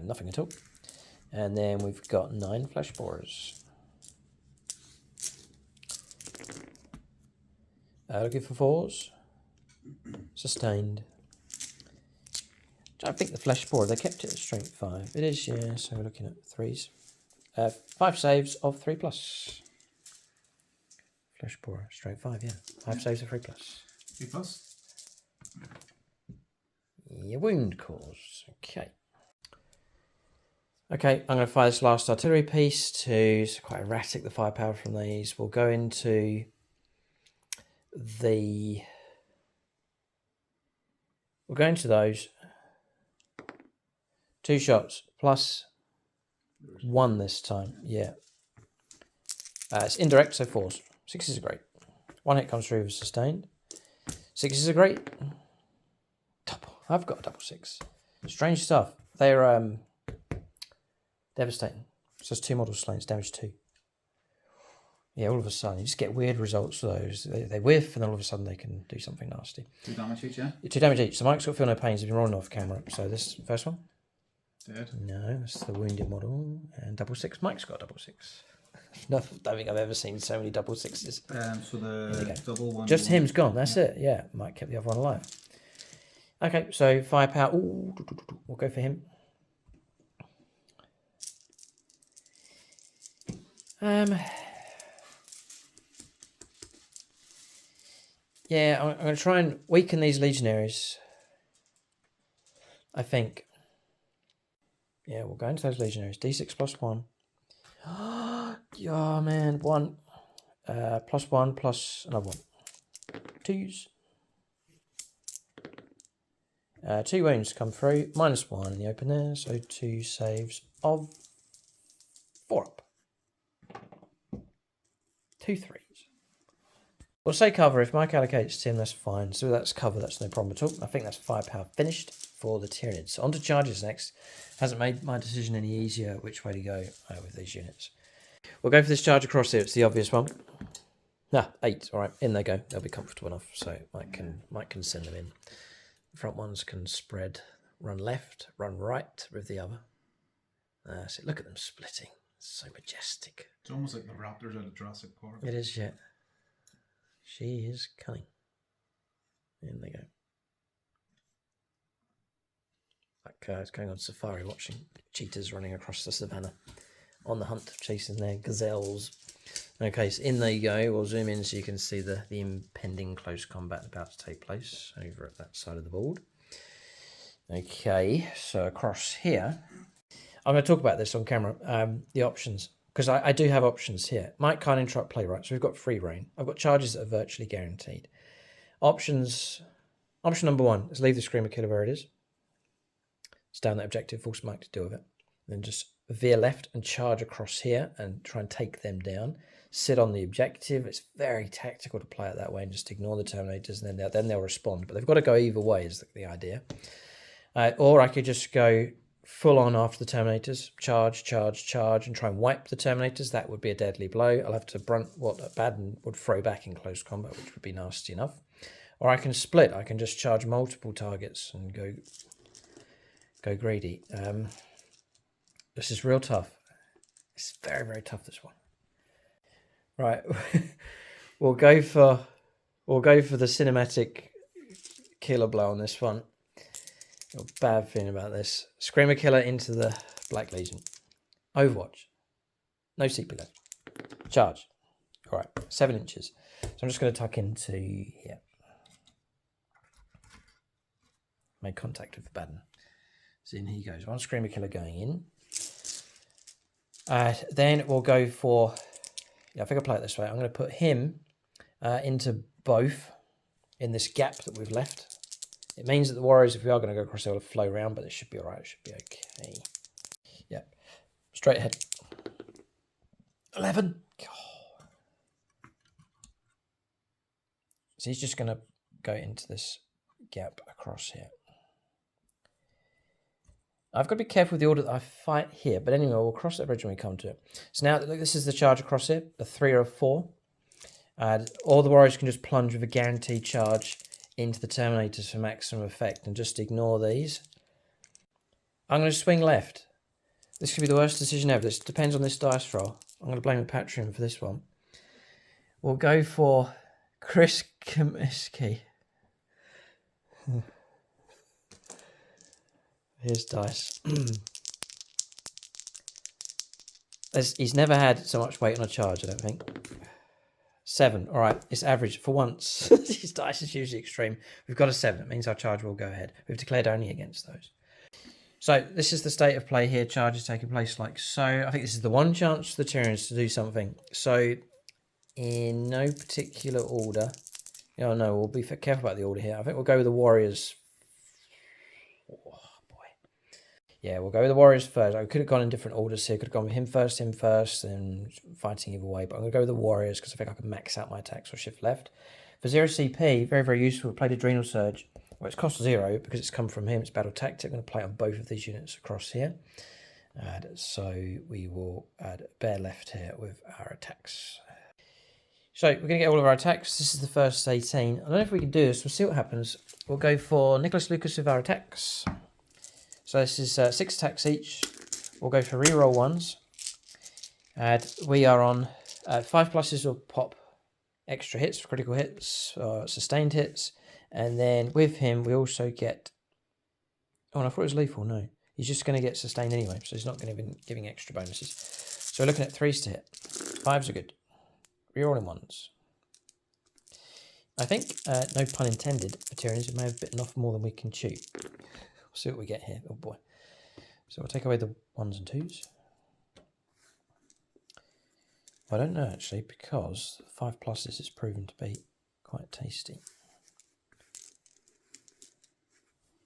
Nothing at all. And then we've got 9 Flesh Borers. Looking for 4s. Sustained. I think the Flesh Borer, they kept it at strength 5. It is, yeah, so we're looking at 3s. 5 saves of 3+. Flesh Borer, strength 5, yeah. 5 saves of 3+. 3+. your wound cause. Okay. Okay, I'm going to fire this last artillery piece to... It's quite erratic, the firepower from these. We'll go into the... We'll go into those. 2 shots, plus 1 this time. Yeah. It's indirect, so 4s. 6s are great. 1 hit comes through with sustained. 6s are great. Double. I've got a double 6. Strange stuff. They're devastating. So it's 2 models slain. It's damage 2. Yeah, all of a sudden, you just get weird results for those. They whiff, and then all of a sudden they can do something nasty. 2 damage each, yeah? 2 damage each. So Mike's got Feel No Pains. He's been rolling off camera. So this first one? Dead. No, that's the wounded model. And double 6. Mike's got a double 6. No, I don't think I've ever seen so many double 6s. So the double one... Just him's gone. That's it. Yeah, Mike kept the other one alive. Okay, so firepower. Ooh, we'll go for him. Yeah, I'm going to try and weaken these legionaries. I think. Yeah, we'll go into those legionaries. D6 plus 1. Oh, man. 1. Plus 1 plus another 1. 2s. 2 wounds come through. Minus 1 in the open there. So 2 saves of 4 up. 2 3s. We'll say cover. If Mike allocates to him, that's fine. So that's cover. That's no problem at all. I think that's firepower finished for the Tyranids. So on to charges next. Hasn't made my decision any easier which way to go with these units. We'll go for this charge across here. It's the obvious one. 8. All right, in they go. They'll be comfortable enough. So Mike can send them in. The front ones can spread, run left, run right with the other. So look at them splitting. It's so majestic. It's almost like the raptors out of Jurassic Park. It is, yeah. She is cunning. In they go. Like it's going on safari, watching cheetahs running across the savannah on the hunt, chasing their gazelles. Okay, so in they go. We'll zoom in so you can see the impending close combat about to take place over at that side of the board. Okay, so across here, I'm going to talk about this on camera, the options, because I do have options here. Mike can't interrupt play, right? So we've got free reign. I've got charges that are virtually guaranteed. Option number 1 is leave the Screamer Killer where it is. It's down that objective, force Mike to deal with it. Then just veer left and charge across here and try and take them down. Sit on the objective. It's very tactical to play it that way and just ignore the Terminators, and then they'll respond. But they've got to go either way is the idea. Or I could just go full on after the Terminators, charge, and try and wipe the Terminators. That would be a deadly blow. I'll have to brunt what Baden would throw back in close combat, which would be nasty enough. Or I can split. I can just charge multiple targets and go greedy. This is real tough. It's very, very tough, this one. Right. we'll go for the cinematic killer blow on this one. Got a bad feeling about this. Screamer Killer into the Black Legion. Overwatch. No CP left. Charge. All right, 7 inches. So I'm just going to tuck into here. Make contact with Baden. So in he goes. One Screamer Killer going in. Then we'll go for... Yeah, I think I'll play it this way. I'm going to put him into both in this gap that we've left. It means that the Warriors, if we are going to go across, they will flow around, but it should be all right. It should be okay. Yeah. Straight ahead. 11. God. So he's just going to go into this gap across here. I've got to be careful with the order that I fight here, but anyway, we'll cross that bridge when we come to it. So now, look, this is the charge across it, a 3 or a 4. All the Warriors can just plunge with a guaranteed charge into the Terminators for maximum effect and just ignore these. I'm going to swing left. This could be the worst decision ever. This depends on this dice roll. I'm going to blame the Patreon for this one. We'll go for Chris Comiskey. Here's dice. He's never had so much weight on a charge, I don't think. 7. All right, it's average for once. These dice is usually extreme. We've got a 7. It means our charge will go ahead. We've declared only against those. So this is the state of play here. Charge is taking place like so. I think this is the one chance for the Tyranids to do something. So in no particular order. Oh no, we'll be careful about the order here. I think we'll go with the Warriors. Oh boy. Yeah, we'll go with the Warriors first. I could have gone in different orders here. Could have gone with him first, and fighting either way. But I'm going to go with the Warriors because I think I can max out my attacks or shift left. For 0 CP, very, very useful. We played Adrenal Surge. Well, it's cost 0 because it's come from him. It's Battle Tactic. I'm going to play on both of these units across here. So we will add Bear left here with our attacks. So we're going to get all of our attacks. This is the first 18. I don't know if we can do this. We'll see what happens. We'll go for Nicholas Lucas with our attacks. So this is 6 attacks each. We'll go for reroll ones. And we are on 5 pluses will pop extra hits, critical hits, sustained hits. And then with him, we also get... Oh, and I thought it was lethal. No. He's just going to get sustained anyway. So he's not going to be giving extra bonuses. So we're looking at 3s to hit. 5s are good. Rerolling ones. I think, no pun intended, for Tyranids, we may have bitten off more than we can chew. We'll see what we get here. Oh boy. So we'll take away the 1s and 2s. I don't know actually, because 5 pluses is proven to be quite tasty.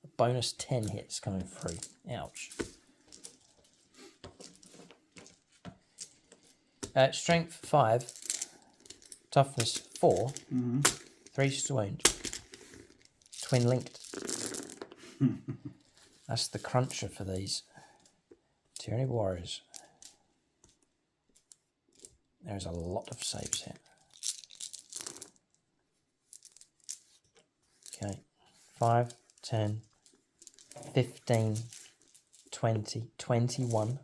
A bonus 10 hits coming through. Ouch. Strength 5. Toughness 4. 3s to wound. Twin linked. That's the cruncher for these Tyranid Warriors. There's a lot of saves here. Okay. 5, 10, 15, 20, 21.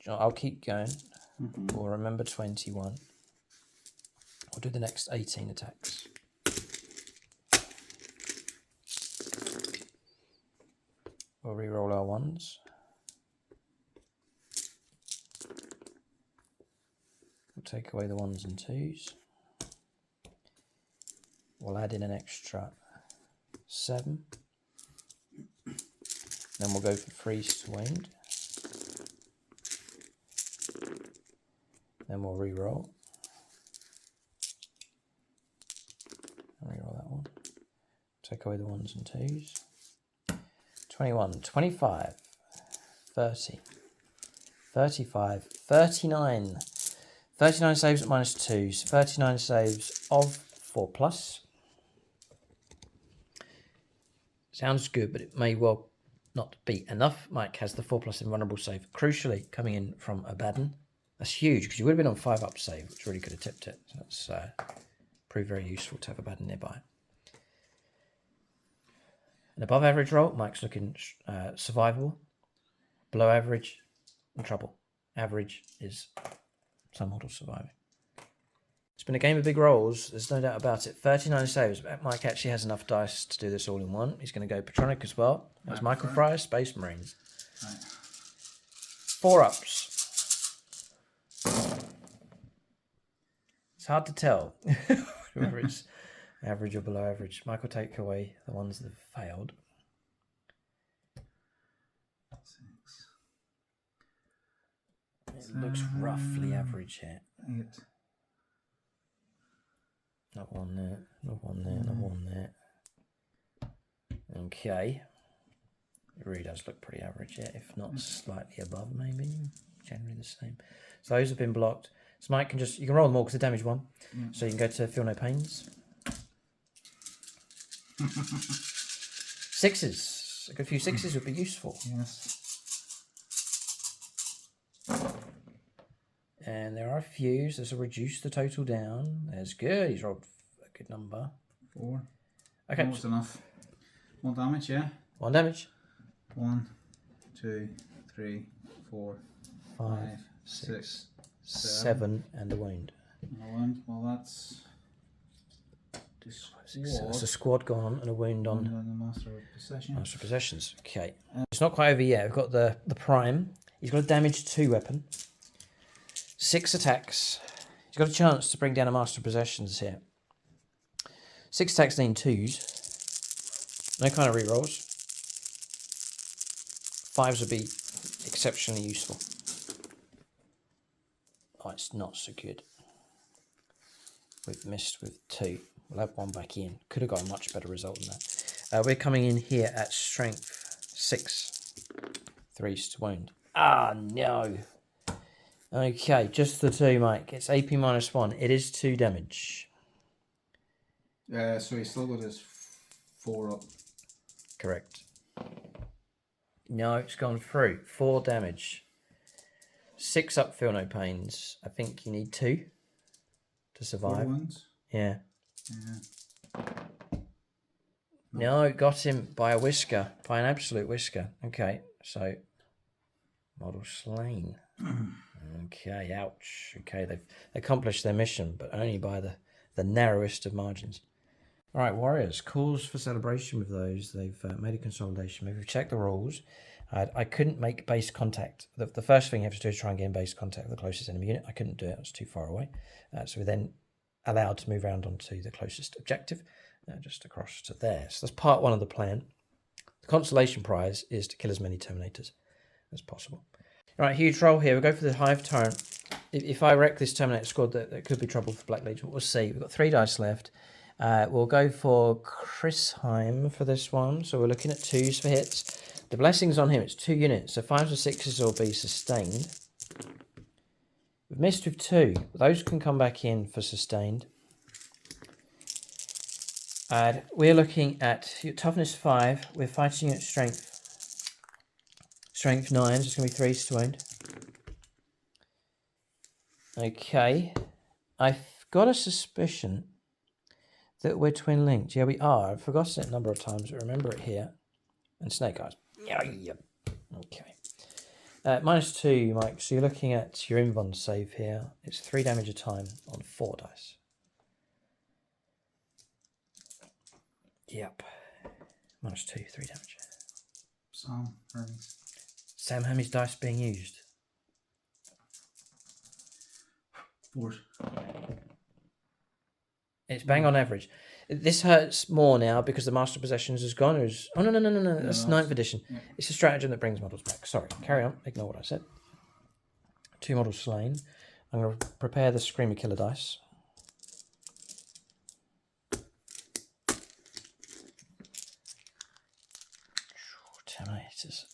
I'll keep going. We'll remember 21. We'll do the next 18 attacks. We'll re-roll our 1s. We'll take away the 1s and 2s. We'll add in an extra 7. Then we'll go for 3s to wound. Then we'll re-roll. Re-roll that one. Take away the 1s and 2s. 21, 25, 30, 35, 39. 39 saves at -2s. 39 saves of 4 plus. Sounds good, but it may well not be enough. Mike has the 4 plus invulnerable save. Crucially, coming in from Abaddon. That's huge, because you would have been on 5 up save, which really could have tipped it. So that's proved very useful to have Abaddon nearby. An above average roll, Mike's looking survivable. Below average, in trouble. Average is some models surviving. It's been a game of big rolls, there's no doubt about it. 39 saves, but Mike actually has enough dice to do this all in one. He's going to go Patronic as well. That's Michael Fryer, Space Marines. Right. 4 ups. It's hard to tell whether it's average or below average. Michael take away the ones that have failed. 6. It looks roughly average here. 8. Not one there, not one there, not one there. Okay. It really does look pretty average here, if not slightly above maybe. Generally the same. So those have been blocked. So Mike can you can roll them all because they're damage 1. So you can go to Feel No Pains. 6s. A good few 6s would be useful. Yes. And there are a few, so this will reduce the total down. That's good. He's rolled a good number. 4. Okay. Almost enough. 1 damage, yeah? 1 damage. 1, 2, 3, 4, 5, 6, 7. And a wound. Well, that's... It's a squad gone and a wound on the Master of Possession. Master of Possessions. Okay. It's not quite over yet. We've got the Prime. He's got a damage 2 weapon. 6 attacks. He's got a chance to bring down a Master of Possessions here. 6 attacks needing 2s. No kind of rerolls. 5s would be exceptionally useful. Oh, it's not so good. We've missed with 2. We'll have 1 back in. Could have got a much better result than that. We're coming in here at strength 6. 3s to wound. Ah, no. Okay, just the 2, Mike. It's AP -1. It is 2 damage. So he's still got his 4 up. Correct. No, it's gone through. 4 damage. 6 up, feel no pains. I think you need 2 to survive. 4 wounds? Yeah. Yeah. No, got him by a whisker. By an absolute whisker. Okay, so... Model slain. Okay, ouch. Okay, they've accomplished their mission, but only by the narrowest of margins. All right, Warriors, cause for celebration with those. They've made a consolidation. We've checked the rules. I couldn't make base contact. The first thing you have to do is try and get in base contact with the closest enemy unit. I couldn't do it. I was too far away. So we're then allowed to move around onto the closest objective, just across to there. So that's part 1 of the plan. The consolation prize is to kill as many Terminators as possible. All right, huge roll here. We'll go for the Hive Tyrant. If I wreck this Terminator squad, that could be trouble for Black Legion. We'll see. We've got 3 dice left. We'll go for Chrisheim for this one. So we're looking at 2s for hits. The blessing's on him. It's 2 units. So 5s or 6s will be sustained. We've missed with 2. Those can come back in for sustained. And we're looking at toughness 5. We're fighting at strength. Strength 9. So it's going to be 3s to wound. Okay. I've got a suspicion that we're twin linked. Yeah, we are. I've forgotten it a number of times, but remember it here. And Snake Eyes. Yeah. Okay. -2, Mike. So you're looking at your invuln save here. It's 3 damage a time on 4 dice. Yep. -2, 3 damage. Sam Hermes. Sam Hermes dice being used. 4. It's bang on average. This hurts more now because the Master of Possessions is gone. Oh, no. That's 9th edition. Yeah. It's a stratagem that brings models back. Sorry, carry on. Ignore what I said. 2 models slain. I'm going to prepare the Screamer Killer dice. Terminators.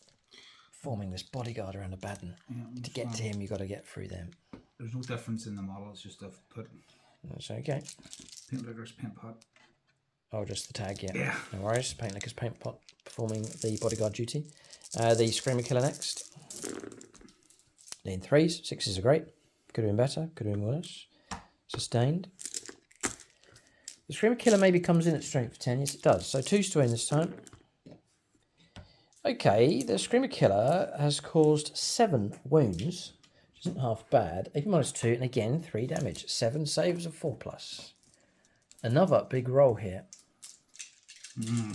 Forming this bodyguard around a Baden. Yeah, to get to him, you've got to get through them. There's no difference in the model. It's just I've put That's okay. paint lickers, paint pot. Oh, just the tag, yeah. Yeah. No worries. Paint Lickers Paint Pot performing the bodyguard duty. The Screamer Killer next. Need 3s. 6s are great. Could have been better. Could have been worse. Sustained. The Screamer Killer maybe comes in at strength 10. Yes, it does. So 2s to win this time. Okay, the Screamer Killer has caused 7 wounds, which isn't half bad. AP -2, and again, 3 damage. 7 saves of 4+. Another big roll here.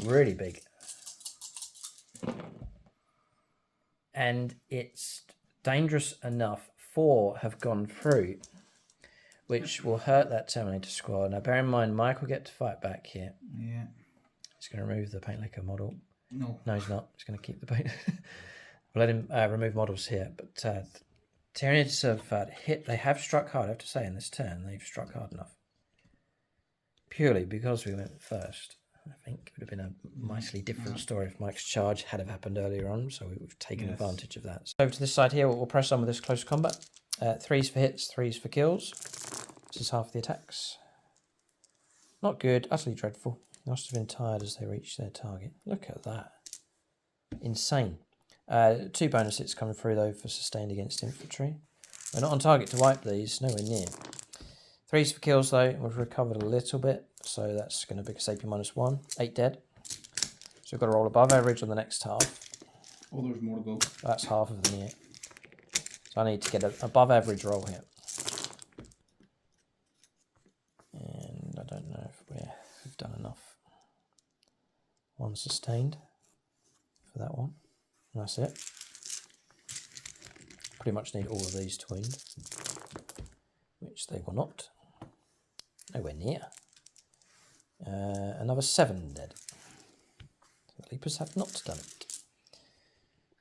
Really big. And it's dangerous enough. 4 have gone through, which will hurt that Terminator squad. Now, bear in mind, Mike will get to fight back here. Yeah. He's going to remove the Paint Licker model. No. No, he's not. He's going to keep the paint. We'll let him remove models here. But Tyranids have hit. They have struck hard, I have to say, in this turn. They've struck hard enough. Purely because we went first. I think it would have been a mightily different story if Mike's charge had have happened earlier on. So we've taken advantage of that. So over to this side here, we'll press on with this close combat. 3s for hits, 3s for kills. This is half the attacks. Not good. Utterly dreadful. They must have been tired as they reached their target. Look at that. Insane. 2 bonus hits coming through, though, for sustained against infantry. We're not on target to wipe these. Nowhere near. 3s for kills, though. We've recovered a little bit. So that's going to be a AP -1. 8 dead. So we've got to roll above average on the next half. Oh, there's more to go. That's half of them here. So I need to get an above average roll here. And I don't know if we've done enough. 1 sustained for that one. And that's it. Pretty much need all of these to wound, which they will not. Nowhere near. Another 7 dead. The Leapers have not done it.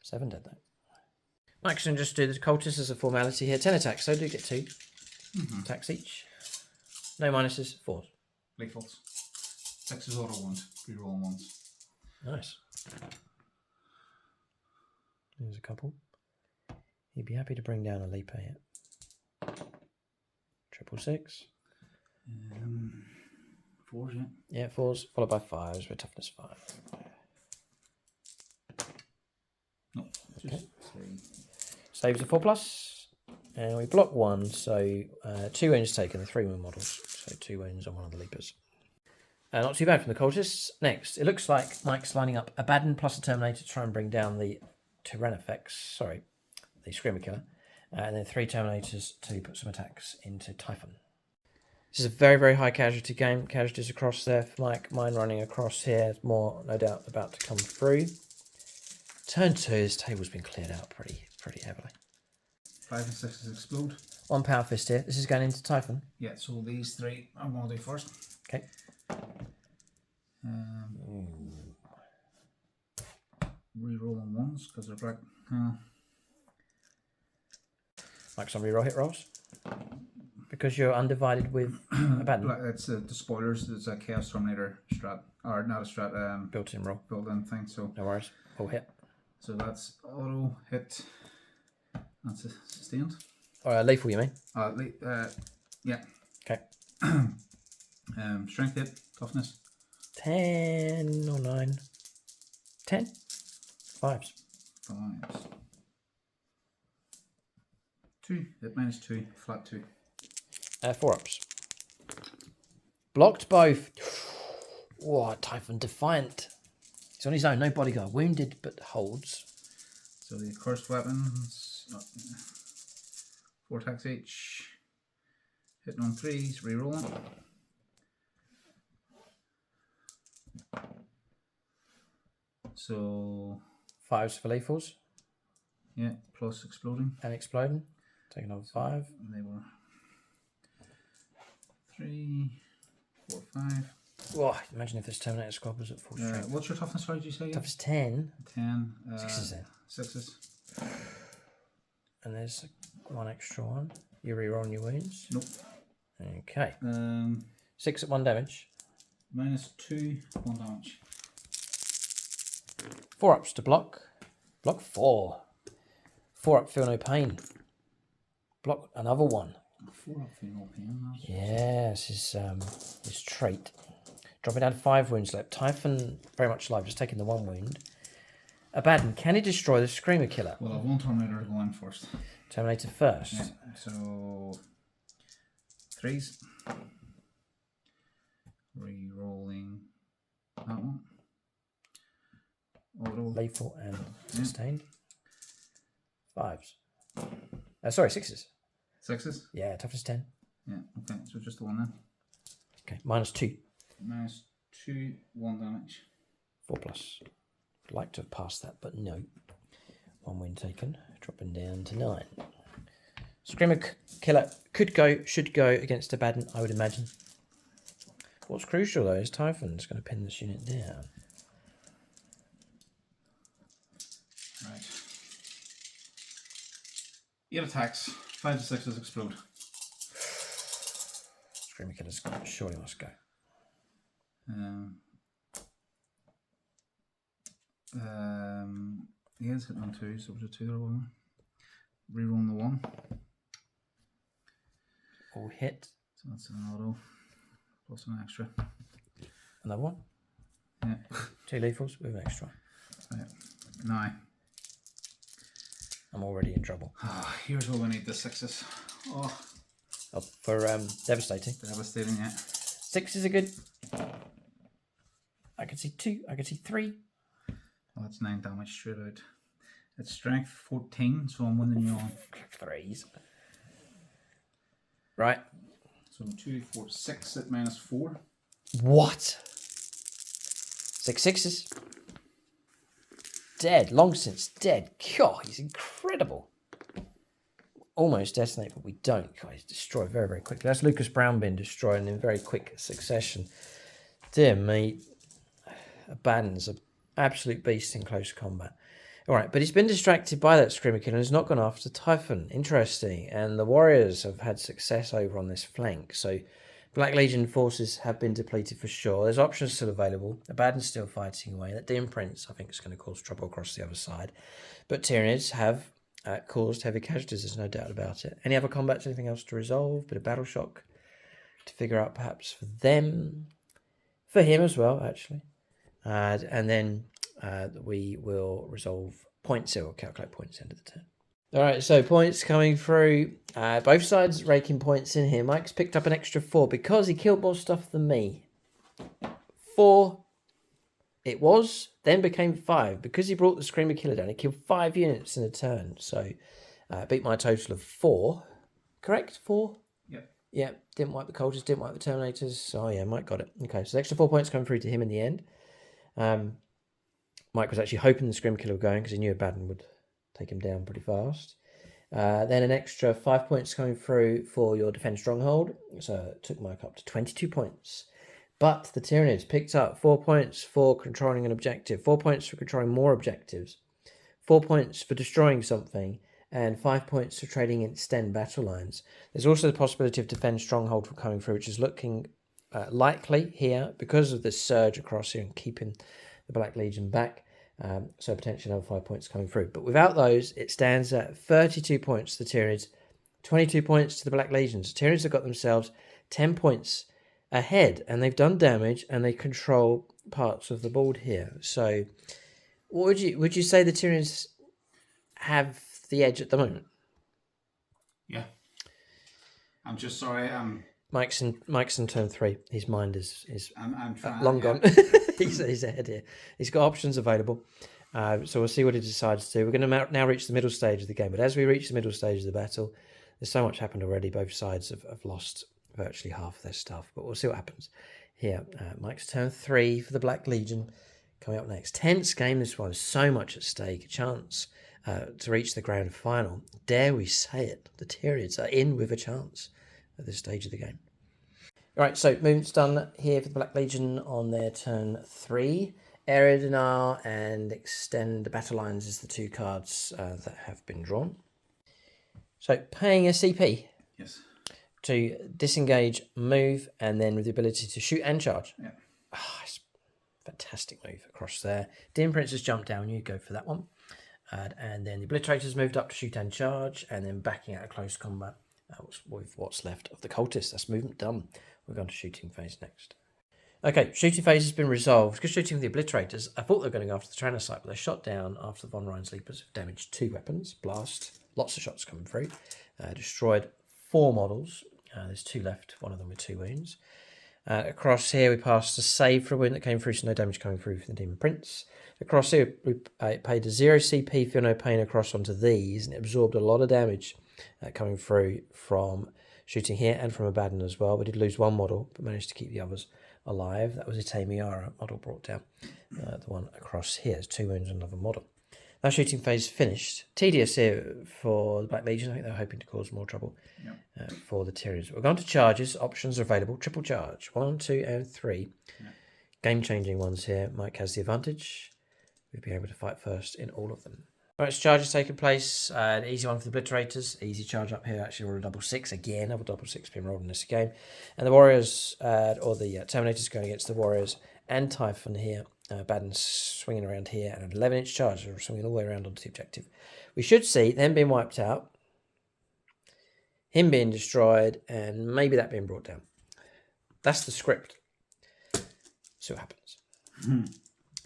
7 dead though. Max can just do the cultists as a formality here. 10 attacks, so do get 2 attacks each. No minuses, 4s. Lethals. 6s auto ones. Reroll ones. Nice. There's a couple. He'd be happy to bring down a leaper here. 666. 4s, yeah. Yeah, 4s, followed by 5s with toughness 5. No, just 3. Saves a 4+. And we block 1, so 2 wounds taken, the 3 wound models. So 2 wounds on one of the leapers. Not too bad from the cultists. Next, it looks like Mike's lining up Abaddon plus a Terminator to try and bring down the Tyranifex, the Screamer Killer. And then 3 Terminators to put some attacks into Typhon. This is a very, very high casualty game. Casualties across there for Mike. Mine running across here. More, no doubt, about to come through. Turn 2, this table's been cleared out pretty heavily. 5 and 6s explode. 1 Power Fist here. This is going into Typhon. Yeah, so these 3 I'm going to do first. Okay. Reroll on ones because they're black. Mike's on reroll hit rolls. Because you're undivided with Abaddon. It's the spoilers. It's a Chaos Terminator strat, or not a strat. Built-in roll. Built-in thing. So No worries. All hit. So that's auto hit. That's sustained. Lethal, you mean? Yeah. Okay. Strength hit, toughness. 10 or 9. 10. 5s. 5s. 2. Hit minus 2. Flat 2. 4-ups. Blocked both. Whoa, Typhon Defiant. He's on his own, no bodyguard. Wounded but holds. So the cursed weapons. 4 attacks each. Hitting on 3s. Rerolling. So 5s for lethals. yeah, plus exploding. And exploding. Take another 5. And they were 3, 4, 5. Whoa, imagine if this Terminator squad was at full strength. What's your toughness? Sorry, did you say? Toughest 10. 10. 6s then. 6s. And there's 1 extra one. You reroll your wounds. Nope. Okay. 6 at 1 damage. Minus 2, 1 damage. 4-ups to block. Block 4. 4-up, feel no pain. Block another 1. 4 up, feel no pain. Yeah, this is his trait. Dropping down 5 wounds left. Typhon, very much alive, just taking the 1 wound. Abaddon, can he destroy the Screamer Killer? Well, I've 1 Terminator to go in first. Terminator first. Yeah, so 3s. Re-rolling that one. Auto. Lethal and sustained. 5s. Sorry, 6s. 6s? Yeah, toughness 10. Yeah, okay, so just the 1 then. Okay, minus 2. Minus 2, 1 damage. 4+. I'd like to have passed that, but no. 1 win taken, dropping down to 9. Screamer Killer should go against Abaddon, I would imagine. What's crucial though is Typhon's going to pin this unit down. Right. 8 attacks, 5 to 6s explode. Screamer Killer's surely must go. He is hitting on 2, so it was a 2 there, wasn't it? Rerolling the 1. All hit. So that's an auto, plus an extra. Another 1. Yeah. 2 lethals with an extra. Right. Now. I'm already in trouble. Here's where we need the 6s. Oh, For devastating. devastating, yeah. 6s are good. I can see 2. I can see 3. Well, that's 9 damage straight out. It's strength 14, so I'm winning you on 3s. Right. So 2, 4, 6 at minus 4. What? 6 6s. Dead. Long since dead. God, he's incredible. almost detonate, but we don't. Guys, destroy very, very quickly. That's Lucas Brown being destroyed in very quick succession. Dear me, Abaddon's an absolute beast in close combat. All right, but he's been distracted by that Screamer Killer and has not gone after Typhon. Interesting. And the Warriors have had success over on this flank. So Black Legion forces have been depleted for sure. There's options still available. Abaddon's still fighting away. That Dim Prince, I think, is going to cause trouble across the other side. But Tyranids have caused heavy casualties, there's no doubt about it. Any other combats, anything else to resolve? Bit of battle shock to figure out perhaps for them. For him as well, actually. And then we will resolve points, or calculate points end of the turn. All right, so points coming through. Both sides raking points in here. Mike's picked up an extra 4 because he killed more stuff than me. 4 it was, then became 5 because he brought the Screamer Killer down. He killed 5 units in a turn, so beat my total of 4. Correct? 4? Yep. Yeah, didn't wipe the cultists, didn't wipe the Terminators. Oh yeah, Mike got it. Okay, so the extra 4 points coming through to him in the end. Mike was actually hoping the Screamer Killer were going because he knew Abaddon would take him down pretty fast. Then an extra 5 points coming through for your Defend Stronghold. So it took Mike up to 22 points. But the Tyranids picked up 4 points for controlling an objective, 4 points for controlling more objectives, 4 points for destroying something, and 5 points for trading in extend battle lines. There's also the possibility of Defend Stronghold for coming through, which is looking likely here because of this surge across here and keeping the Black Legion back. So potentially another 5 points coming through. But without those, it stands at 32 points to the Tyranids, 22 points to the Black Legions. The Tyranids have got themselves 10 points ahead, and they've done damage, and they control parts of the board here. So what would you say the Tyranids have the edge at the moment? Yeah. I'm just sorry. Mike's in turn 3. His mind is I'm trying, long gone. he's ahead here. He's got options available. So we'll see what he decides to do. We're going to now reach the middle stage of the game. But as we reach the middle stage of the battle, there's so much happened already. Both sides have lost virtually half of their stuff. But we'll see what happens here. Mike's turn 3 for the Black Legion. Coming up next. Tense game, this one. So much at stake. A chance to reach the grand final. Dare we say it? The Tyranids are in with a chance at this stage of the game. All right, so movement's done here for the Black Legion on their turn 3. Area Dinar and Extend Battle Lines is the 2 cards that have been drawn. So paying a CP. Yes. To disengage, move, and then with the ability to shoot and charge. Yeah. Oh, it's a fantastic move across there. Dim Prince has jumped down, you go for that one. And then the Obliterator's moved up to shoot and charge, and then backing out of close combat with what's left of the cultists. That's movement done. We're going to shooting phase next. Okay, shooting phase has been resolved. Because shooting with the Obliterators, I thought they were going after the Tyranid site, but they shot down after the Von Rhein's Leapers have damaged 2 weapons. Blast, lots of shots coming through. Destroyed 4 models. There's 2 left, one of them with 2 wounds. Across here, we passed a save for a wound that came through, so no damage coming through from the Demon Prince. Across here, we paid a 0 CP, feel no pain across onto these, and it absorbed a lot of damage coming through from shooting here and from Abaddon as well. We did lose 1 model, but managed to keep the others alive. That was a Miara model brought down. The one across here is 2 wounds and another model. Now shooting phase finished. Tedious here for the Black Legion. I think they're hoping to cause more trouble for the Tyranids. We're going to charges. Options are available. Triple charge. 1, 2, and 3. Yep. Game-changing ones here. Mike has the advantage. We'll be able to fight first in all of them. All right, so charges taking place. An easy one for the Obliterators. Easy charge up here. Actually, roll a double 6 again. Double 6 being rolled in this game. And the Warriors, or the Terminators going against the Warriors and Typhon here. Abaddon's swinging around here, and an 11-inch charge are swinging all the way around onto the objective. We should see them being wiped out, him being destroyed, and maybe that being brought down. That's the script. See what happens.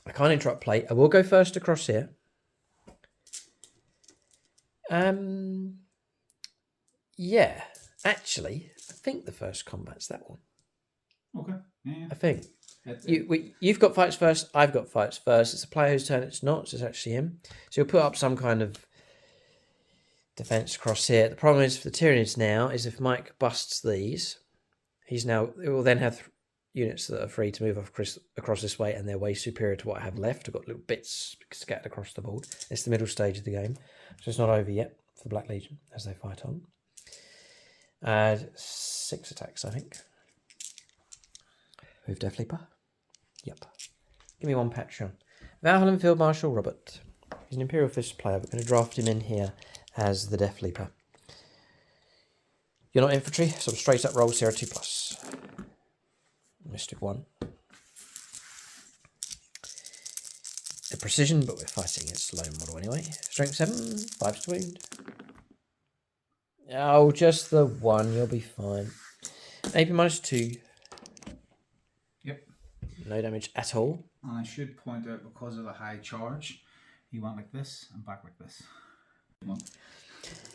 I can't interrupt play. I will go first across here. Yeah, actually, I think the first combat's that one. Okay. Yeah. I think. You've got fights first, I've got fights first. It's a player whose turn it's not, so it's actually him. So he'll put up some kind of defense across here. The problem is for the Tyranids now is if Mike busts these, he will then have units that are free to move across this way, and they're way superior to what I have left. I've got little bits scattered across the board. It's the middle stage of the game, so it's not over yet for the Black Legion as they fight on. Add 6 attacks, I think. With Death Leaper. Yep. Give me 1 Patreon. Valhalla Field Marshal Robert. He's an Imperial Fist player. We're going to draft him in here as the Death Leaper. You're not infantry, so straight up rolls here are 2+. Mystic 1. A precision, but we're fighting its lone model anyway. Strength 7, 5 to wound. Oh, just the 1, you'll be fine. AP -2. Yep. No damage at all. And I should point out, because of the high charge, he went like this and back like this.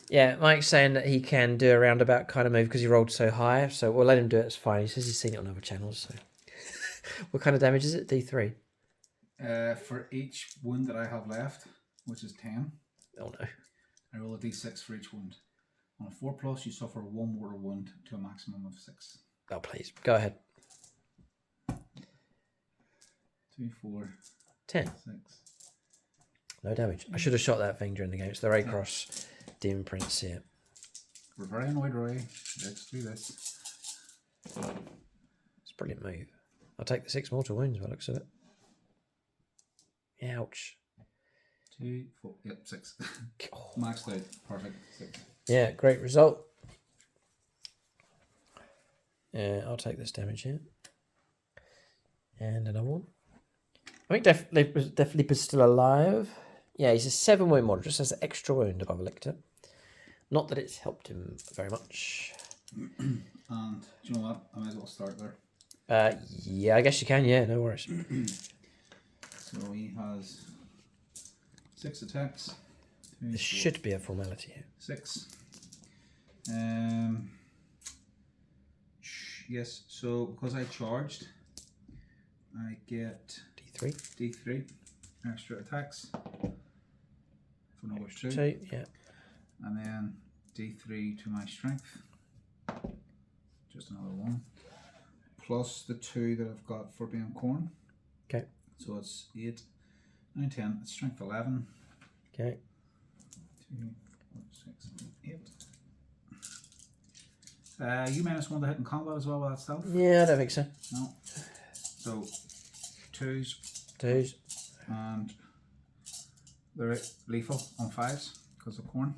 Yeah, Mike's saying that he can do a roundabout kind of move because he rolled so high, so we'll let him do it, it's fine. He says he's seen it on other channels, so. What kind of damage is it? D3? For each wound that I have left, which is 10, Oh no. I roll a d6 for each wound. On a 4+, you suffer 1 mortal wound to a maximum of 6. Oh, please. Go ahead. 2, 4, 10. 6. No damage. I should have shot that thing during the game. It's the Raycross Demon Prince here. We're very annoyed, Roy. Let's do this. It's a brilliant move. I'll take the 6 mortal wounds by the looks of it. Ouch. 2, 4, yep, 6. Oh. Maxed out. Perfect. 6. Yeah, great result. Yeah, I'll take this damage here. And another one. I think Death Leaper's still alive. Yeah, he's a 7 wound model, just has an extra wound above a lictor. Not that it's helped him very much. And do you know what? I might as well start there. Yeah, I guess you can, yeah, no worries. So he has 6 attacks. This should be a formality here. 6. Yes, so because I charged, I get D3 extra attacks for number 2. Yeah. And then D3 to my strength. Just another 1. Plus the 2 that I've got for being corn. Okay. So it's 8, 9, 10. It's strength 11. Okay. 2, 4, 6, 8. You -1 to hit in combat as well with that stealth? Yeah, I don't think so. No. So 2s. 2s. And they're lethal on 5s because of corn.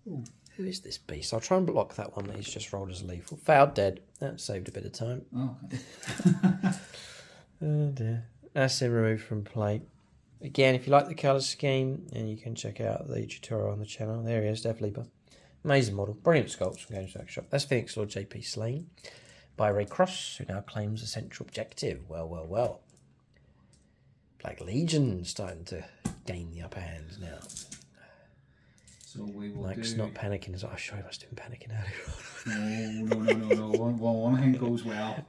Oh. Who is this beast? I'll try and block that one that he's just rolled as lethal. Failed dead. That saved a bit of time. Oh, okay. Oh dear. That's him removed from play. Again, if you like the colour scheme, and you can check out the tutorial on the channel. There he is, Death Leaper. Amazing model. Brilliant sculpts from Games Workshop. That's Phoenix Lord JP slain by Raycross, who now claims a central objective. Well, well, well. Black Legion starting to gain the upper hand now. So we will Mike's not panicking. As I'm sure he must have been panicking No. earlier. One thing goes well.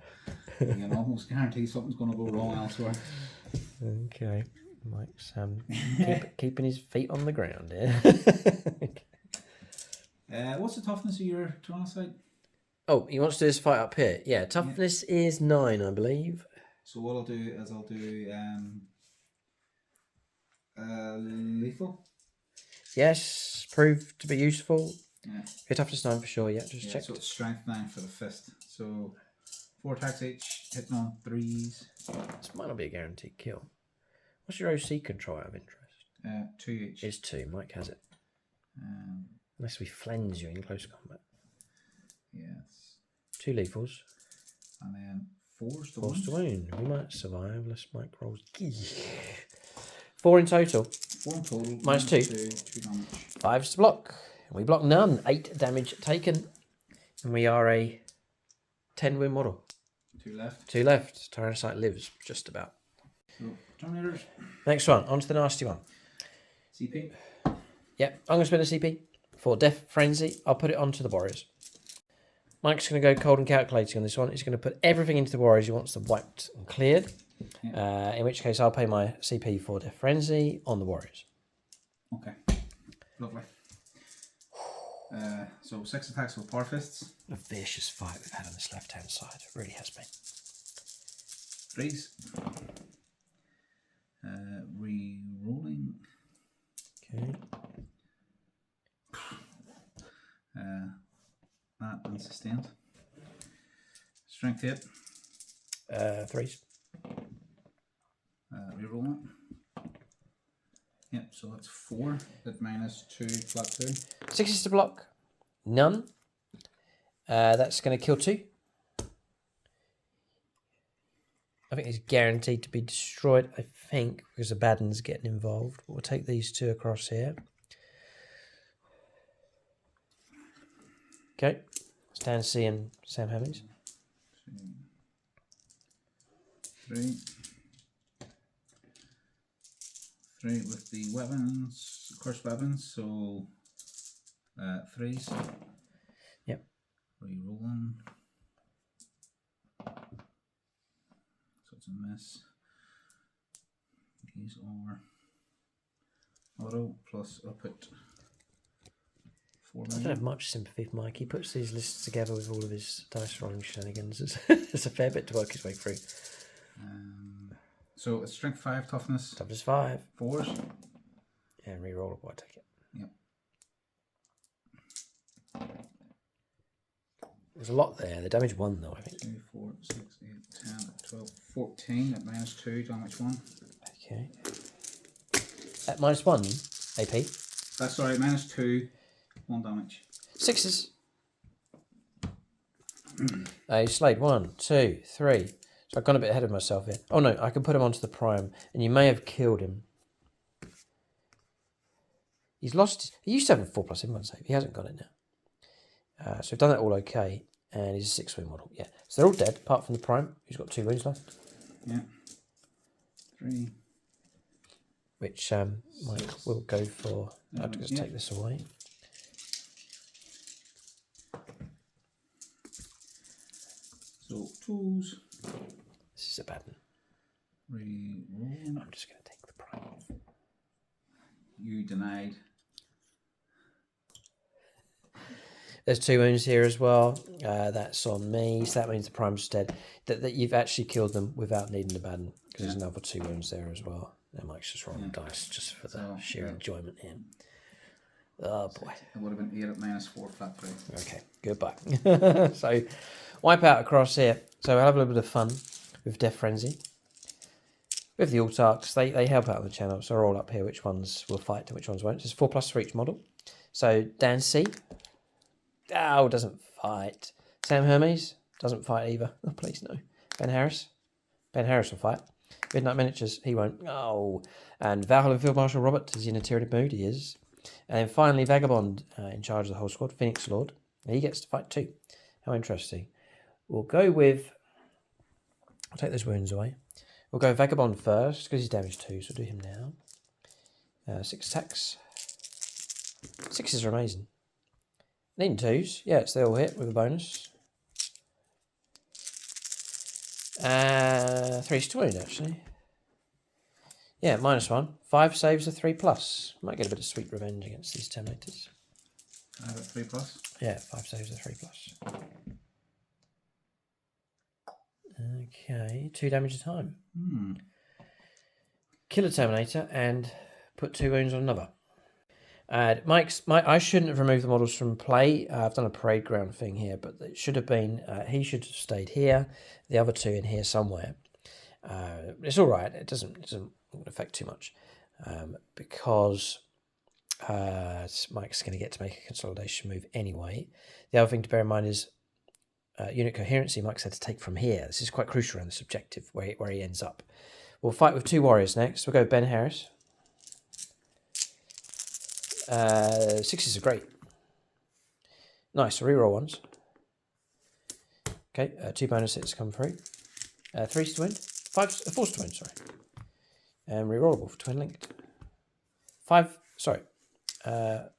You can almost guarantee something's going to go wrong elsewhere. Okay. Mike's keeping his feet on the ground here. What's the toughness of your Tyranid? Oh, he wants to do this fight up here. Yeah, toughness is 9, I believe. So what I'll do is I'll do lethal. Yes, proved to be useful. Yeah. Your toughness 9 for sure, yeah, just check. So it's strength 9 for the fist. So 4 attacks each, hitting on 3s. This might not be a guaranteed kill. What's your OC control out of interest? 2 each. It's 2, Mike has it. Unless we flens you in close combat. Yes. 2 lethals. And then 4s to Force to wound. wound. We might survive unless Mike rolls. 4 in total. 4 in total. -2. 2 damage. 5s to block. We block none. 8 damage taken. And we are a 10 win model. 2 left. 2 left. Tyrannocyte lives just about. So, Terminators. Next one. On to the nasty one. CP. Yep. I'm going to spend a CP for Death Frenzy. I'll put it onto the Warriors. Mike's going to go cold and calculating on this one. He's going to put everything into the Warriors. He wants them wiped and cleared. Yeah. In which case, I'll pay my CP for Death Frenzy on the Warriors. Okay. Lovely. So 6 attacks with Power Fists. A vicious fight we've had on this left-hand side. It really has been. 3s. Re-rolling. Okay. Unsustained. Strength 8. 3s. Reroll it. Yep, so that's 4 at -2, flat 2. 6s to block. None. That's going to kill 2. I think it's guaranteed to be destroyed, I think, because the bad one's getting involved. We'll take these 2 across here. Okay. Stan C and Sam Hemmings. 3. 3 with the weapons, cursed weapons, so 3s. Yep. Rerolling. So it's a miss. These are auto plus I put 4 I don't have much sympathy for Mike. He puts these lists together with all of his dice rolling shenanigans. It's a fair bit to work his way through. So it's strength 5, toughness. Toughness 5. 4s. And rerollable, I take it. Yep. There's a lot there. The damage 1 though, I think. 2, 4, 6, 8, 10, 12, 14 at -2, damage 1. Okay. At -1 AP. That's sorry, -2, 1 damage. 6s. He slayed 1, 2, 3. So I've gone a bit ahead of myself here. Oh no, I can put him onto the prime, and you may have killed him. He's lost. He used to have a 4+ invan save. He hasn't got it now. So we've done that all okay, and he's a 6-wound model. Yeah, so they're all dead apart from the prime, who's got 2 wounds left. Yeah. 3. Which Mike will go for. I'll just take this away. So 2s. This is a bad one. Reroll. I'm just going to take the prime off. You denied. There's 2 wounds here as well. That's on me, so that means the prime's dead. That you've actually killed them without needing the bad, because there's another 2 wounds there as well. And Mike's just rolling dice just for the sheer enjoyment here. Oh boy. It would have been 8 at -4, flat 3. Okay, goodbye. So, wipe out across here. So we'll have a little bit of fun with Death Frenzy. With the Autarchs, they help out on the channel, so they're all up here which ones will fight and which ones won't. There's 4+ for each model. So Dan C. Oh, doesn't fight. Sam Hermes doesn't fight either. Oh, please no. Ben Harris. Ben Harris will fight. Midnight Miniatures, he won't. Oh. And Valhalla Field Marshal Robert, is he in a Tyranid mood? He is. And then finally Vagabond in charge of the whole squad, Phoenix Lord. He gets to fight too. How interesting. We'll go with... I'll take those wounds away. We'll go Vagabond first, because he's damage 2, so we'll do him now. 6 attacks. 6s are amazing. Needing 2s. Yeah, it's they all hit with a bonus. 3's to wound, actually. Yeah, -1. 5 saves are 3+. Might get a bit of sweet revenge against these Terminators. I have a 3+. Yeah, 5 saves are 3+. Okay, 2 damage a time. Kill a Terminator and put 2 wounds on another. I shouldn't have removed the models from play. I've done a parade ground thing here, but it should have been, he should have stayed here, the other 2 in here somewhere. It's all right. It doesn't affect too much because Mike's going to get to make a consolidation move anyway. The other thing to bear in mind is unit coherency. Mike's had to take from here. This is quite crucial around this objective where he ends up. We'll fight with 2 warriors next. We'll go Ben Harris. 6s are great. Nice. Reroll ones. Okay, 2 bonus hits come through. 3s to win. 4s to win, sorry. And rerollable for twin linked. 5, sorry. Reroll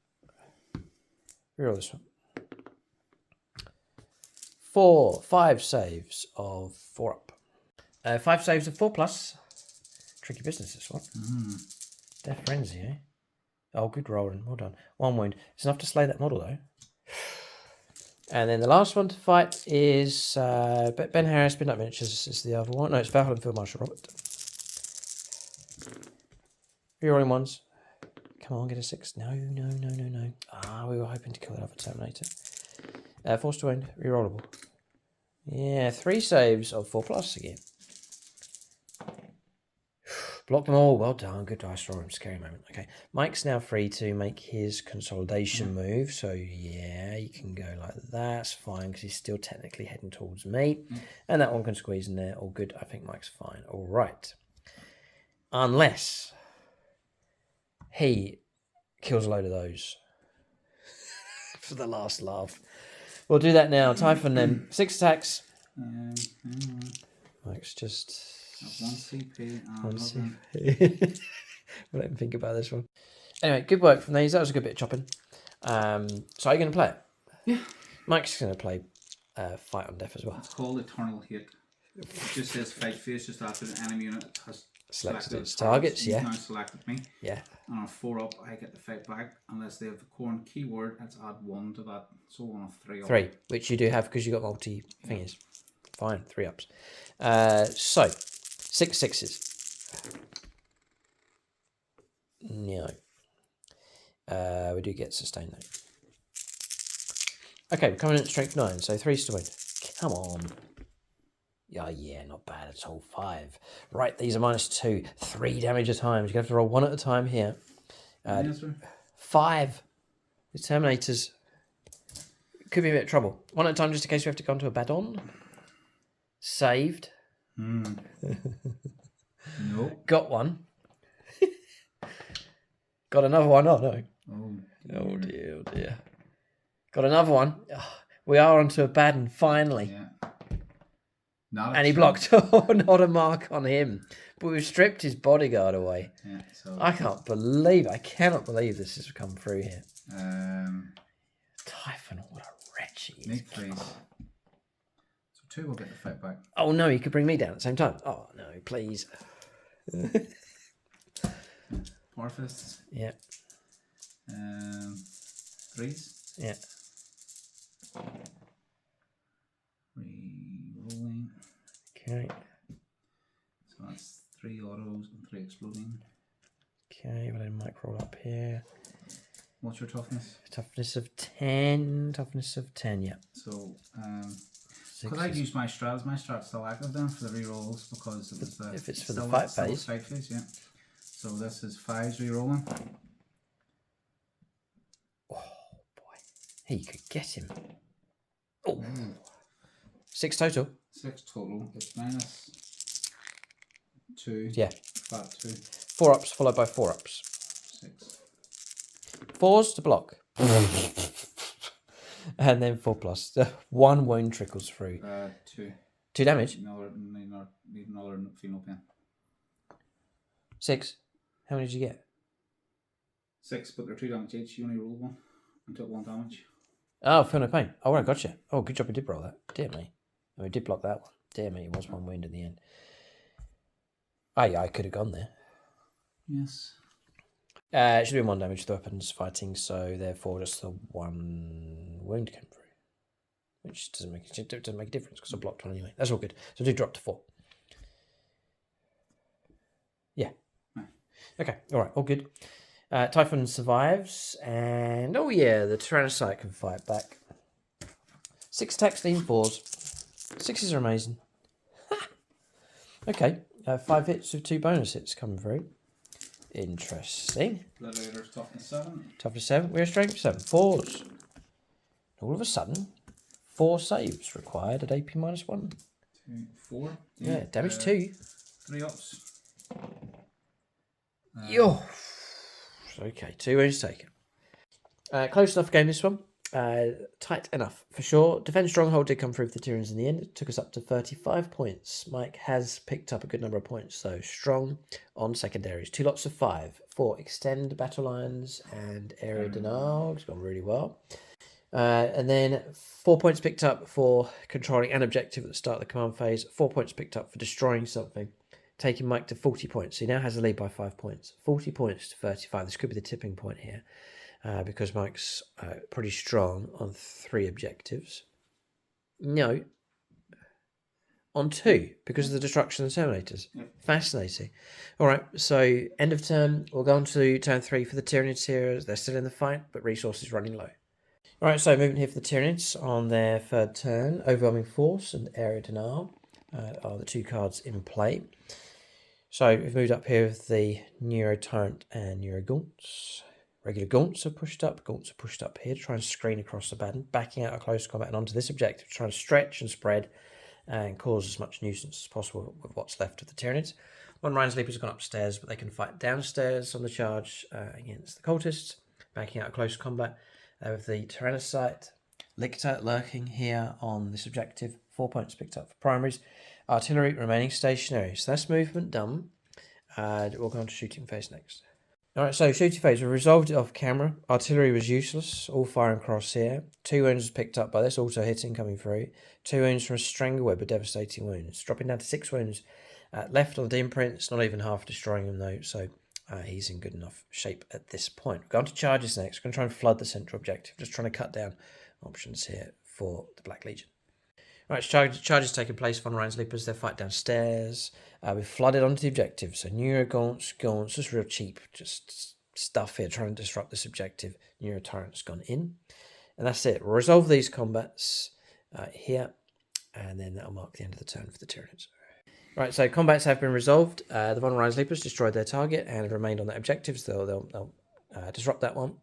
this one. 5 saves of 4 up. 5 saves of 4+. Tricky business, this one. Death Frenzy, eh? Oh, good rolling. Well done. 1 wound. It's enough to slay that model, though. And then the last one to fight is Ben Harris. Midnight Miniatures is the other one. No, it's Valhalla Field Marshal Robert. Rerolling ones. Come on, get a 6. No. Ah, we were hoping to kill that other Terminator. Force to wound, rerollable. Yeah, 3 saves of 4+ again. Block them all. Well done. Good dice roll. Scary moment. Okay. Mike's now free to make his consolidation move. So, yeah, you can go like that. That's fine because he's still technically heading towards me. And that one can squeeze in there. All good. I think Mike's fine. All right. Unless he kills a load of those for the last laugh. We'll do that now. Typhon then. 6 attacks. Mike's just... 1 CP. 1 CP. We'll let him think about this one. Anyway, good work from these. That was a good bit of chopping. So are you going to play it? Yeah. Mike's going to play Fight on Death as well. It's called Eternal Hate. It just says fight phase just after the enemy unit has Selected its targets, yeah. Now selected me. Yeah. And on a 4-up, I get the fight back unless they have the Khorne keyword. Let's add 1 to that. So on a 3-up. 3, which you do have because you got multi thingies. Fine, 3 ups. So 6 sixes. No. We do get sustained though. Okay, we're coming in at strength 9, so 3's to win. Come on. Yeah, not bad at all. 5. Right, these are -2. 3 damage a time. You have to roll 1 at a time here. 5. The Terminators could be a bit of trouble. 1 at a time just in case we have to go into a Badon. Saved. Nope. Got one. Got another one. Oh, no. Oh dear. Got another one. Oh, we are onto a Badon, finally. Yeah. And he blocked. Oh, not a mark on him. But we've stripped his bodyguard away. Yeah, so I cannot believe this has come through here. Typhon, what a wretch he is. Nick, please. So 2 will get the fight back. Oh no, he could bring me down at the same time. Oh no, please. Power fists. Yeah. 3s. Yeah. Re-rolling. Okay. So that's 3 autos and 3 exploding. Okay, we'll then mic roll up here. What's your toughness? Toughness of 10. Toughness of 10, yeah. So, because I've used my strat's still active then for the rerolls because it was the... If it's for the fight phase. Fight phase, yeah. So this is 5s rerolling. Oh, boy. Hey, you could get him. Oh. 6 total. 6 total. It's -2. Yeah. Flat 2. 4 ups followed by 4 ups. 6. 4s to block. And then 4+. 1 wound trickles through. 2. 2 damage. Need another female pen. 6. How many did you get? 6, but they're 2 damage each. You only rolled 1 and took 1 damage. Oh, feel no pain. Oh, right, gotcha. Oh, good job you did roll that. Dear me. Oh, we did block that one. Dear me, it was 1 wound in the end. I could have gone there. Yes. It should have been 1 damage to the weapons fighting, so therefore just the 1 wound came through. Which doesn't make a difference because I blocked 1 anyway. That's all good. So I do drop to 4. Yeah. Okay, alright, all good. Typhon survives, and oh yeah, the Tyrannosaurus can fight back. 6 attacks, 4s. 6s are amazing. Okay, 5 hits with 2 bonus hits coming through. Interesting. Gladiator's toughness 7. Toughness 7, we're strength 7. 4s. All of a sudden, 4 saves required at AP -1. 2, 4. Yeah, damage 2. 3 ups. Yo. Okay, 2 wounds taken. Close enough game, this one. Tight enough, for sure. Defend Stronghold did come through with the Tyranids in the end. It took us up to 35 points. Mike has picked up a good number of points, though. Strong on secondaries. 2 lots of 5 for Extend Battle Lines and Area Denial. It's gone really well. And then 4 points picked up for controlling an objective at the start of the command phase. 4 points picked up for destroying something, taking Mike to 40 points. So he now has a lead by 5 points. 40 points to 35. This could be the tipping point here. Because Mike's pretty strong on 3 objectives. No. On 2, because of the destruction of the Terminators. Yep. Fascinating. Alright, so end of turn. We'll go on to turn 3 for the Tyranids here. They're still in the fight, but resources running low. Right, so moving here for the Tyranids on their third turn. Overwhelming Force and Area Denial are the two cards in play. So we've moved up here with the Neuro Tyrant and Neuro Gaunts. Regular Gaunts are pushed up. Gaunts are pushed up here to try and screen across the battlefield, backing out of close combat and onto this objective, trying to stretch and spread and cause as much nuisance as possible with what's left of the Tyranids. One Rhine Sleeper's gone upstairs, but they can fight downstairs on the charge against the cultists, backing out of close combat with the Tyrannocyte. Lictor lurking here on this objective. 4 points picked up for primaries. Artillery remaining stationary. So that's movement done. We'll go on to shooting phase next. Alright, so shooting phase. We resolved it off camera. Artillery was useless. All fire and cross here. 2 wounds picked up by this. Also hitting coming through. 2 wounds from a Strangleweb, a devastating wounds. Dropping down to 6 wounds left on the Demon Prince. Not even half destroying him though. So he's in good enough shape at this point. We're going to charges next. We're going to try and flood the central objective. Just trying to cut down options here for the Black Legion. Right, charges taking place on Rhine Sleepers. They fight downstairs. We've flooded onto the objective. So Neuro Gaunts, just real cheap, just stuff here trying to disrupt this objective. Neuro Tyrant's gone in. And that's it. We'll resolve these combats here. And then that'll mark the end of the turn for the Tyranids. Right, so combats have been resolved. The Von Rhine Sleepers destroyed their target and have remained on that objective. So they'll disrupt that one.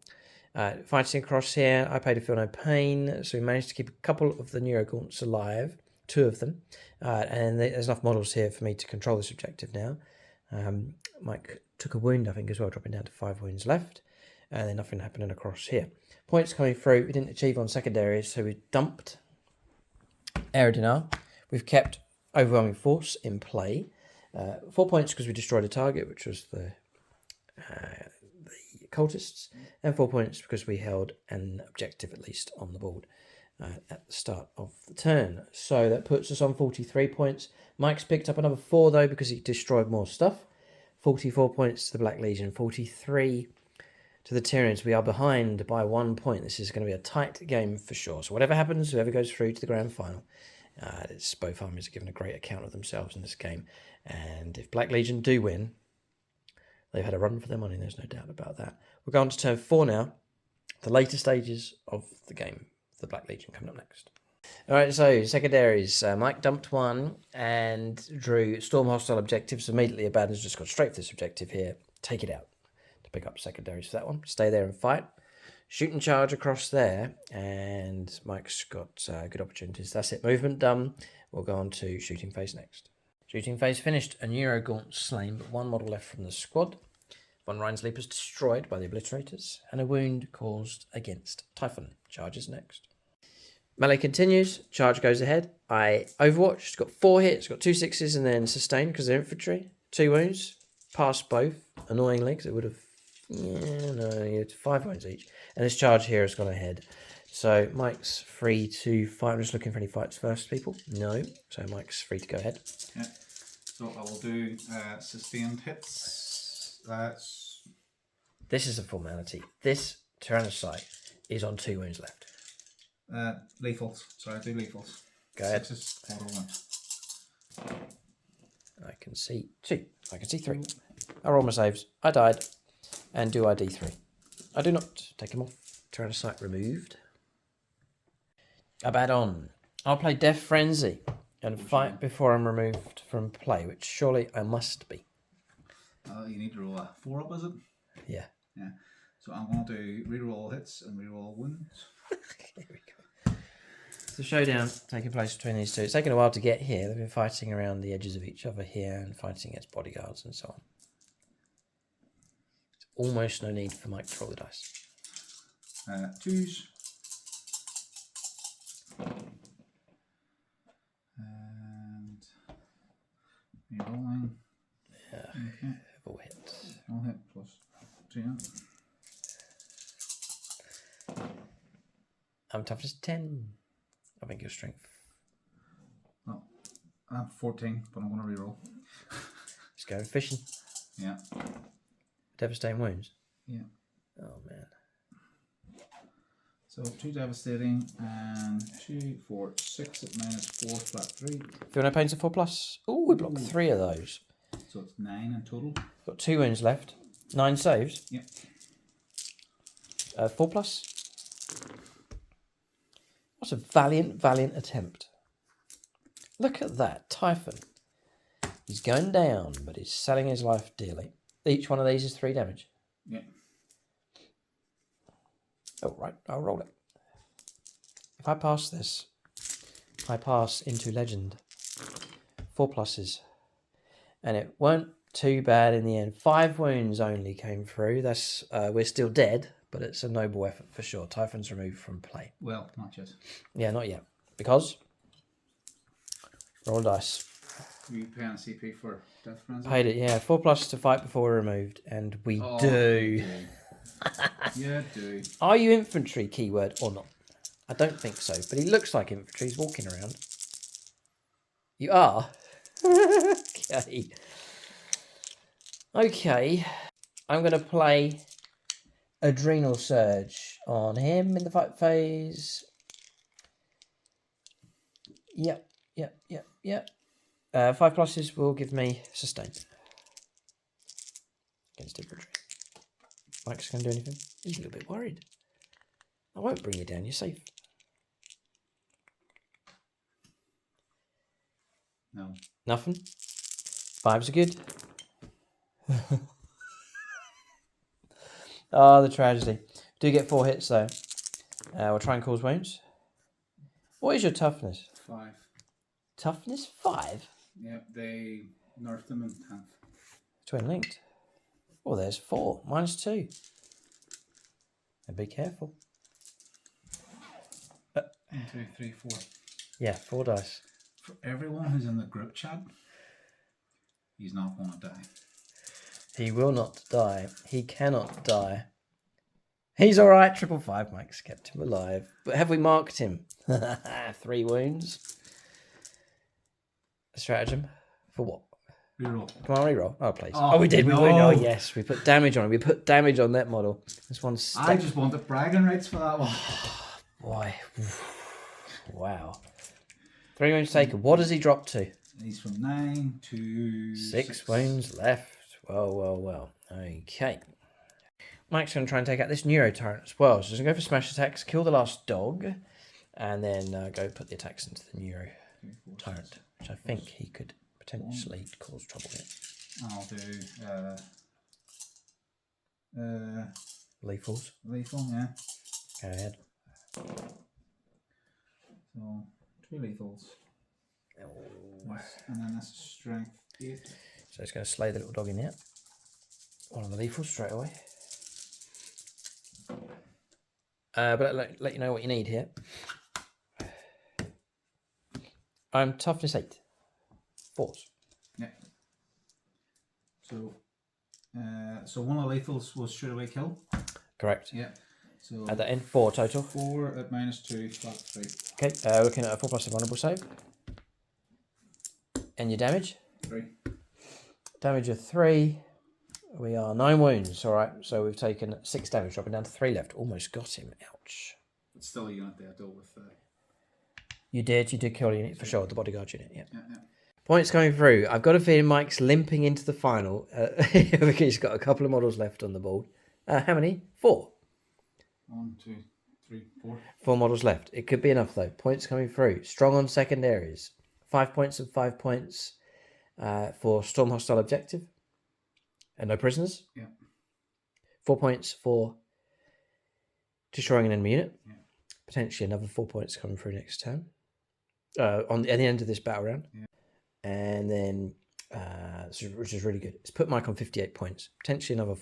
Fighting across here, I paid to feel no pain, so we managed to keep a couple of the Neuro Gaunts alive, 2 of them, and there's enough models here for me to control this objective now. Mike took a wound, I think, as well, dropping down to 5 wounds left, and then nothing happening across here. Points coming through, we didn't achieve on secondaries, so we dumped Aerodinal. We've kept Overwhelming Force in play. 4 points because we destroyed a target, which was the cultists, and 4 points because we held an objective at least on the board at the start of the turn. So that puts us on 43 points. Mike's picked up another 4 though because he destroyed more stuff. 44 points to the Black Legion, 43 to the Tyranids. We are behind by 1 point. This is going to be a tight game for sure. So whatever happens, whoever goes through to the grand final, both armies are given a great account of themselves in this game. And if Black Legion do win, they've had a run for their money, there's no doubt about that. We're going to turn 4 now. The later stages of the game. The Black Legion coming up next. Alright, so secondaries. Mike dumped 1 and drew Storm Hostile Objectives. Immediately Abaddon's just gone straight for this objective here. Take it out to pick up secondaries for that one. Stay there and fight. Shoot and charge across there. And Mike's got good opportunities. That's it. Movement done. We'll go on to shooting phase next. Shooting phase finished. A Neuro Gaunt slain, but 1 model left from the squad. Von Rhine Sleepers destroyed by the Obliterators, and a wound caused against Typhon. Charges next. Melee continues. Charge goes ahead. I Overwatched. Got 4 hits. Got 2 6s and then sustained because they're infantry. 2 wounds. Passed both. Annoyingly, because it would have... Yeah, no, you had 5 wounds each. And this charge here has gone ahead. So Mike's free to fight. I'm just looking for any fights first, people. No. So Mike's free to go ahead. Yeah. So I will do sustained hits. This is a formality. This Tyrannocyte is on 2 wounds left. Lethals. Sorry, I do lethals. Go ahead. 6s, auto 1. I can see 2. I can see 3. I roll my saves. I died. And do I D3? I do not. Take him off. Tyrannocyte removed. Abaddon. I'll play Death Frenzy and fight before I'm removed from play, which surely I must be. You need to roll a 4 up, is it? Yeah. Yeah. So I'm going to reroll hits and reroll wounds. Here we go. It's a showdown taking place between these two. It's taken a while to get here. They've been fighting around the edges of each other here and fighting against bodyguards and so on. There's almost no need for Mike to roll the dice. 2s. And rerolling. Yeah. Okay. All hit. All hit plus 2. I'm toughness 10. I think your strength. Well, I'm 14, but I'm going to reroll. Just going fishing. Yeah. Devastating wounds. Yeah. Oh man. So 2 devastating and 2, 4, 6 at -4, flat 3. Feel no pains at 4+. Oh, we blocked 3 of those. So it's 9 in total. Got 2 wounds left. 9 saves. Yep. 4+. What a valiant, valiant attempt. Look at that, Typhon. He's going down, but he's selling his life dearly. Each one of these is 3 damage. Yeah. Oh, right, I'll roll it. If I pass this, I pass into legend. 4 pluses. And it weren't too bad in the end. 5 wounds only came through. That's we're still dead, but it's a noble effort for sure. Typhon's removed from play. Well, not yet. Yeah, not yet. Because roll dice. Were you paying CP for Death Frenzy? Paid it, yeah. 4 plus to fight before we're removed, and we do. Yeah, do. Are you infantry, keyword, or not? I don't think so, but he looks like infantry. He's walking around. You are? Okay. Okay. I'm going to play Adrenal Surge on him in the fight phase. Yep. 5 pluses will give me sustain. Against infantry. Mike's going to do anything? He's a little bit worried. I won't bring you down, you're safe. No. Nothing? 5s are good. Oh, the tragedy. Do get 4 hits though. We'll try and cause wounds. What is your toughness? 5. Toughness 5? Yep, they nerfed them in 10th. Twin linked. Oh, there's 4. Minus 2. And be careful. 1, 2, 3, 4. Yeah, 4 dice. For everyone who's in the group chat, he's not going to die. He will not die. He cannot die. He's all right. 555. Mike's kept him alive. But have we marked him? 3 wounds. A stratagem. For what? Reroll. Come on, reroll. Oh, please. Oh, we did. No. We wound. Oh, yes. We put damage on him. We put damage on that model. This one's... I just wanted bragging rights for that one. Boy. Wow. 3 wounds taken. What does he drop to? He's from 9 to 6 wounds left. Well. Okay. Mike's going to try and take out this Neuro Tyrant as well. So he's going to go for smash attacks, kill the last dog, and then go put the attacks into the Neuro Tyrant, which I think he could potentially cause trouble here. I'll do Lethals. lethal, yeah. Go ahead. So 2 lethals. Oh. And then that's strength 8. So he's going to slay the little dog in there. One of the lethals straight away. But let you know what you need here. I'm toughness 8. 4s. Yeah. So one of the lethals will straight away kill. Correct. Yeah. So Add that in. 4 total. 4 at -2, flat 3. Okay, looking at a 4 plus vulnerable save. And your damage? 3. Damage of 3. We are 9 wounds. All right, so we've taken 6 damage, dropping down to 3 left. Almost got him. Ouch. It's still a unit there, though, with You did kill a unit for sure, the bodyguard unit, yeah. Yeah. Points coming through. I've got a feeling Mike's limping into the final because he's got a couple of models left on the board. How many? 4. 1, 2, 3, 4. 4 models left. It could be enough though. Points coming through. Strong on secondaries. 5 points and 5 points for Storm Hostile Objective. And no prisoners. Yeah. 4 points for destroying an enemy unit. Yeah. Potentially another 4 points coming through next turn. At the end of this battle round. Yeah. And then, which is really good. It's put Mike on 58 points. Potentially another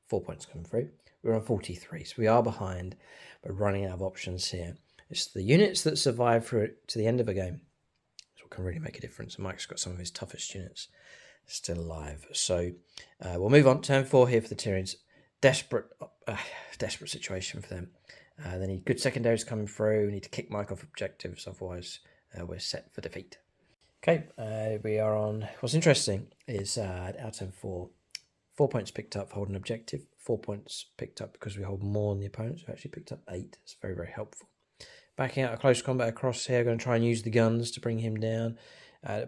4 points coming through. We're on 43, so we are behind. We're running out of options here. It's the units that survive through to the end of a game. That's what can really make a difference. And Mike's got some of his toughest units still alive. So we'll move on. Turn 4 here for the Tyranids. Desperate situation for them. They need good secondaries coming through. We need to kick Mike off objectives, otherwise we're set for defeat. Okay, we are on... What's interesting is out of 4 points picked up for holding objective. 4 points picked up because we hold more than the opponents. We actually picked up 8. It's very, very helpful. Backing out a close combat across here. Going to try and use the guns to bring him down.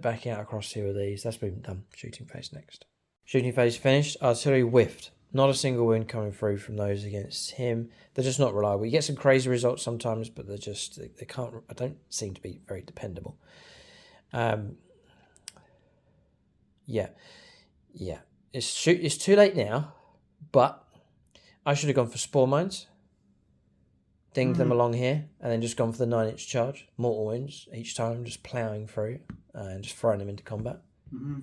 Backing out across here with these. That's been done. Shooting phase next. Shooting phase finished. Artillery whiffed. Not a single wound coming through from those against him. They're just not reliable. You get some crazy results sometimes, but they can't. I don't seem to be very dependable. Yeah. It's too late now, but I should have gone for spore mines. Dinged them along here, and then just gone for the 9-inch charge. Mortal wounds each time, just ploughing through and just throwing them into combat.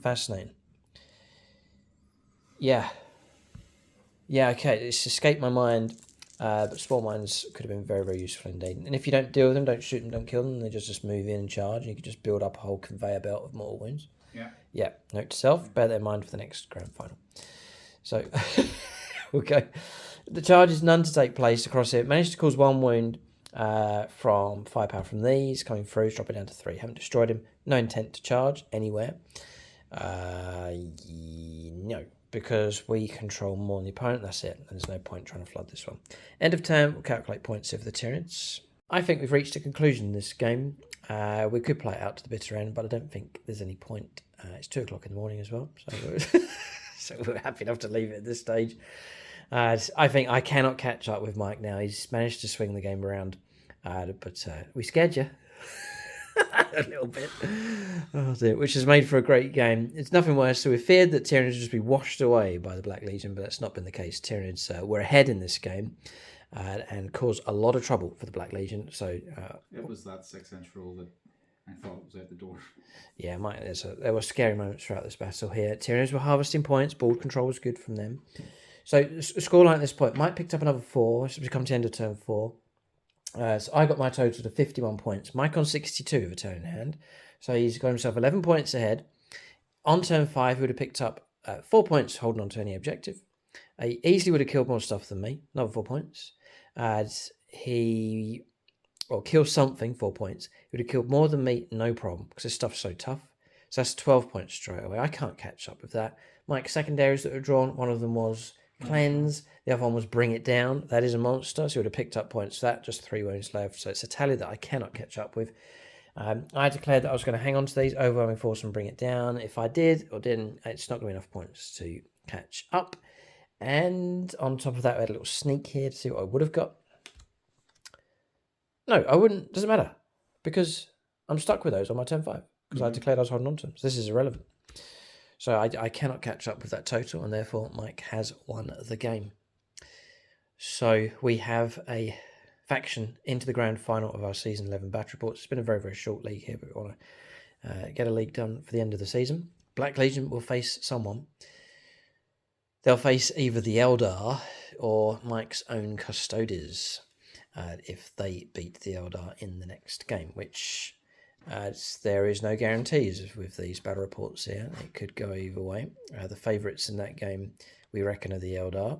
Fascinating. Yeah, okay, it's escaped my mind, but spore mines could have been very, very useful indeed. And if you don't deal with them, don't shoot them, don't kill them, they just move in and charge, and you could just build up a whole conveyor belt of mortal wounds. Yeah, note to self, bear that in mind for the next grand final. So, we'll go. The charge is none to take place across it. Managed to cause 1 wound from firepower from these, coming through, drop it down to 3. Haven't destroyed him, no intent to charge anywhere. No. Because we control more than the opponent, that's it. And there's no point trying to flood this one. End of turn, we'll calculate points over the Tyranids. I think we've reached a conclusion in this game. We could play it out to the bitter end, but I don't think there's any point. It's 2 o'clock in the morning as well, so we're happy enough to leave it at this stage. I think I cannot catch up with Mike now. He's managed to swing the game around, but we scared you. A little bit. Oh dear, which has made for a great game. It's nothing worse. So we feared that Tyranids would just be washed away by the Black Legion, but that's not been the case. Tyranids were ahead in this game and caused a lot of trouble for the Black Legion. So it was that 6-inch roll that I thought was out the door. Yeah, there were scary moments throughout this battle here. Tyranids were harvesting points. Board control was good from them. So scoreline at this point, Mike picked up another 4. So we come to the end of turn 4. So I got my total to 51 points. Mike on 62 with a turn in hand. So he's got himself 11 points ahead. On turn 5, he would have picked up 4 points holding on to any objective. He easily would have killed more stuff than me. Another 4 points. Kill something, 4 points. He would have killed more than me, no problem, because this stuff's so tough. So that's 12 points straight away. I can't catch up with that. Mike's secondaries that were drawn, one of them was Cleanse, the other one was Bring It Down. That is a monster, so he would have picked up points for that. Just 3 wounds left, so it's a tally that I cannot catch up with. I declared that I was going to hang on to these, overwhelming force and Bring It Down. If I did or didn't, it's not going to be enough points to catch up. And on top of that, we had a little sneak here to see what I would have got. No, I wouldn't. Doesn't matter, because I'm stuck with those on my turn 5, because I declared I was holding on to them. So this is irrelevant. So I cannot catch up with that total, and therefore Mike has won the game. So we have a faction into the grand final of our Season 11 battle reports. It's been a very, very short league here, but we want to get a league done for the end of the season. Black Legion will face someone. They'll face either the Eldar or Mike's own Custodes if they beat the Eldar in the next game, which... there is no guarantees with these battle reports here. It could go either way. The favourites in that game, we reckon, are the Eldar,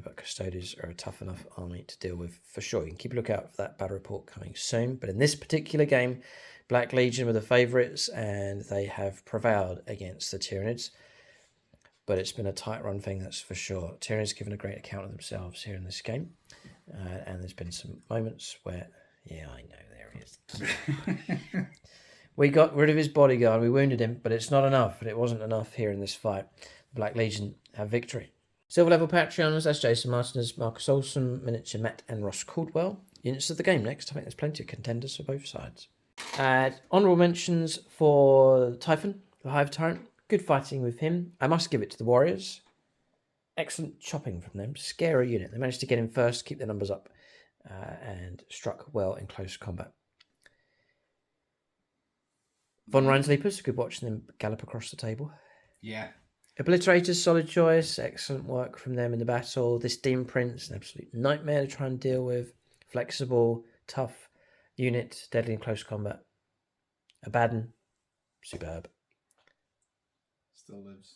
but Custodes are a tough enough army to deal with for sure. You can keep a lookout for that battle report coming soon. But in this particular game, Black Legion were the favourites, and they have prevailed against the Tyranids. But it's been a tight run thing, that's for sure. Tyranids given a great account of themselves here in this game, and there's been some moments where, yeah, I know. We got rid of his bodyguard, we wounded him, but it's not enough, and it wasn't enough here in this fight. The Black Legion have victory. Silver level Patreons, that's Jason Martinez, Marcus Olsen, Miniature Matt, and Ross Caldwell. Units of the game next. I think there's plenty of contenders for both sides. Honourable mentions for Typhon, the Hive Tyrant. Good fighting with him. I must give it to the Warriors. Excellent chopping from them. Scary unit. They managed to get him first, keep their numbers up, and struck well in close combat. Von Reinsleepers, good watching them gallop across the table. Yeah. Obliterators, solid choice. Excellent work from them in the battle. This Demon Prince, an absolute nightmare to try and deal with. Flexible, tough unit, deadly in close combat. Abaddon, superb. Still lives.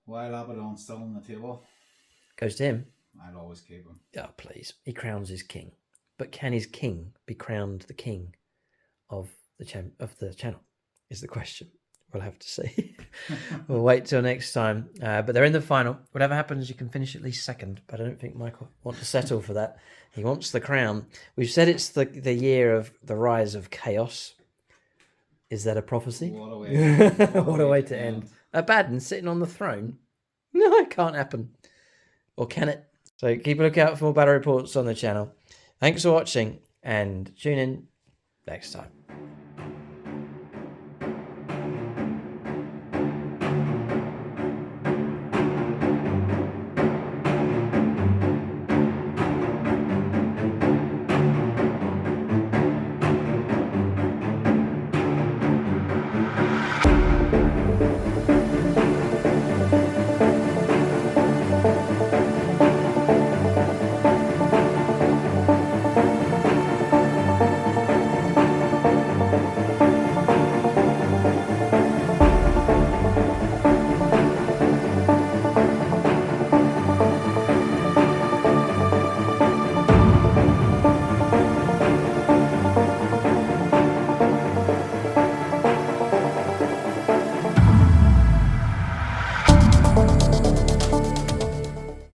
While Abaddon still on the table. Goes to him. I'd always keep him. Oh, please. He crowns his king. But can his king be crowned the king of the channel, is the question. We'll have to see. We'll wait till next time. But they're in the final. Whatever happens, you can finish at least second. But I don't think Michael wants to settle for that. He wants the crown. We've said it's the year of the rise of chaos. Is that a prophecy? What a way, what a way to end. Abaddon sitting on the throne. No, it can't happen. Or can it? So keep a lookout for more battle reports on the channel. Thanks for watching, and tune in next time.